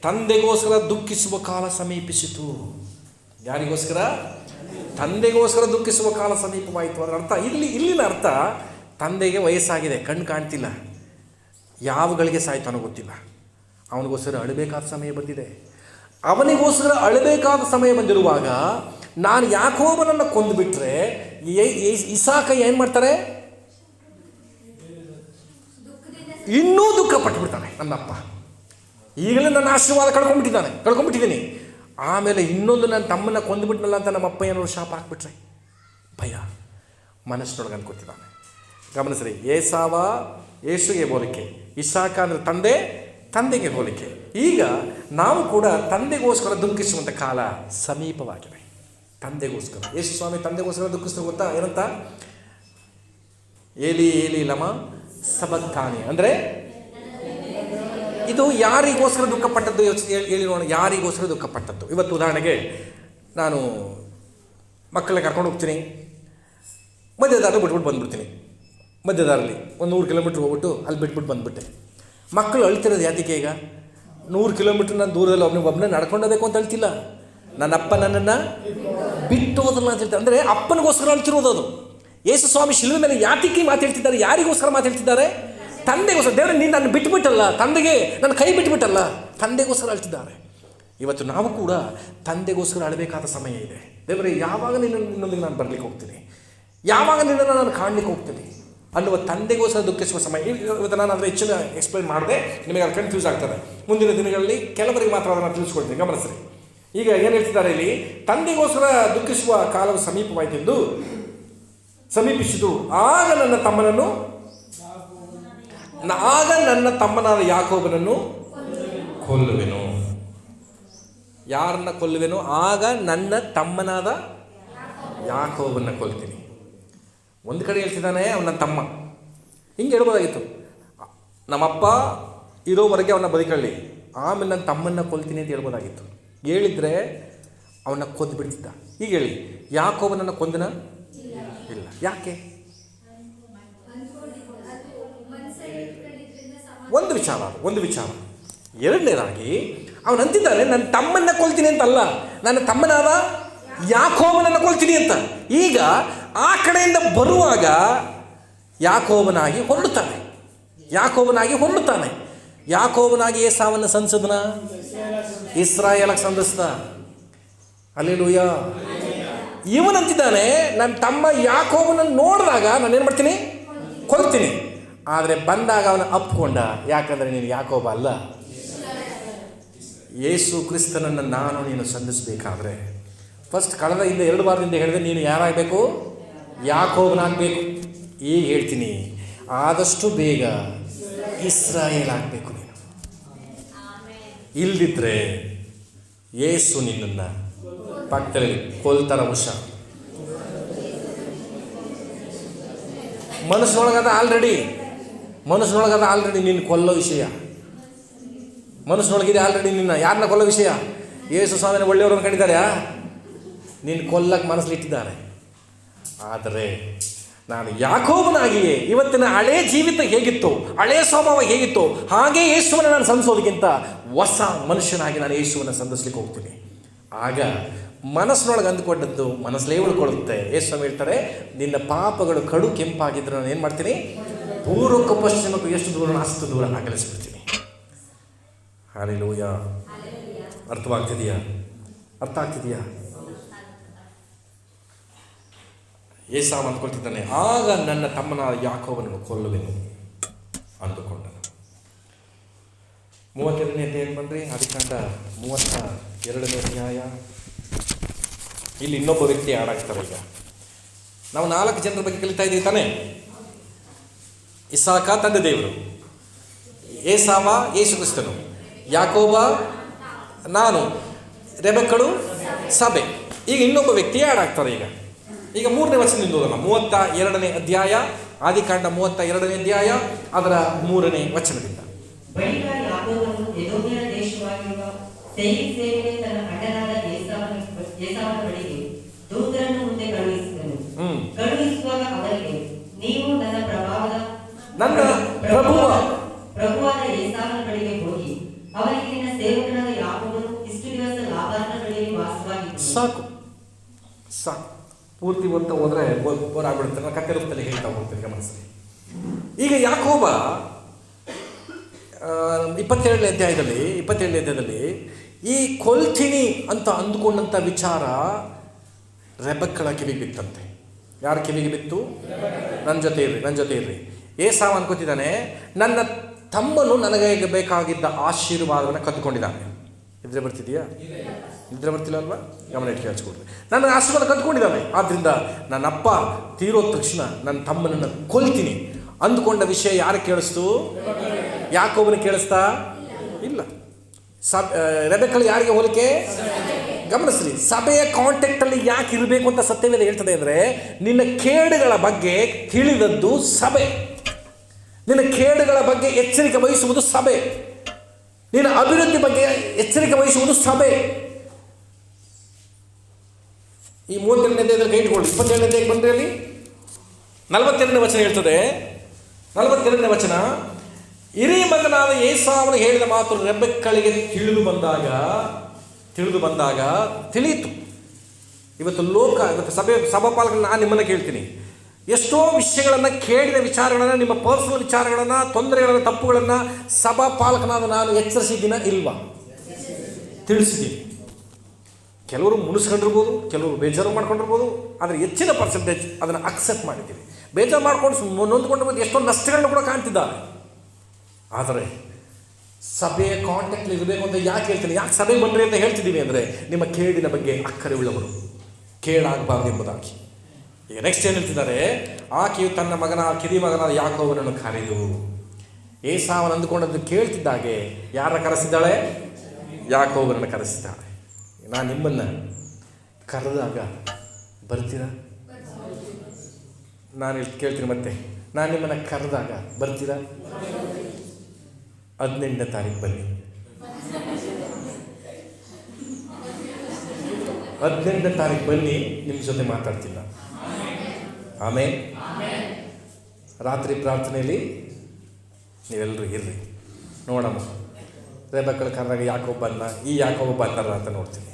ತಂದೆಗೋಸ್ಕರ ದುಃಖಿಸುವ ಕಾಲ ಸಮೀಪಿಸಿತು. ಯಾರಿಗೋಸ್ಕರ? ತಂದೆಗೋಸ್ಕರ ದುಃಖಿಸುವ ಕಾಲ ಸಮೀಪವಾಯಿತು. ಅದರ ಅರ್ಥ ಇಲ್ಲಿನ ಅರ್ಥ, ತಂದೆಗೆ ವಯಸ್ಸಾಗಿದೆ, ಕಣ್ಣು ಕಾಣ್ತಿಲ್ಲ, ಯಾವ ಗಳಿಗೆ ಸಾಯ್ತಾನೋ ಗೊತ್ತಿಲ್ಲ, ಅವನಿಗೋಸ್ಕರ ಅಳಬೇಕಾದ ಸಮಯ ಬಂದಿದೆ. ಅವನಿಗೋಸ್ಕರ ಅಳಬೇಕಾದ ಸಮಯ ಬಂದಿರುವಾಗ ನಾನು ಯಾಕೋಬನನ್ನು ಕೊಂದುಬಿಟ್ರೆ ಇಸಾಕ ಏನು ಮಾಡ್ತಾರೆ? ಇನ್ನೂ ದುಃಖ ಪಟ್ಟುಬಿಡ್ತಾನೆ. ನನ್ನಪ್ಪ ಈಗಲೇ ನನ್ನ ಆಶೀರ್ವಾದ ಕಳ್ಕೊಂಡ್ಬಿಟ್ಟಿದ್ದೀನಿ, ಆಮೇಲೆ ಇನ್ನೊಂದು ನನ್ನ ತಮ್ಮನ್ನ ಕೊಂದುಬಿಟ್ನಲ್ಲ ಅಂತ ನಮ್ಮ ಅಪ್ಪ ಏನಾದ್ರು ಶಾಪ ಹಾಕ್ಬಿಟ್ರೆ ಭಯ ಮನಸ್ಸಿನೊಳಗೆ ಅನ್ಕೋತಿದ್ದಾನೆ. ಗಮನಿಸ್ರಿ, ಏಸಾವ ಯೇಸುಗೆ ಹೋಲಿಕೆ, ಇಸಾಕ ಅಂದರೆ ತಂದೆಗೆ ಹೋಲಿಕೆ. ಈಗ ನಾವು ಕೂಡ ತಂದೆಗೋಸ್ಕರ ದುಃಖಿಸುವಂಥ ಕಾಲ ಸಮೀಪವಾಗಿದೆ. ತಂದೆಗೋಸ್ಕರ ಯೇಸು ಸ್ವಾಮಿ ತಂದೆಗೋಸ್ಕರ ದುಃಖಿಸ್ತಾರೆ ಗೊತ್ತಾ? ಏನಂತ? ಏಲಿ ಏಲಿ ಲಮ ಸಬಕ್ತಾನಿ ಅಂದರೆ ಇದು ಯಾರಿಗೋಸ್ಕರ ದುಃಖಪಟ್ಟದ್ದು ಹೇಳಿ ನೋಡೋಣ. ಯಾರಿಗೋಸ್ಕರ ದುಃಖಪಟ್ಟದ್ದು? ಇವತ್ತು ಉದಾಹರಣೆಗೆ ನಾನು ಮಕ್ಕಳನ್ನ ಕರ್ಕೊಂಡು ಹೋಗ್ತೀನಿ, ಮಧ್ಯದಾರಲ್ಲಿ ಬಿಟ್ಬಿಟ್ಟು ಬಂದುಬಿಡ್ತೀನಿ. ಮಧ್ಯದಾರಲ್ಲಿ ಒಂದು 100 ಕಿಲೋಮೀಟ್ರ್ ಹೋಗ್ಬಿಟ್ಟು ಅಲ್ಲಿ ಬಿಟ್ಬಿಟ್ಟು ಬಂದುಬಿಟ್ಟೆ. ಮಕ್ಕಳು ಅಳ್ತಿರೋದು ಯಾತಕ್ಕೆ? ಈಗ 100 ಕಿಲೋಮೀಟ್ರ್ ನಾನು ದೂರದಲ್ಲಿ ಒಬ್ಬನೇ ನಡ್ಕೊಂಡೋಗ್ಬೇಕು ಅಂತ ಹೇಳ್ತಿಲ್ಲ, ನನ್ನ ಅಪ್ಪ ನನ್ನನ್ನು ಬಿಟ್ಟು ಹೋದಲ್ಲ ಅಂತ ಹೇಳ್ತಾರೆ. ಅಂದರೆ ಅಪ್ಪನಿಗೋಸ್ಕರ ಅಳ್ತಿರೋದು ಅದು. ಯೇಸು ಸ್ವಾಮಿ ಶಿಲುವೆ ಮೇಲೆ ಯಾತಕ್ಕೆ ಮಾತಾಡ್ತಿದ್ದಾರೆ? ಯಾರಿಗೋಸ್ಕರ ಮಾತಾಡ್ತಿದ್ದಾರೆ? ತಂದೆಗೋಸ್ಕರ. ದೇವರೇ, ನೀನು ನನ್ನ ಬಿಟ್ಟುಬಿಟ್ಟಲ್ಲ, ತಂದೆಗೆ ನನ್ನ ಕೈ ಬಿಟ್ಟುಬಿಟ್ಟಲ್ಲ, ತಂದೆಗೋಸ್ಕರ ಅಳ್ತಿದ್ದಾರೆ. ಇವತ್ತು ನಾವು ಕೂಡ ತಂದೆಗೋಸ್ಕರ ಅಳಬೇಕಾದ ಸಮಯ ಇದೆ. ದೇವರೇ, ಯಾವಾಗ ನಿನ್ನೊಂದಿಗೆ ನಾನು ಬರಲಿಕ್ಕೆ ಹೋಗ್ತೀನಿ, ಯಾವಾಗ ನಿನ್ನನ್ನು ನಾನು ಕಾಣಲಿಕ್ಕೆ ಹೋಗ್ತೀನಿ ಅನ್ನುವ ತಂದೆಗೋಸ್ಕರ ದುಃಖಿಸುವ ಸಮಯ. ಇವತ್ತು ನಾನು ಅದನ್ನು ಹೆಚ್ಚಿನ ಎಕ್ಸ್ಪ್ಲೈನ್ ಮಾಡಿದೆ, ನಿಮಗೆ ಅದು ಕನ್ಫ್ಯೂಸ್ ಆಗ್ತದೆ. ಮುಂದಿನ ದಿನಗಳಲ್ಲಿ ಕೆಲವರಿಗೆ ಮಾತ್ರ ಅದನ್ನು ತಿಳಿಸ್ಕೊಡ್ತೀನಿ. ಗಮನಿಸ್ರಿ, ಈಗ ಏನು ಹೇಳ್ತಿದ್ದಾರೆ ಇಲ್ಲಿ? ತಂದೆಗೋಸ್ಕರ ದುಃಖಿಸುವ ಕಾಲವು ಸಮೀಪವಾಯಿತೆಂದು ಸಮೀಪಿಸಿತು. ಆಗ ನನ್ನ ತಮ್ಮನಾದ ಯಾಕೋಬನನ್ನು ಕೊಲ್ಲುವೆನು. ಯಾರನ್ನ ಕೊಲ್ಲುವೆನು? ಆಗ ನನ್ನ ತಮ್ಮನಾದ ಯಾಕೋಬನ್ನ ಕೊಲ್ತೀನಿ. ಒಂದು ಕಡೆ ಹೇಳ್ತಿದ್ದಾನೆ ಅವನ ತಮ್ಮ, ಹಿಂಗೆ ಹೇಳ್ಬೋದಾಗಿತ್ತು, ನಮ್ಮಪ್ಪ ಇರೋವರೆಗೆ ಅವನ ಬದುಕಳ್ಳಿ, ಆಮೇಲೆ ನನ್ನ ತಮ್ಮನ್ನ ಕೊಲ್ತೀನಿ ಅಂತ ಹೇಳ್ಬೋದಾಗಿತ್ತು. ಹೇಳಿದರೆ ಅವನ್ನ ಕೊಂದು ಬಿಡ್ತಿದ್ದ. ಈಗ ಹೇಳಿ, ಯಾಕೋಬನನ್ನು ಕೊಂದನ? ಇಲ್ಲ. ಯಾಕೆ? ಒಂದು ವಿಚಾರ. ಎರಡನೇದಾಗಿ ಅವನಂತಿದ್ದಾನೆ, ನನ್ನ ತಮ್ಮನ್ನ ಕೊಲ್ತೀನಿ ಅಂತಲ್ಲ, ನನ್ನ ತಮ್ಮನಾದ ಯಾಕೋಬನನ್ನು ಕೊಲ್ತೀನಿ ಅಂತ. ಈಗ ಆ ಕಡೆಯಿಂದ ಬರುವಾಗ ಯಾಕೋಬನಾಗಿ ಹೊರಡುತ್ತಾನೆ. ಯಾಕೋಬನಾಗಿ ಏಸಾವನ್ನ ಸಂಸದನ ಇಸ್ರಾಯೇಲಕ್ಕೆ ಸಂಧಿಸ್ದ. ಹಲ್ಲೆಲೂಯಾ. ಇವನಂತಿದ್ದಾನೆ, ನನ್ನ ತಮ್ಮ ಯಾಕೋಬನನ್ನು ನೋಡಿದಾಗ ನಾನೇನು ಮಾಡ್ತೀನಿ? ಕೊಲ್ತೀನಿ. ಆದರೆ ಬಂದಾಗ ಅವನ ಅಪ್ಕೊಂಡ. ಯಾಕಂದರೆ ನೀನು ಯಾಕೋಬ ಅಲ್ಲ, ಯೇಸು ಕ್ರಿಸ್ತನನ್ನು ನೀನು ಸಂಧಿಸಬೇಕಾದ್ರೆ ಫಸ್ಟ್ ಕಳೆದ 2 ವಾರದಿಂದ ಹೇಳಿದೆ, ನೀನು ಯಾರಾಗಬೇಕು? ಯಾಕೋಬನಾಗಬೇಕು. ಈಗ ಹೇಳ್ತೀನಿ, ಆದಷ್ಟು ಬೇಗ ಇಸ್ರಾಯೇಲ್ ಆಗಬೇಕು ನೀನು. ಇಲ್ದಿದ್ರೆ ಯೇಸು ನಿನ್ನನ್ನು ಪಕ್ಕದಲ್ಲಿ ಕೊಲ್ತಾರ. ಮನಸ್ಸಿನೊಳಗದ ಆಲ್ರೆಡಿ ನಿನ್ನ ಕೊಲ್ಲೋ ವಿಷಯ. ಮನಸ್ಸಿನೊಳಗಿದೆ ಆಲ್ರೆಡಿ ನಿನ್ನ ಯಾರನ್ನ ಕೊಲ್ಲೋ ವಿಷಯ. ಯೇಸು ಸ್ವಾಮಿನ ಒಳ್ಳೆಯವ್ರನ್ನ ಕಂಡಿದ್ದಾರೆ, ನೀನು ಕೊಲ್ಲಕ್ಕೆ ಮನಸ್ಸಲ್ಲಿಟ್ಟಿದ್ದಾರೆ. ಆದರೆ ನಾನು ಯಾಕೋಬನಾಗಿಯೇ ಇವತ್ತಿನ ಹಳೆಯ ಜೀವಿತ ಹೇಗಿತ್ತು, ಹಳೆಯ ಸ್ವಭಾವ ಹೇಗಿತ್ತು, ಹಾಗೇ ಯೇಸುವನ್ನು ನಾನು ಸಂಧಿಸೋದಕ್ಕಿಂತ ಹೊಸ ಮನುಷ್ಯನಾಗಿ ನಾನು ಯೇಸುವನ್ನು ಸಂಧಿಸ್ಲಿಕ್ಕೆ ಹೋಗ್ತೀನಿ. ಆಗ ಮನಸ್ಸಿನೊಳಗೆ ಅಂದುಕೊಂಡದ್ದು ಮನಸ್ಸಲ್ಲೇ ಉಳ್ಕೊಳ್ಳುತ್ತೆ. ಯೇಸು ಹೇಳ್ತಾರೆ, ನಿನ್ನ ಪಾಪಗಳು ಕಡು ಕೆಂಪಾಗಿದ್ದರೆ ನಾನು ಏನು ಮಾಡ್ತೀನಿ? ಪೂರ್ವಕ್ಕೂ ಪಶ್ಚಿಮಕ್ಕೂ ಎಷ್ಟು ದೂರ ಅಷ್ಟು ದೂರ ಅಗಲಿಸ್ಬಿಡ್ತೀನಿ. ಹಲ್ಲೆಲೂಯಾ. ಅರ್ಥ ಆಗ್ತಿದೆಯಾ? ಏಸಾವ ಅಂದ್ಕೊಳ್ತಿದ್ದಾನೆ, ಆಗ ನನ್ನ ತಮ್ಮನ ಯಾಕೋಬನನ್ನು ಕೊಲ್ಲುವೆನು ಅಂದುಕೊಂಡನು. 32ನೇ ಅಧ್ಯಾಯ ಬನ್ರಿ, ಆದಿಕಾಂಡ 32ನೇ ಅಧ್ಯಾಯ. ಇಲ್ಲಿ ಇನ್ನೊಬ್ಬ ವ್ಯಕ್ತಿ ಆಡಾಗ್ತಾರೆ. ಈಗ ನಾವು 4 ಜನರ ಬಗ್ಗೆ ಕಲಿತಾ ಇದ್ದೀವಿ ತಾನೆ. ಇಸಾಕ ತಂದೆ ದೇವರು, ಏಸಾವ ಯೇಸು ಕ್ರಿಸ್ತನು, ಯಾಕೋಬ ನಾನು, ರೆಬೆಕ್ಕಳು ಸಭೆ. ಈಗ ಇನ್ನೊಬ್ಬ ವ್ಯಕ್ತಿ ಆಡಾಗ್ತಾರೆ. ಈಗ 3ನೇ ವಚನದಿಂದ ಓದೋಣ. 32ನೇ ಅಧ್ಯಾಯ, ಆದಿಕಾಂಡ 32ನೇ ಅಧ್ಯಾಯ, ಅದರ 3ನೇ ವಚನದಿಂದ. ಬಳಿಕ ಯಾಕೋಬನು ಎದೋಮ್ಯರ ದೇಶವಾಗಿರುವ ಸೇಯಿರ್ ಸೇರಿನ ತನ್ನ ಅಣ್ಣನಾದ ಏಸಾವನ ಬಳಿಗೆ ದೂತರನ್ನು ಮುಂದೆ ಕಳುಹಿಸಿದನು. ಕಳುಹಿಸುವಾಗ ಅವರಿಗೆ, ನೀವು ನನ್ನ ಪ್ರಭುವಾದ ಏಸಾವನ ಬಳಿಗೆ ಹೋಗಿ ಅವರಿಗೆ ನಿನ್ನ ಸೇವಕನಾದ ಯಾಕೋಬನು ಇಷ್ಟು ದಿವಸ ಲಾಬಾನನ ಬಳಿಯಲ್ಲಿ ವಾಸವಾಗಿದ್ದನು. ಸಾಕು ಪೂರ್ತಿ ಓದ್ತಾ ಹೋದ್ರೆ ಬೋರ್ ಆಗ್ಬಿಡುತ್ತೆ. ನಾನು ಕಥೆ ರೂಪದಲ್ಲಿ ಹೇಳ್ತಾ ಹೋಗ್ತೀನಿ, ಗಮನಿಸಿ. ಈಗ ಯಾಕೋಬ 27ನೇ ಅಧ್ಯಾಯದಲ್ಲಿ ಈ ಕೊಲ್ತೀನಿ ಅಂತ ಅಂದುಕೊಂಡಂಥ ವಿಚಾರ ರೆಬೆಕ್ಕಳ ಕಿವಿಗೆ ಬಿತ್ತಂತೆ. ಯಾರ ಕಿವಿಗೆ ಬಿತ್ತು? ನನ್ನ ಜೊತೆ ಇರ್ರಿ. ಏಸಾವ ಅನ್ಕೋತಿದ್ದಾನೆ, ನನ್ನ ತಮ್ಮನು ನನಗೆ ಬೇಕಾಗಿದ್ದ ಆಶೀರ್ವಾದವನ್ನು ಕದ್ದುಕೊಂಡಿದ್ದಾನೆ. ನಿದ್ರೆ ಬರ್ತಿದೆಯಾ? ನಿದ್ರೆ ಬರ್ತಿಲ್ಲ ಅಲ್ವಾ? ಗಮನ ಇಟ್ಟು ಕೇಳಿಸ್ಕೊಡ್ರಿ. ನನ್ನ ಆಶೀರ್ವಾದ ಕದ್ಕೊಂಡಿದ್ದಾನೆ, ಆದ್ದರಿಂದ ನನ್ನ ಅಪ್ಪ ತೀರೋದ ತಕ್ಷಣ ನನ್ನ ತಮ್ಮನನ್ನು ಕೊಲ್ತೀನಿ ಅಂದುಕೊಂಡ ವಿಷಯ ಯಾರು ಕೇಳಿಸ್ತು? ಯಾಕೋಬನಿಗೆ ಕೇಳಿಸ್ತಾ ಇಲ್ಲ. ರೆಬೆಕ್ಕಳು ಯಾರಿಗೆ ಹೋಲಿಕೆ? ಗಮನಿಸ್ರಿ, ಸಭೆಯ ಕಾಂಟ್ಯಾಕ್ಟಲ್ಲಿ ಯಾಕೆ ಇರಬೇಕು ಅಂತ ಸತ್ಯವೇದ ಹೇಳ್ತದೆ ಅಂದರೆ, ನಿನ್ನ ಕೇಡುಗಳ ಬಗ್ಗೆ ತಿಳಿದದ್ದು ಸಭೆ, ನಿನ್ನ ಕೇಡುಗಳ ಬಗ್ಗೆ ಎಚ್ಚರಿಕೆ ವಹಿಸುವುದು ಸಭೆ, ನಿನ್ನ ಅಭಿವೃದ್ಧಿ ಬಗ್ಗೆ ಎಚ್ಚರಿಕೆ ವಹಿಸುವುದು ಸಭೆ. ಈ 32ನೇ ಕೈ ಇಟ್ಕೊಳ್ಳಿ. 27ನೇ ಬಂದ್ರೆ ಅಲ್ಲಿ 42ನೇ ವಚನ ಹೇಳ್ತದೆ. 42ನೇ ವಚನ, ಹಿರಿಯ ಮಗನಾದ ಏಸಾವನು ಹೇಳಿದ ಮಾತು ರೆಬೆಕ್ಕಳಿಗೆ ತಿಳಿದು ಬಂದಾಗ ತಿಳಿಯಿತು. ಇವತ್ತು ಸಭಾಪಾಲಕರನ್ನು ನಾನು ನಿಮ್ಮನ್ನು ಕೇಳ್ತೀನಿ, ಎಷ್ಟೋ ವಿಷಯಗಳನ್ನು, ಕೇಳಿದ ವಿಚಾರಗಳನ್ನು, ನಿಮ್ಮ ಪರ್ಸನಲ್ ವಿಚಾರಗಳನ್ನು, ತೊಂದರೆಗಳನ್ನು, ತಪ್ಪುಗಳನ್ನು ಸಭಾಪಾಲಕನಾದ ನಾನು ಎಚ್ಚರಿಸಿದ್ದೀನ ಇಲ್ವಾ? ತಿಳಿಸಿದ್ದೀನಿ. ಕೆಲವರು ಮುನಿಸ್ಕೊಂಡಿರ್ಬೋದು, ಕೆಲವರು ಬೇಜಾರು ಮಾಡ್ಕೊಂಡಿರ್ಬೋದು, ಆದರೆ ಹೆಚ್ಚಿನ ಪರ್ಸೆಂಟೇಜ್ ಅದನ್ನು ಅಕ್ಸೆಪ್ಟ್ ಮಾಡಿದ್ದೀವಿ. ಬೇಜಾರು ಮಾಡ್ಕೊಂಡು ನೊಂದ್ಕೊಂಡಿರ್ಬೋದು, ಎಷ್ಟೋ ನಷ್ಟಗಳನ್ನು ಕೂಡ ಕಾಣ್ತಿದ್ದಾರೆ. ಆದರೆ ಸಭೆಯ ಕಾಂಟ್ಯಾಕ್ಟ್ ಇರಬೇಕು ಅಂತ ಯಾಕೆ ಹೇಳ್ತೀನಿ, ಯಾಕೆ ಸಭೆಗೆ ಬನ್ನಿರಿ ಅಂತ ಹೇಳ್ತಿದ್ದೀವಿ ಅಂದರೆ, ನಿಮ್ಮ ಕೇಡಿನ ಬಗ್ಗೆ ಅಕ್ಕರೆ ಉಳ್ಳವರು, ಕೇಡಾಗಬಾರ್ದು ಎಂಬುದಾಗಿ. ಈಗ ನೆಕ್ಸ್ಟ್ ಏನು ಹೇಳ್ತಿದ್ದಾರೆ, ಆಕೆಯು ತನ್ನ ಕಿರಿ ಮಗನಾದ ಯಾಕೋಬನನ್ನು ಕರೆದು, ಏಸಾವನು ಅಂದುಕೊಂಡದ್ದು ಕೇಳ್ತಿದ್ದಾಗೆ ಯಾರನ್ನ ಕರೆಸಿದ್ದಾಳೆ? ಯಾಕೋಬನನ್ನು ಕರೆಸಿದ್ದಾಳೆ. ನಾನು ನಿಮ್ಮನ್ನು ಕರೆದಾಗ ಬರ್ತೀರಾ? ನಾನು ಕೇಳ್ತೀನಿ ಮತ್ತೆ, ನಾನು ನಿಮ್ಮನ್ನು ಕರೆದಾಗ ಬರ್ತೀರಾ? 18ನೇ ತಾರೀಕು ಬನ್ನಿ. 18ನೇ ತಾರೀಕು ಬನ್ನಿ, ನಿಮ್ಮ ಜೊತೆ ಮಾತಾಡ್ತೀನಿ ನಾನು. ಆಮೇಲೆ ರಾತ್ರಿ ಪ್ರಾರ್ಥನೆಯಲ್ಲಿ ನೀವೆಲ್ಲರೂ ಇರ್ರಿ, ನೋಡಮ್ಮ ರೆಬೆಕ್ಕಳು ಕರೆದಾಗ ಯಾಕೋಬ ಬಂದ, ಈ ಯಾಕೋಬ ಬಂದಾರ ಅಂತ ನೋಡ್ತೀನಿ.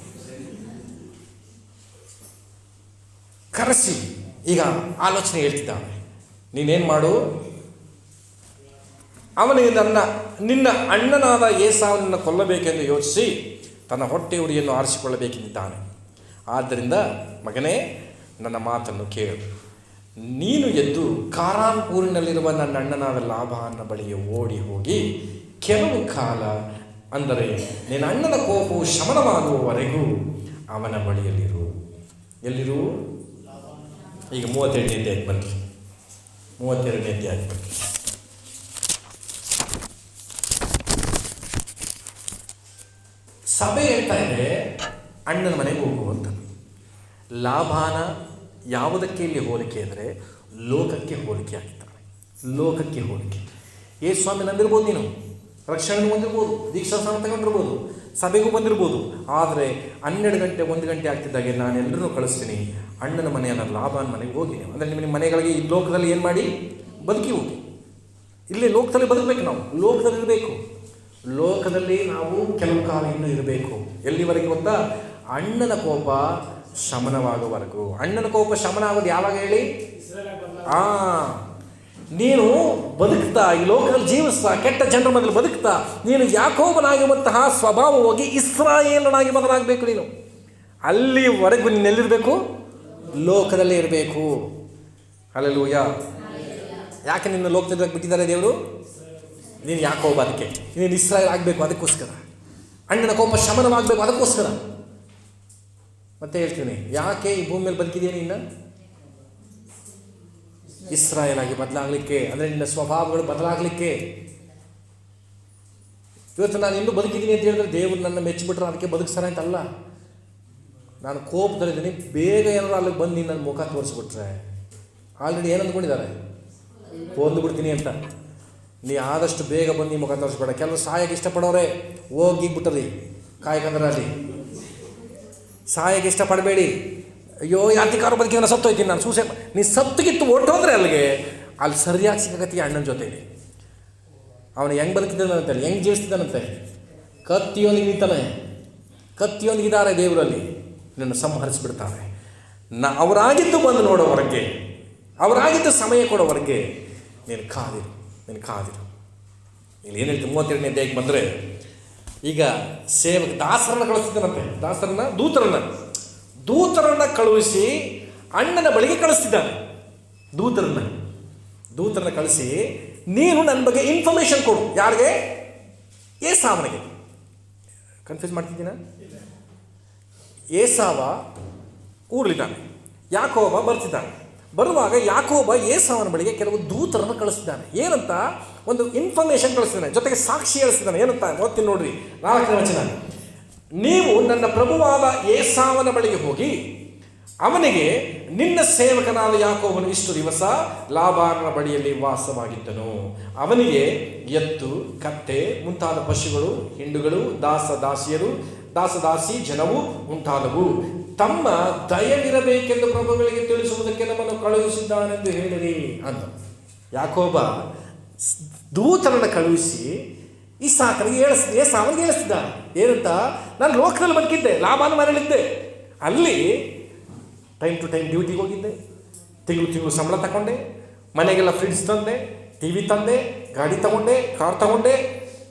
ಕರೆಸಿ ಈಗ ಆಲೋಚನೆ ಹೇಳ್ತಿದ್ದಾವೆ, ನೀನೇನು ಮಾಡು, ಅವನಿಗೆ ನಿನ್ನ ಅಣ್ಣನಾದ ಏಸಾವನನ್ನು ಕೊಲ್ಲಬೇಕೆಂದು ಯೋಚಿಸಿ ತನ್ನ ಹೊಟ್ಟೆ ಉರಿಯನ್ನು ಆರಿಸಿಕೊಳ್ಳಬೇಕೆಂದಿದ್ದಾನೆ. ಆದ್ದರಿಂದ ಮಗನೇ, ನನ್ನ ಮಾತನ್ನು ಕೇಳು. ನೀನು ಎದ್ದು ಕಾರಾನ್ ಊರಿನಲ್ಲಿರುವ ನನ್ನ ಅಣ್ಣನಾದ ಲಾಬಾನನ ಬಳಿಗೆ ಓಡಿ ಹೋಗಿ ಕೆಲವು ಕಾಲ, ಅಂದರೆ ನಿನ್ನ ಅಣ್ಣನ ಕೋಪವು ಶಮನವಾಗುವವರೆಗೂ ಅವನ ಬಳಿಯಲ್ಲಿರು. ಎಲ್ಲಿರು? ಈಗ 32ನೇ ಅಧ್ಯಾಯಕ್ಕೆ ಬನ್ನಿ. 32ನೇ ಅಧ್ಯಾಯಕ್ಕೆ ಬನ್ನಿ. ಸಭೆ ಹೇಳ್ತಾ ಇದೆ ಅಣ್ಣನ ಮನೆಗೆ ಹೋಗುವಂತ. ಲಾಭಾನ ಯಾವುದಕ್ಕೆ ಇಲ್ಲಿ ಹೋಲಿಕೆ ಅಂದರೆ ಲೋಕಕ್ಕೆ ಹೋಲಿಕೆ ಆಗಿದ್ದಾನೆ. ಲೋಕಕ್ಕೆ ಹೋಲಿಕೆ. ಸ್ವಾಮಿ ನಂಬಿರ್ಬೋದು, ನೀನು ರಕ್ಷಣೆಗೂ ಬಂದಿರ್ಬೋದು, ದೀಕ್ಷಾ ಸ್ಥಾನ ತಗೊಂಡಿರ್ಬೋದು, ಸಭೆಗೂ ಬಂದಿರ್ಬೋದು. ಆದರೆ 12 ಗಂಟೆ 1 ಗಂಟೆ ಆಗ್ತಿದ್ದಾಗೆ ನಾನು ಎಲ್ಲರನ್ನೂ ಕಳಿಸ್ತೀನಿ, ಅಣ್ಣನ ಮನೆಯಲ್ಲ ಲಾಭಾನ ಮನೆಗೆ ಹೋಗಿ ನೀವು. ಅಂದರೆ ನಿಮ್ಮ ಮನೆಗಳಿಗೆ ಈ ಲೋಕದಲ್ಲಿ ಏನು ಮಾಡಿ ಬದುಕಿ ಹೋಗಿ. ಇಲ್ಲೇ ಲೋಕದಲ್ಲಿ ಬದುಕಬೇಕು, ನಾವು ಲೋಕದಲ್ಲಿ ಇರಬೇಕು. ಲೋಕದಲ್ಲಿ ನಾವು ಕೆಲವು ಕಾಲ ಇನ್ನೂ ಇರಬೇಕು. ಎಲ್ಲಿವರೆಗೆ ಗೊತ್ತಾ? ಅಣ್ಣನ ಕೋಪ ಶಮನವಾಗುವವರೆಗೂ. ಅಣ್ಣನ ಕೋಪ ಶಮನ ಆಗೋದು ಯಾವಾಗ ಹೇಳಿ? ನೀನು ಬದುಕ್ತಾ ಈ ಲೋಕದಲ್ಲಿ ಜೀವಿಸ್ತಾ ಕೆಟ್ಟ ಜನರ ಮಧ್ಯೆ ಬದುಕ್ತಾ ನೀನು ಯಾಕೋಬನಾಗಿರುವಂತಹ ಸ್ವಭಾವ ಹೋಗಿ ಇಸ್ರಾಯೇಲನಾಗಿ ಬದಲಾಗಬೇಕು. ನೀನು ಅಲ್ಲಿವರೆಗೂ ನೀನೆಲ್ಲಿರಬೇಕು? ಲೋಕದಲ್ಲೇ ಇರಬೇಕು. ಹಲ್ಲೆಲೂಯಾ. ಯಾಕೆ ನಿನ್ನ ಲೋಕದಲ್ಲಿ ಬಿಟ್ಟಿದ್ದಾರೆ ದೇವರು? ನೀನು ಯಾಕೋಬ, ಅದಕ್ಕೆ ನೀನು ಇಸ್ರಾಯೇಲ್ ಆಗಬೇಕು, ಅದಕ್ಕೋಸ್ಕರ. ಅಣ್ಣನ ಕೋಪ ಶಮನವಾಗಬೇಕು, ಅದಕ್ಕೋಸ್ಕರ. ಮತ್ತೆ ಹೇಳ್ತೀನಿ, ಯಾಕೆ ಈ ಭೂಮಿ ಮೇಲೆ ಬದುಕಿದೆಯಾ? ನಿನ್ನ ಇಸ್ರಾಯೇಲ್ ಆಗಿ ಬದಲಾಗಲಿಕ್ಕೆ, ಅಂದರೆ ನಿನ್ನ ಸ್ವಭಾವಗಳು ಬದಲಾಗಲಿಕ್ಕೆ. ಇವತ್ತು ನಾನು ಇನ್ನೂ ಬದುಕಿದ್ದೀನಿ ಅಂತ ಹೇಳಿದ್ರೆ ದೇವರು ನನ್ನ ಮೆಚ್ಚಿಬಿಟ್ರೆ ಅದಕ್ಕೆ ಬದುಕ್ಸಾರ ಅಂತಲ್ಲ. ನಾನು ಕೋಪದಲ್ಲಿದ್ದೀನಿ, ಬೇಗ ಏನಾದ್ರು ಅಲ್ಲಿಗೆ ಬಂದು ನೀನು ನನ್ನ ಮುಖ ತೋರಿಸ್ಬಿಟ್ರೆ ಆಲ್ರೆಡಿ ಏನು ಅಂದ್ಕೊಂಡಿದ್ದಾರೆ? ಓದ್ಬಿಡ್ತೀನಿ ಅಂತ. ನೀ ಆದಷ್ಟು ಬೇಗ ಬಂದು ನೀ ಮುಖ ತೋರಿಸ್ಬೇಡ. ಕೆಲವರು ಸಾಯಕ್ಕೆ ಇಷ್ಟಪಡೋರೆ ಹೋಗಿಬಿಟ್ಟರಿ ಕಾಯ್ಕಂದ್ರೆ ಅಲ್ಲಿ ಸಾಯಕ್ಕೆ ಇಷ್ಟಪಡಬೇಡಿ. ಅಯ್ಯೋ ಯಾತಿಕಾರ ಬದುಕಿ ನಾನು ಸತ್ತೋಯ್ತೀನಿ, ನಾನು ಸೂಸೈಡ್. ನೀ ಸತ್ತುಗಿತ್ತು ಹೊಟ್ಟೋದ್ರೆ ಅಲ್ಲಿಗೆ ಅಲ್ಲಿ ಸರಿಯಾಗಿ ಸಿಗಕತ್ತೀಯ ಅಣ್ಣನ ಜೊತೆಗೆ. ಅವನು ಹೆಂಗೆ ಬದುಕಿದ್ದಾನಂತೆ, ಹೆಂಗೆ ಜೀವಿಸ್ತಿದ್ದಾನಂತೆ? ಕತ್ತಿಯೊಂದಿಗೆ ನಿಂತಾನೆ, ಕತ್ತಿಯೊಂದಿಗಿದ್ದಾರೆ ದೇವರಲ್ಲಿ. ನಿನ್ನ ಸಂಹರಿಸಿಬಿಡ್ತಾರೆ. ಅವರಾಗಿದ್ದು ಬಂದು ನೋಡೋವರೆಗೆ, ಅವರಾಗಿದ್ದು ಸಮಯ ಕೊಡೋವರೆಗೆ ನೀನು ಕಾದಿರು. ಇಲ್ಲಿ ಏನು ಹೇಳ್ತೀವಿ? 32ನೇ ಅಧ್ಯಾಯಕ್ಕೆ ಬಂದರೆ ಈಗ ಸೇವಕ ದಾಸರನ್ನು ಕಳಿಸ್ತಿದ್ದಾನಂತೆ. ದೂತರನ್ನು ಕಳುಹಿಸಿ ಅಣ್ಣನ ಬಳಿಗೆ ಕಳಿಸ್ತಿದ್ದಾನೆ. ದೂತರನ್ನು ಕಳಿಸಿ ನೀನು ನನ್ನ ಬಗ್ಗೆ ಇನ್ಫಾರ್ಮೇಷನ್ ಕೊಡು. ಯಾರಿಗೆ? ಏಸಾವನಿಗೆ. ಕನ್ಫ್ಯೂಸ್ ಮಾಡ್ತಿದ್ದೀನ? ಏಸಾವ ಊರ್ಲಿದ್ದಾನೆ, ಯಾಕೋಬ ಬರ್ತಿದ್ದಾನೆ. ಬರುವಾಗ ಯಾಕೋಬ ಏಸಾವನ ಬಳಿಗೆ ಕೆಲವು ದೂತರನ್ನು ಕಳಿಸ್ತಿದ್ದಾನೆ. ಏನಂತ? ಒಂದು ಇನ್ಫಾರ್ಮೇಶನ್ ಕಳಿಸ್ತಿದ್ದಾನೆ, ಜೊತೆಗೆ ಸಾಕ್ಷಿ ಹೇಳಿಸ್ತಿದ್ದಾನೆ. ಏನಂತ ಓದ್ತೀನಿ ನೋಡ್ರಿ, 4ನೇ ವಚನ. ನೀವು ನನ್ನ ಪ್ರಭುವಾದ ಏಸಾವನ ಬಳಿಗೆ ಹೋಗಿ ಅವನಿಗೆ, ನಿನ್ನ ಸೇವಕನಾದ ಯಾಕೋಬನು ಇಷ್ಟು ದಿವಸ ಲಾಬಾನನ ಬಳಿಯಲ್ಲಿ ವಾಸವಾಗಿದ್ದನು. ಅವನಿಗೆ ಎತ್ತು, ಕತ್ತೆ ಮುಂತಾದ ಪಶುಗಳು, ಹಿಂಡುಗಳು, ದಾಸದಾಸಿ ಜನವು ಉಂಟಾದವು. ತಮ್ಮ ದಯವಿರಬೇಕೆಂದು ಪ್ರಭುಗಳಿಗೆ ತಿಳಿಸುವುದಕ್ಕೆ ನಮ್ಮನ್ನು ಕಳುಹಿಸಿದ್ದಾನೆಂದು ಹೇಳಿರಿ ಅಂತ ಯಾಕೋಬ ದೂತರನ್ನು ಕಳುಹಿಸಿ ಇಸಾಕನಿಗೆ ಏಸಾವನಿಗೆ ಹೇಳಿಸಿದ್ದಾನೆ. ಏನಂತ? ನಾನು ಲೋಕದಲ್ಲಿ ಬದುಕಿದ್ದೆ, ಲಾಭಾನ ಮನೆಯಲ್ಲಿದ್ದೆ, ಅಲ್ಲಿ ಟೈಮ್ ಟು ಟೈಮ್ ಡ್ಯೂಟಿಗೆ ಹೋಗಿದ್ದೆ, ತಿಂಗಳು ಸಂಬಳ ತಗೊಂಡೆ, ಮನೆಗೆಲ್ಲ ಫ್ರಿಡ್ಜ್ ತಂದೆ, TV ತಂದೆ, ಗಾಡಿ ತಗೊಂಡೆ, ಕಾರ್ ತಗೊಂಡೆ,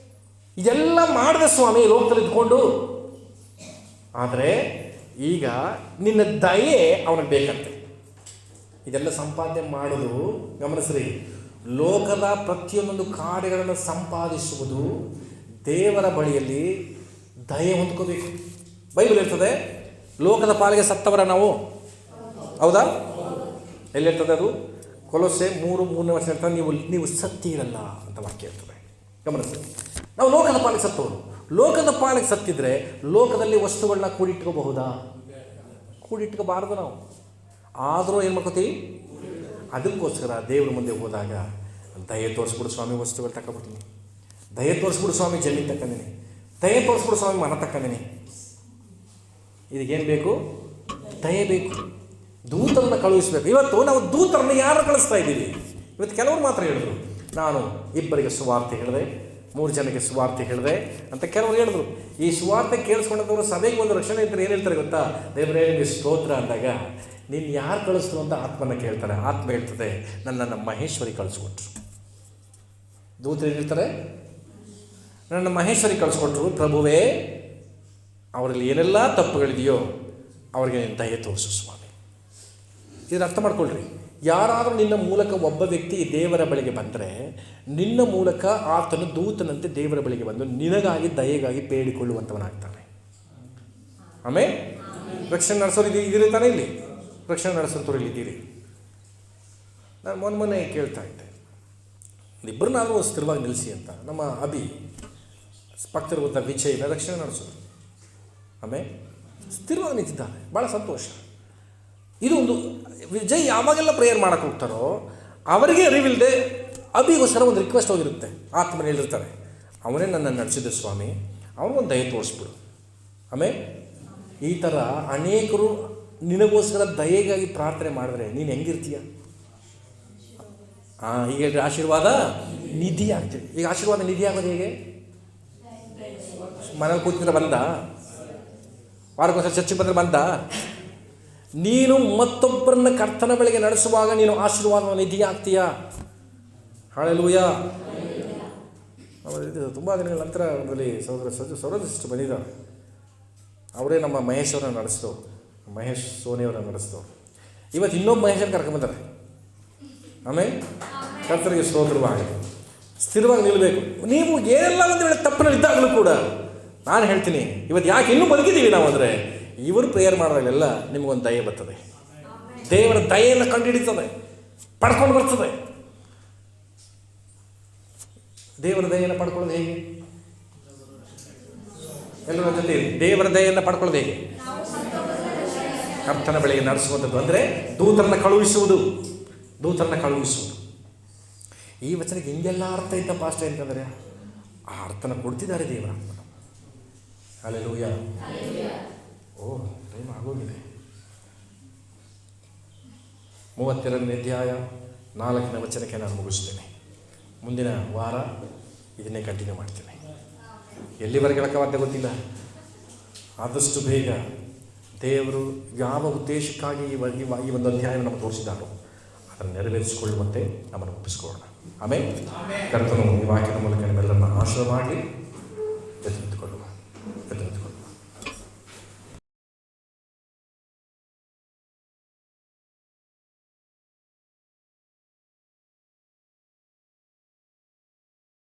ಇದೆಲ್ಲ ಮಾಡಿದೆ ಸ್ವಾಮಿ ಲೋಕದಲ್ಲಿ ಇದ್ಕೊಂಡು. ಆದರೆ ಈಗ ನಿನ್ನ ದಯೆ ಅವನಿಗೆ ಬೇಕಂತೆ. ಇದೆಲ್ಲ ಸಂಪಾದನೆ ಮಾಡೋದು ಗಮನಿಸ್ರಿ, ಲೋಕದ ಪ್ರತಿಯೊಂದೊಂದು ಕಾರ್ಯಗಳನ್ನು ಸಂಪಾದಿಸುವುದು ದೇವರ ಬಳಿಯಲ್ಲಿ ದಯೆ ಹೊಂದ್ಕೋಬೇಕು. ಬೈಬಲ್ ಇರ್ತದೆ, ಲೋಕದ ಪಾಲಿಗೆ ಸತ್ತವರ ನಾವು, ಹೌದಾ? ಎಲ್ಲಿರ್ತದೆ ಅದು? ಕೊಲೊಸೆ 3:3 ವರ್ಷ ಇರ್ತದೆ, ನೀವು ಸತ್ತೀರಲ್ಲ ಅಂತ ವಾಕ್ಯ ಇರ್ತದೆ. ಗಮನಿಸಿ, ನಾವು ಲೋಕದ ಪಾಲಿಗೆ ಸತ್ತವರು. ಲೋಕದ ಪಾಲಿಗೆ ಸತ್ತಿದ್ರೆ ಲೋಕದಲ್ಲಿ ವಸ್ತುಗಳನ್ನ ಕೂಡಿಟ್ಕೋಬಹುದಾ? ಕೂಡಿಟ್ಕೋಬಾರ್ದು ನಾವು. ಆದರೂ ಏನು ಮಾಡ್ಕೋತೀವಿ? ಅದಕ್ಕೋಸ್ಕರ ದೇವ್ರ ಮುಂದೆ ಹೋದಾಗ ದಯೆ ತೋರಿಸ್ಬಿಡು ಸ್ವಾಮಿ, ವಸ್ತುಗಳು ತಗೊಬಿಡ್ತೀನಿ, ದಯೆ ತೋರಿಸ್ಬಿಡು ಸ್ವಾಮಿ, ಜಮೀನು ತಕ್ಕಂದಿನಿ, ದಯೆ ತೋರಿಸ್ಬಿಡು ಸ್ವಾಮಿ, ಮನ ತಕ್ಕಂದಿನಿ. ಇದಕ್ಕೇನು ಬೇಕು? ದಯೆ ಬೇಕು. ದೂತರನ್ನು ಕಳುಹಿಸಬೇಕು. ಇವತ್ತು ನಾವು ದೂತರನ್ನು ಯಾರು ಕಳಿಸ್ತಾ ಇದ್ದೀವಿ? ಇವತ್ತು ಕೆಲವರು ಮಾತ್ರ ಹೇಳಿದ್ರು, ನಾನು 2 ಸುವಾರ್ತೆ ಹೇಳಿದೆ, 3 ಜನಕ್ಕೆ ಸುವಾರ್ತೆ ಹೇಳಿದೆ ಅಂತ ಕೆಲವರು ಹೇಳಿದ್ರು. ಈ ಸುವಾರ್ತೆ ಕೇಳಿಸ್ಕೊಂಡವರು ಸಭೆಗೆ ಒಂದು ರಕ್ಷಣೆ ಇದ್ದರೆ ಏನು ಹೇಳ್ತಾರೆ ಗೊತ್ತಾ? ದೇವರೇ ನಿಮಗೆ ಸ್ತೋತ್ರ ಅಂದಾಗ ನೀನು ಯಾರು ಕಳಿಸ್ರು ಅಂತ ಆತ್ಮನ ಕೇಳ್ತಾರೆ. ಆತ್ಮ ಹೇಳ್ತದೆ, ನನ್ನ ಮಹೇಶ್ವರಿ ಕಳಿಸ್ಕೊಟ್ರು. ದೂತರು ಏನಿರ್ತಾರೆ? ನನ್ನ ಮಹೇಶ್ವರಿ ಕಳಿಸ್ಕೊಟ್ರು. ಪ್ರಭುವೇ, ಅವರಲ್ಲಿ ಏನೆಲ್ಲ ತಪ್ಪುಗಳಿದೆಯೋ ಅವ್ರಿಗೆ ನೀನು ದಯೆ ತೋರಿಸು ಸ್ವಾಮಿ. ಇದನ್ನು ಅರ್ಥ ಮಾಡ್ಕೊಳ್ರಿ. ಯಾರಾದರೂ ನಿನ್ನ ಮೂಲಕ ಒಬ್ಬ ವ್ಯಕ್ತಿ ದೇವರ ಬಳಿಗೆ ಬಂದರೆ, ನಿನ್ನ ಮೂಲಕ ಆತನು ದೂತನಂತೆ ದೇವರ ಬಳಿಗೆ ಬಂದು ನಿನಗಾಗಿ ದಯೆಗಾಗಿ ಬೇಡಿಕೊಳ್ಳುವಂಥವನಾಗ್ತಾನೆ. ಆಮೇಲೆ ರಕ್ಷಣೆ ನಡೆಸೋರು ಇದ್ದೀರಿ ತಾನೇ? ಇಲ್ಲಿ ರಕ್ಷಣೆ ನಡೆಸೋರು ಇಲ್ಲಿದ್ದೀರಿ. ನಾನು ಮೊನ್ನೆ ಕೇಳ್ತಾ ಇದ್ದೆ, 2 ಸ್ಥಿರವಾಗಿ ನಿಲ್ಲಿಸಿ ಅಂತ. ನಮ್ಮ ಅಭಿ ಪಕ್ಕದಲ್ಲಿರುವಂಥ ವಿಜಯನ ರಕ್ಷಣೆ ನಡೆಸೋದು, ಆಮೇಲೆ ಸ್ಥಿರವಾಗಿ ನಿಂತಿದ್ದಾನೆ, ಭಾಳ ಸಂತೋಷ. ಇದು ಒಂದು ವಿಜಯ್ ಯಾವಾಗೆಲ್ಲ ಪ್ರೇಯರ್ ಮಾಡೋಕ್ಕೆ ಹೋಗ್ತಾರೋ ಅವರಿಗೆ ಅರಿವಿಲ್ಲದೆ ಅಭಿಗೋಸ್ಕರ ಒಂದು ರಿಕ್ವೆಸ್ಟ್ ಹೋಗಿರುತ್ತೆ. ಆತ್ಮನ ಹೇಳಿರ್ತಾರೆ, ಅವನೇ ನನ್ನನ್ನು ನಡೆಸಿದ ಸ್ವಾಮಿ, ಅವನಿಗೊಂದು ದಯೆ ತೋರಿಸ್ಬಿಡು. ಆಮೇಲೆ ಈ ಥರ ಅನೇಕರು ನಿನಗೋಸ್ಕರ ದಯೆಗಾಗಿ ಪ್ರಾರ್ಥನೆ ಮಾಡಿದ್ರೆ ನೀನು ಹೆಂಗಿರ್ತೀಯ? ಈಗ ಹೇಳಿದ್ರೆ ಆಶೀರ್ವಾದ ನಿಧಿ ಆಗ್ತದೆ. ಈಗ ಆಶೀರ್ವಾದ ನಿಧಿ ಆಗೋದು ಹೇಗೆ? ಮನೇಲಿ ಕೂತಿದ್ರೆ ಬಂದ, ವಾರಕ್ಕೊಂದ್ಸಲ ಚರ್ಚೆಗೆ ಬಂದರೆ ಬಂದ. ನೀನು ಮತ್ತೊಬ್ಬರನ್ನ ಕರ್ತನ ಬಳಿಗೆ ನಡೆಸುವಾಗ ನೀನು ಆಶೀರ್ವಾದ ನಿಧಿ ಆಗ್ತೀಯಾ? ಹಲ್ಲೆಲೂಯಾ. ತುಂಬ ದಿನಗಳ ನಂತರ ಅದರಲ್ಲಿ ಸೌರಭ ಸಿಸ್ಟರ್ ಬಂದಿದ್ದಾರೆ. ಅವರೇ ನಮ್ಮ ಮಹೇಶ್ವರನ್ನ ನಡೆಸಿದವರು, ಮಹೇಶ್ ಸೋನಿಯವರನ್ನು ನಡೆಸಿದವರು. ಇವತ್ತು ಇನ್ನೊಬ್ಬ ಮಹೇಶನ್ನು ಕರ್ಕೊಂಬಂದಾರೆ. ಆಮೇಲೆ ಕರ್ತರಿಗೆ ಸ್ತೋತ್ರವಾಗಿದೆ. ಸ್ಥಿರವಾಗಿ ನಿಲ್ಲಬೇಕು. ನೀವು ಏನೆಲ್ಲ ಒಂದು ವೇಳೆ ತಪ್ಪಿನಲ್ಲಿದ್ದಾಗಲೂ ಕೂಡ ನಾನು ಹೇಳ್ತೀನಿ, ಇವತ್ತು ಯಾಕೆ ಇನ್ನೂ ಬದುಕಿದ್ದೀವಿ ನಾವು ಅಂದರೆ, ಇವರು ಪ್ರೇಯರ್ ಮಾಡೋದಾಗಲೆಲ್ಲ ನಿಮಗೊಂದು ದಯೆ ಬರ್ತದೆ. ದೇವರ ದಯೆಯನ್ನು ಕಂಡುಹಿಡಿತದೆ, ಪಡ್ಕೊಂಡು ಬರ್ತದೆ. ದೇವರ ದಯೆಯನ್ನು ಪಡ್ಕೊಳ್ಳೋದು ಹೇಗೆ? ಎಲ್ಲರ ಜೊತೆ ದೇವರ ದಯೆಯನ್ನು ಪಡ್ಕೊಳ್ಳೋದು ಹೇಗೆ? ಕರ್ತನ ಬಳಿಗೆ ನಡೆಸುವಂಥದ್ದು ಅಂದರೆ ದೂತರನ್ನು ಕಳುಹಿಸುವುದು. ಈ ವಚನಕ್ಕೆ ಹಿಂಗೆಲ್ಲ ಅರ್ಥ ಇದ್ದಪ್ಪ ಅಷ್ಟೇ ಅಂತಂದರೆ ಆ ಅರ್ಥನ ಕೊಡ್ತಿದ್ದಾರೆ ದೇವರ. ಹಲ್ಲೆಲೂಯಾ. ಟೈಮ್ ಆಗೋಗಿದೆ. 32ನೇ ಅಧ್ಯಾಯ 4ನೇ ವಚನಕ್ಕೆ ನಾನು ಮುಗಿಸ್ತೇನೆ. ಮುಂದಿನ ವಾರ ಇದನ್ನೇ ಕಂಟಿನ್ಯೂ ಮಾಡ್ತೇನೆ. ಎಲ್ಲಿವರೆಗೆ ಹೇಳೋಕ್ಕಾಗತ್ತೆ ಗೊತ್ತಿಲ್ಲ. ಆದಷ್ಟು ಬೇಗ ದೇವರು ಯಾವ ಉದ್ದೇಶಕ್ಕಾಗಿ ಈ ಒಂದು ಅಧ್ಯಾಯವನ್ನು ನಮಗೆ ತೋರಿಸಿದ್ದಾರೋ ಅದನ್ನು ನೆರವೇರಿಸಿಕೊಳ್ಳುವಂತೆ ನಮ್ಮನ್ನು ಒಪ್ಪಿಸಿಕೊಳ್ಳೋಣ. ಆಮೇಲೆ ಕರ್ತನು ಈ ವಾಕ್ಯದ ಮೂಲಕ ನಿಮ್ಮೆಲ್ಲರನ್ನ ಆಶೀರ್ವಾದ ಮಾಡಲಿ.